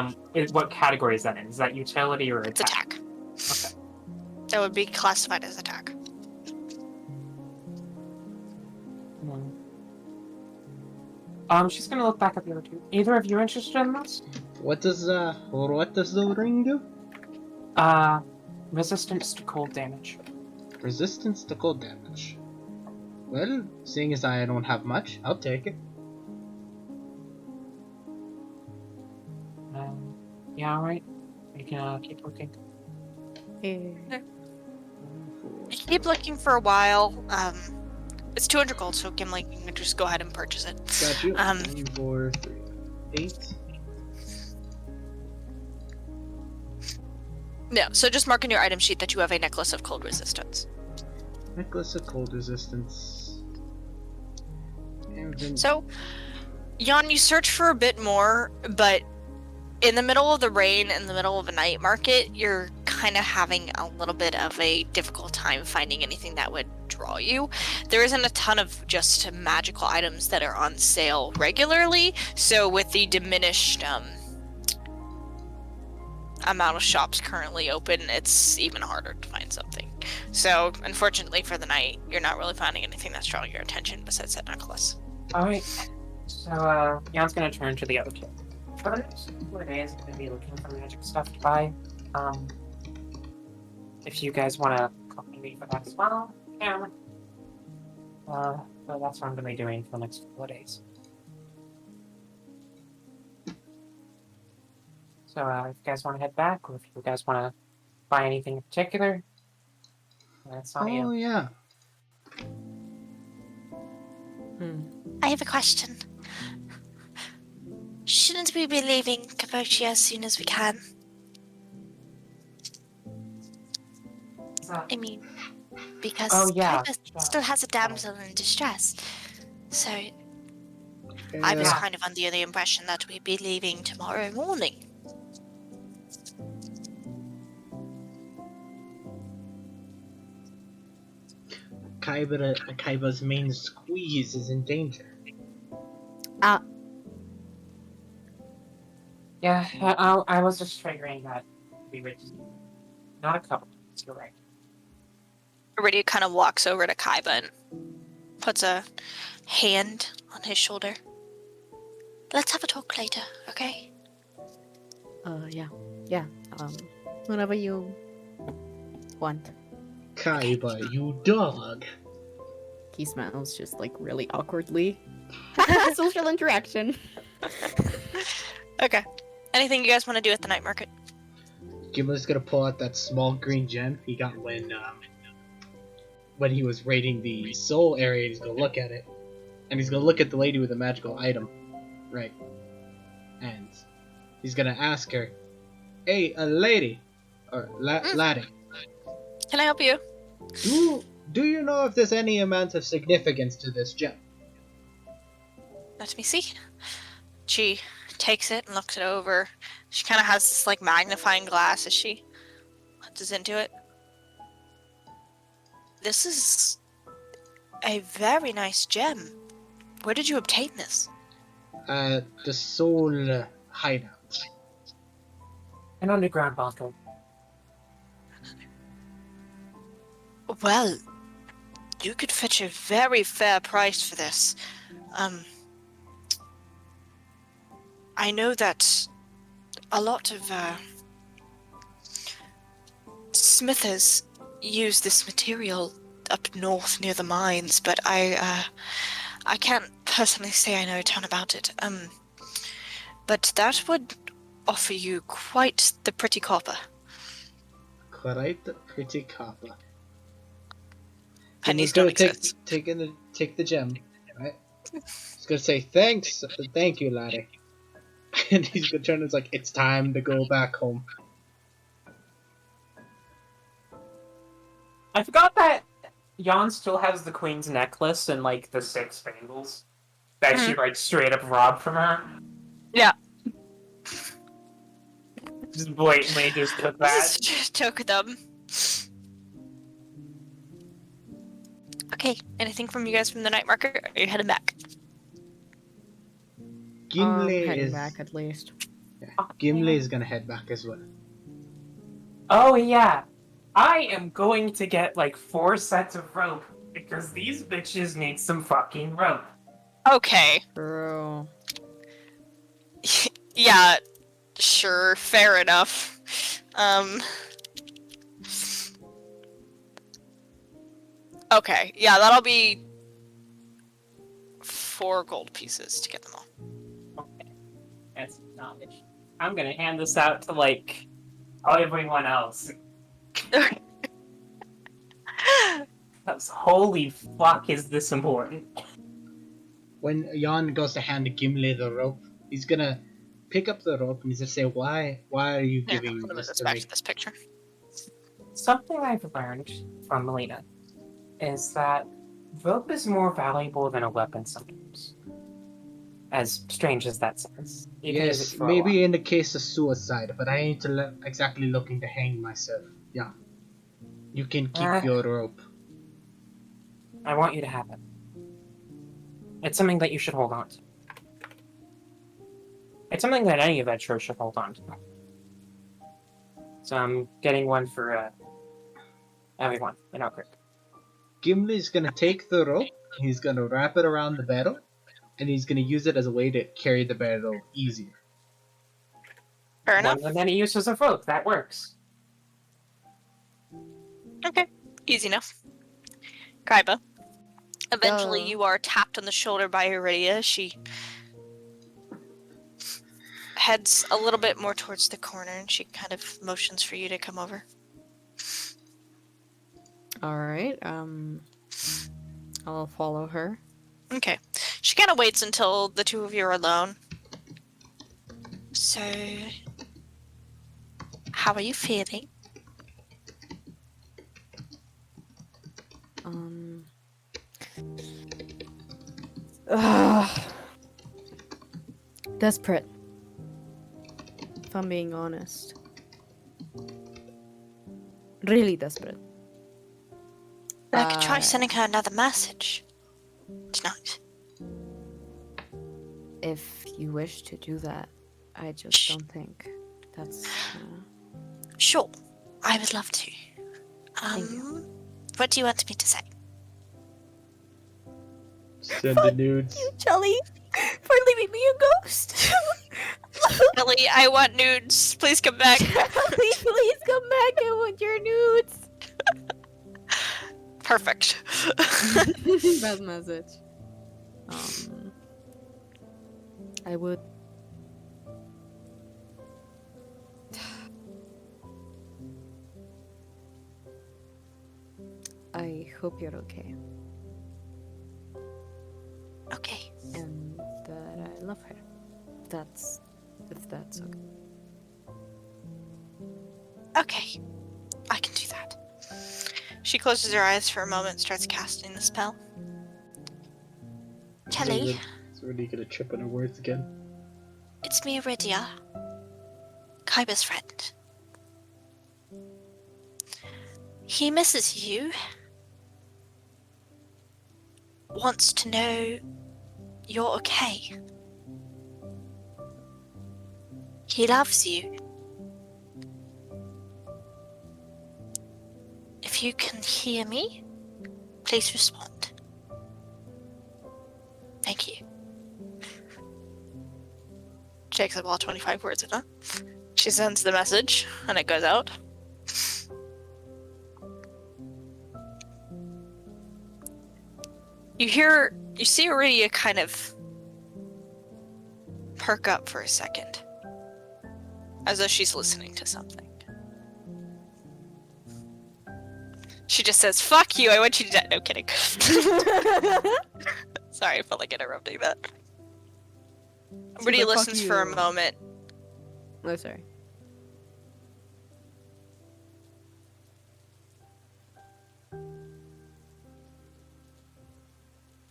what category is that in? Is that utility or It's attack? attack. Okay. That would be classified as attack. She's gonna look back at the other two. Either of you interested in this? What does the ring do? Resistance to cold damage. Resistance to cold damage. Well, seeing as I don't have much, I'll take it. Yeah, alright. You can keep looking. Keep looking for a while. It's 200 gold, so Gimli, you can just go ahead and purchase it. Got you. 1, 4, 3, 8. No, so just mark in your item sheet that you have a necklace of cold resistance. Necklace of cold resistance. And then So, Jan, you search for a bit more, but in the middle of the rain, in the middle of a night market, you're kind of having a little bit of a difficult time finding anything that would draw you. There isn't a ton of just magical items that are on sale regularly, so with the diminished amount of shops currently open, it's even harder to find something. So, unfortunately for the night, you're not really finding anything that's drawing your attention besides that necklace. Alright. So, Jan's gonna turn to the other two. For the next couple of days, I'm gonna be looking for magic stuff to buy. If you guys wanna accompany me for that as well, you can. So that's what I'm gonna be doing for the next couple of days. So, if you guys wanna head back, or if you guys wanna buy anything in particular, that's on you. oh yeah. I have a question. Shouldn't we be leaving Cappadocia as soon as we can? I mean, because Oh, yeah. Kaiba still has a damsel in distress. So I was kind of under the impression that we'd be leaving tomorrow morning. Kaiba's main squeeze is in danger. Yeah, I was just figuring that we would not a couple. You're right. Iridia kind of walks over to Kaiba and puts a hand on his shoulder. Let's have a talk later, okay? Yeah. Whenever you want. Kaiba, you dog. He smiles just like really awkwardly. Social interaction. Okay. Anything you guys want to do at the night market? Gimli's gonna pull out that small green gem he got when he was raiding the soul area, and he's gonna look at it. And he's gonna look at the lady with the magical item. Right. And he's gonna ask her, "Hey, a lady, or laddie, Can I help you? do you know if there's any amount of significance to this gem?" Let me see. She takes it and looks it over. She kind of has this like magnifying glass as she hunches into it. This is a very nice gem. Where did you obtain this? The soul hideout. An underground bunker. Well, you could fetch a very fair price for this. I know that a lot of smithers use this material up north near the mines, but I can't personally say I know a ton about it. But that would offer you quite the pretty copper. Quite the pretty copper. Pennies Someone's don't gonna exist. take the gem, right? He's gonna say thanks, thank you, laddie. And he's gonna turn and it's like, it's time to go back home. I forgot that Jan still has the queen's necklace and like the 6 bangles that she like straight up robbed from her. Yeah. Just blatantly just took that. Just took them. Okay, anything from you guys from the night market? Or are you heading back? Gimli Heading is back at least. yeah, Gimli is gonna head back as well. Oh yeah, I am going to get like 4 sets of rope because these bitches need some fucking rope. Okay. True. Yeah, sure, fair enough. Okay, yeah, that'll be 4 gold pieces to get them all. Okay, that's knowledge. I'm gonna hand this out to like everyone else. Because holy fuck, is this important? When Jan goes to hand Gimli the rope, he's gonna pick up the rope and he's gonna say, "Why are you Yeah, giving let me this this to back me?" to this picture. Something I've learned from Melina is that rope is more valuable than a weapon sometimes. As strange as that sounds. You can use Yes, it for a maybe lot. in the case of suicide, but I ain't exactly looking to hang myself. Yeah, you can keep your rope. I want you to have it. It's something that you should hold on to. It's something that any adventurer should hold on to. So I'm getting one for everyone in our group. Gimli's gonna take the rope, he's gonna wrap it around the barrel, and he's gonna use it as a way to carry the barrel easier. Fair enough. One of the many uses of rope, that works. Okay, easy enough. Kaiba. Eventually, Yeah. you are tapped on the shoulder by Iridia. She heads a little bit more towards the corner, and she kind of motions for you to come over. Alright, I'll follow her. Okay. She kind of waits until the two of you are alone. So, how are you feeling? Desperate. If I'm being honest. Really desperate. I could try sending her another message tonight. If you wish to do that, I just don't think that's. Sure, I would love to. Thank you. What do you want me to say? Send the nudes. Jelly, for leaving me a ghost. Ellie, I want nudes. Please come back. Please come back. I want your nudes. Perfect. Bad message. I would. I hope you're okay. Okay. And that I love her. If that's okay. Okay. I can do that. She closes her eyes for a moment, starts casting the spell. Kelly, Is really gonna trip on her words again. it's me, Iridia. Kaiba's friend. He misses you. Wants to know you're okay. He loves you. If you can hear me, Please respond. Thank you. Takes up all 25 words in it. She sends the message, and it goes out. You see Aurelia kind of perk up for a second. As though she's listening to something. She just says, "Fuck you, I want you to die." No, kidding. Sorry, I felt like interrupting that. Everybody like, "Fuck listens for a you." moment. Oh, sorry.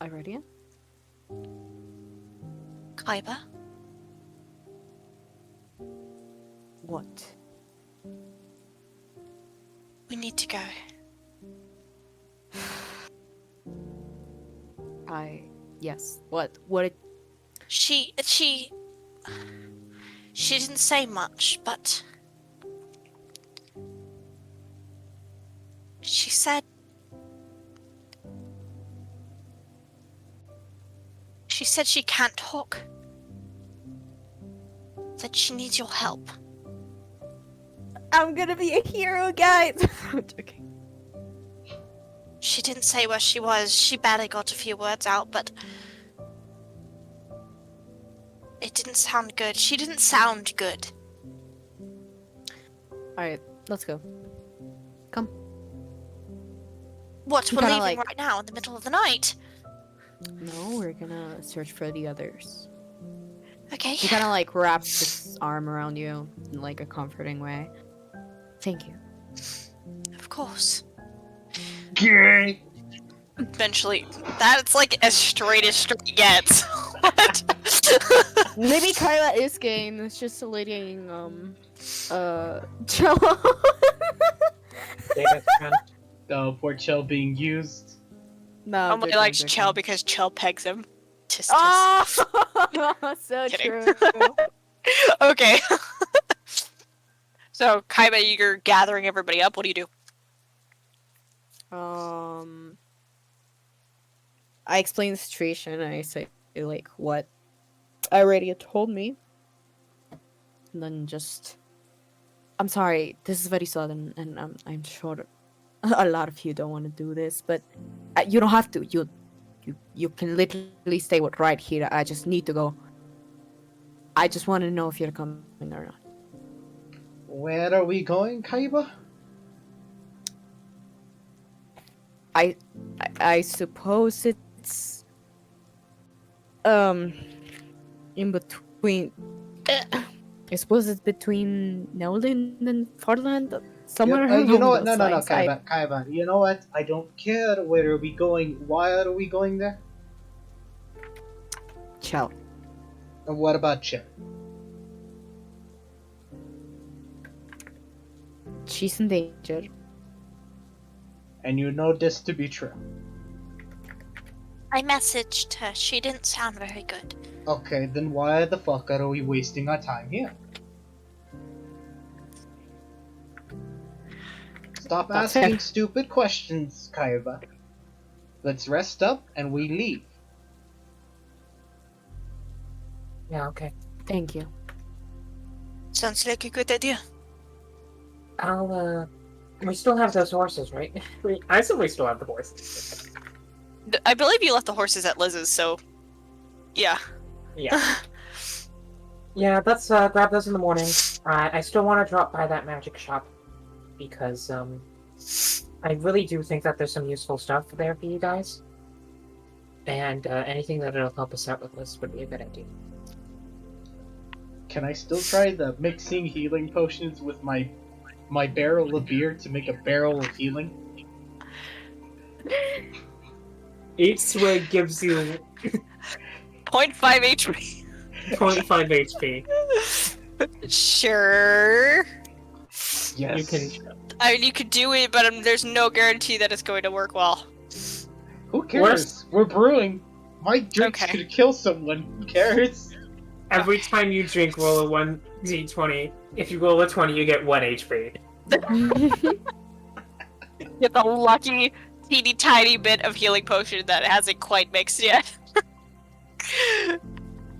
Aurelia? Kaiba? What? We need to go. Yes. What? What? She didn't say much, but she said she can't talk. That she needs your help. I'm gonna be a hero, guys! I'm joking. She didn't say where she was. She barely got a few words out, but it didn't sound good. She didn't sound good. Alright, let's go. Come. What? You We're kinda leaving like- right now in the middle of the night. No, we're gonna search for the others. Okay. He kind of like wraps his arm around you in like a comforting way. Thank you. Of course. Gay. Eventually, that's like as straight gets. What? Maybe Kyla is gay and it's just deleting Cello. Davis, man. Oh, poor Chell being used. No, Nobody likes Chell because Chell pegs him. Tisk, tisk. Oh, so Kidding. true. Okay. So, Kaiba, you're gathering everybody up. What do you do? I explain the situation and I say like what I already told me. And then just I'm sorry, this is very sudden and I'm sure a lot of you don't want to do this, but you don't have to. You can literally stay right here. I just need to go. I just want to know if you're coming or not. Where are we going, Kaiba? I suppose it's in between. I suppose it's between Nowland and Farland. Somewhere You know what? along No, those no, no, lines. Kaiba. You know what? I don't care where are we going. Why are we going there? Chill. And what about Chell? She's in danger. And you know this to be true. I messaged her. She didn't sound very good. Okay, then why the fuck are we wasting our time here? Stop That's asking fair. stupid questions, Kaiba. Let's rest up and we leave. Yeah, okay. Thank you. Sounds like a good idea. We still have those horses, right? I assume we still have the horses. I believe you left the horses at Liz's, so yeah. Yeah. Yeah, let's grab those in the morning. I still want to drop by that magic shop because I really do think that there's some useful stuff there for you guys. And anything that'll help us out with this would be a good idea. Can I still try the mixing healing potions with my barrel of beer to make a barrel of healing? Each swig gives you 0.5 HP. 0.5 HP. Sure. Yes. You can. I mean, you could do it, but there's no guarantee that it's going to work well. Who cares? We're brewing. My drinks Okay. could kill someone. Who cares? Every time you drink, roll a 1d20. If you roll a 20, you get 1 HP. Get the lucky teeny tiny bit of healing potion that hasn't quite mixed yet.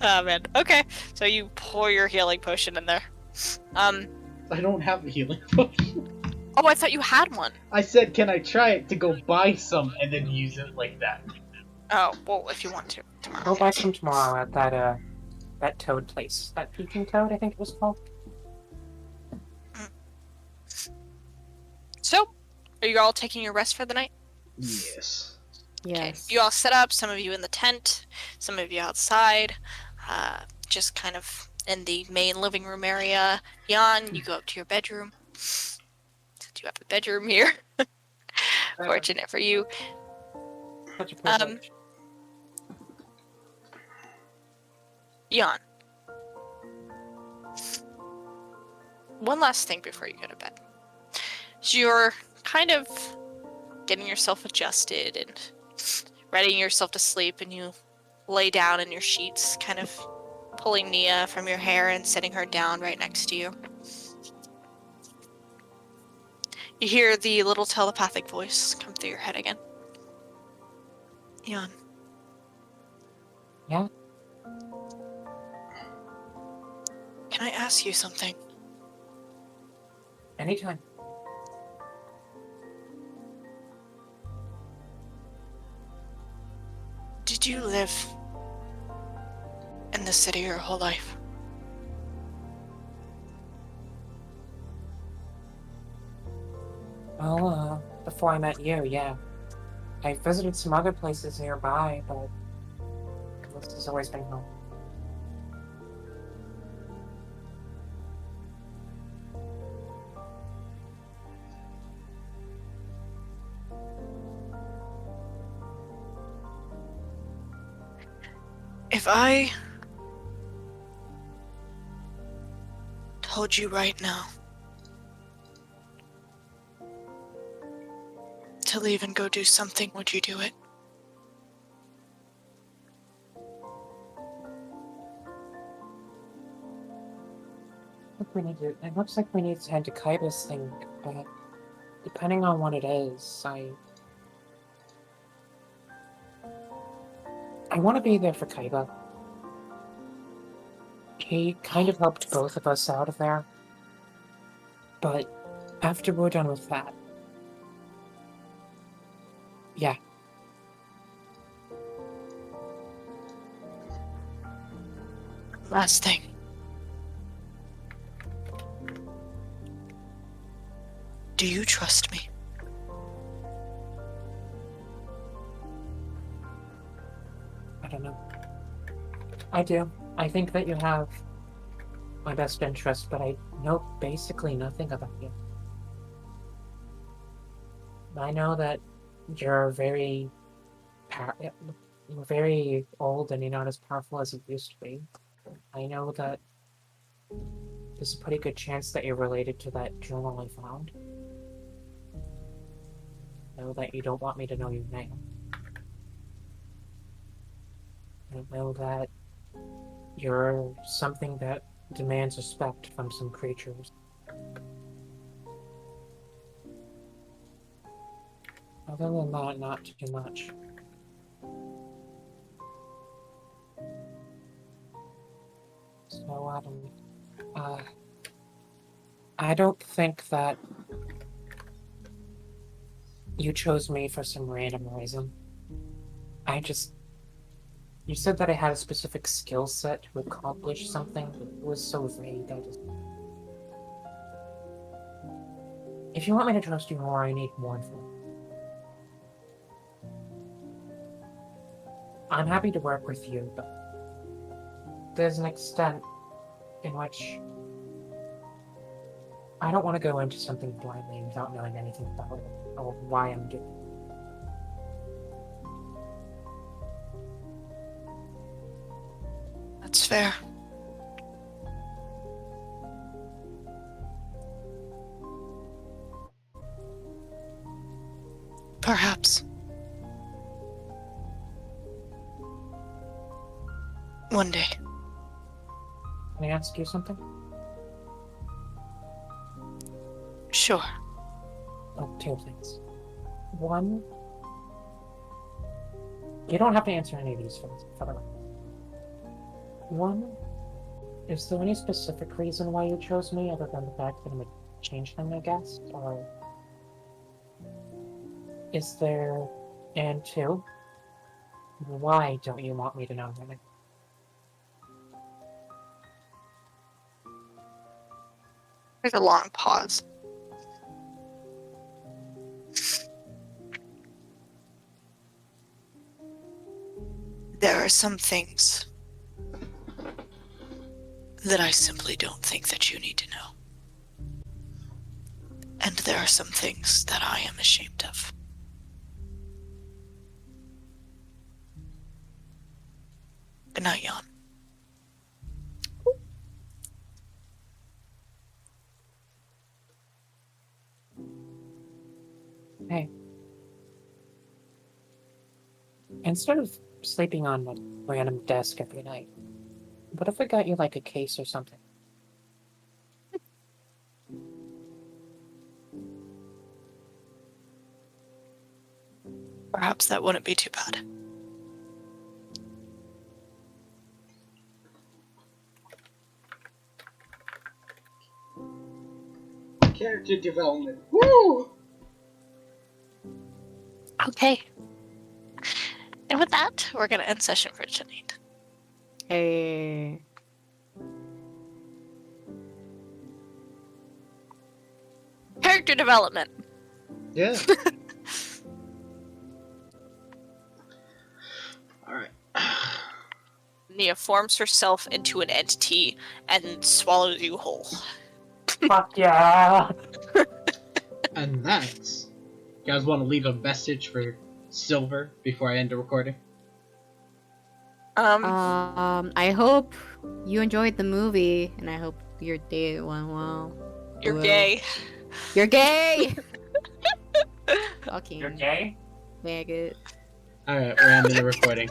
Oh man. Okay, so you pour your healing potion in there. I don't have a healing potion. Oh, I thought you had one. I said, can I try it to go buy some and then use it like that? Oh, well, if you want to tomorrow. Go buy some tomorrow at that toad place. That peking toad, I think it was called. So, are you all taking your rest for the night? Yes. Yes. You all set up. Some of you in the tent, some of you outside, just kind of in the main living room area. Jan, you go up to your bedroom. Since you have a bedroom here. Fortunate for you. Such a privilege. Jan. One last thing before you go to bed. So you're kind of getting yourself adjusted and readying yourself to sleep, and you lay down in your sheets, kind of pulling Nia from your hair and setting her down right next to you. You hear the little telepathic voice come through your head again. Jan. Yeah? Can I ask you something? Anytime. Did you live in the city your whole life? Well, before I met you, yeah. I visited some other places nearby, but this has always been home. If I told you right now to leave and go do something, would you do it? It looks like we need to head to Kaiba's thing, but depending on what it is, I want to be there for Kaiba. He kind of helped both of us out of there. But after we're done with that, yeah. Last thing. Do you trust me? I don't know. I do. I think that you have my best interest, but I know basically nothing about you. I know that you're very old and you're not as powerful as you used to be. I know that there's a pretty good chance that you're related to that journal I found. I know that you don't want me to know your name. I know that you're something that demands respect from some creatures. Other than that, not too much. So, I don't think that you chose me for some random reason. You said that I had a specific skill set to accomplish something, but it was so vague, If you want me to trust you more, I need more info. I'm happy to work with you, but there's an extent in which I don't want to go into something blindly without knowing anything about it, or why I'm doing it. That's fair. Perhaps. One day. Can I ask you something? Sure. Oh, two things. One, You don't have to answer any of these for the record. One, is there any specific reason why you chose me other than the fact that I'm a changeling, I guess? Or is there... And two, why don't you want me to know anything? There's a long pause. There are some things that I simply don't think that you need to know. And there are some things that I am ashamed of. Good night, Jan. Hey. Instead of sleeping on a random desk every night, what if we got you like a case or something? Perhaps that wouldn't be too bad. Character development. Woo! Okay. And with that, we're going to end session for tonight. Hey. Character development. Yeah. Alright. Nia forms herself into an entity and swallows you whole. Fuck yeah! And that's... You guys want to leave a message for Silver before I end the recording? I hope you enjoyed the movie, and I hope your day went well. You're Well. gay. You're gay! Fucking You're gay? maggot. Alright, we're ending the recording.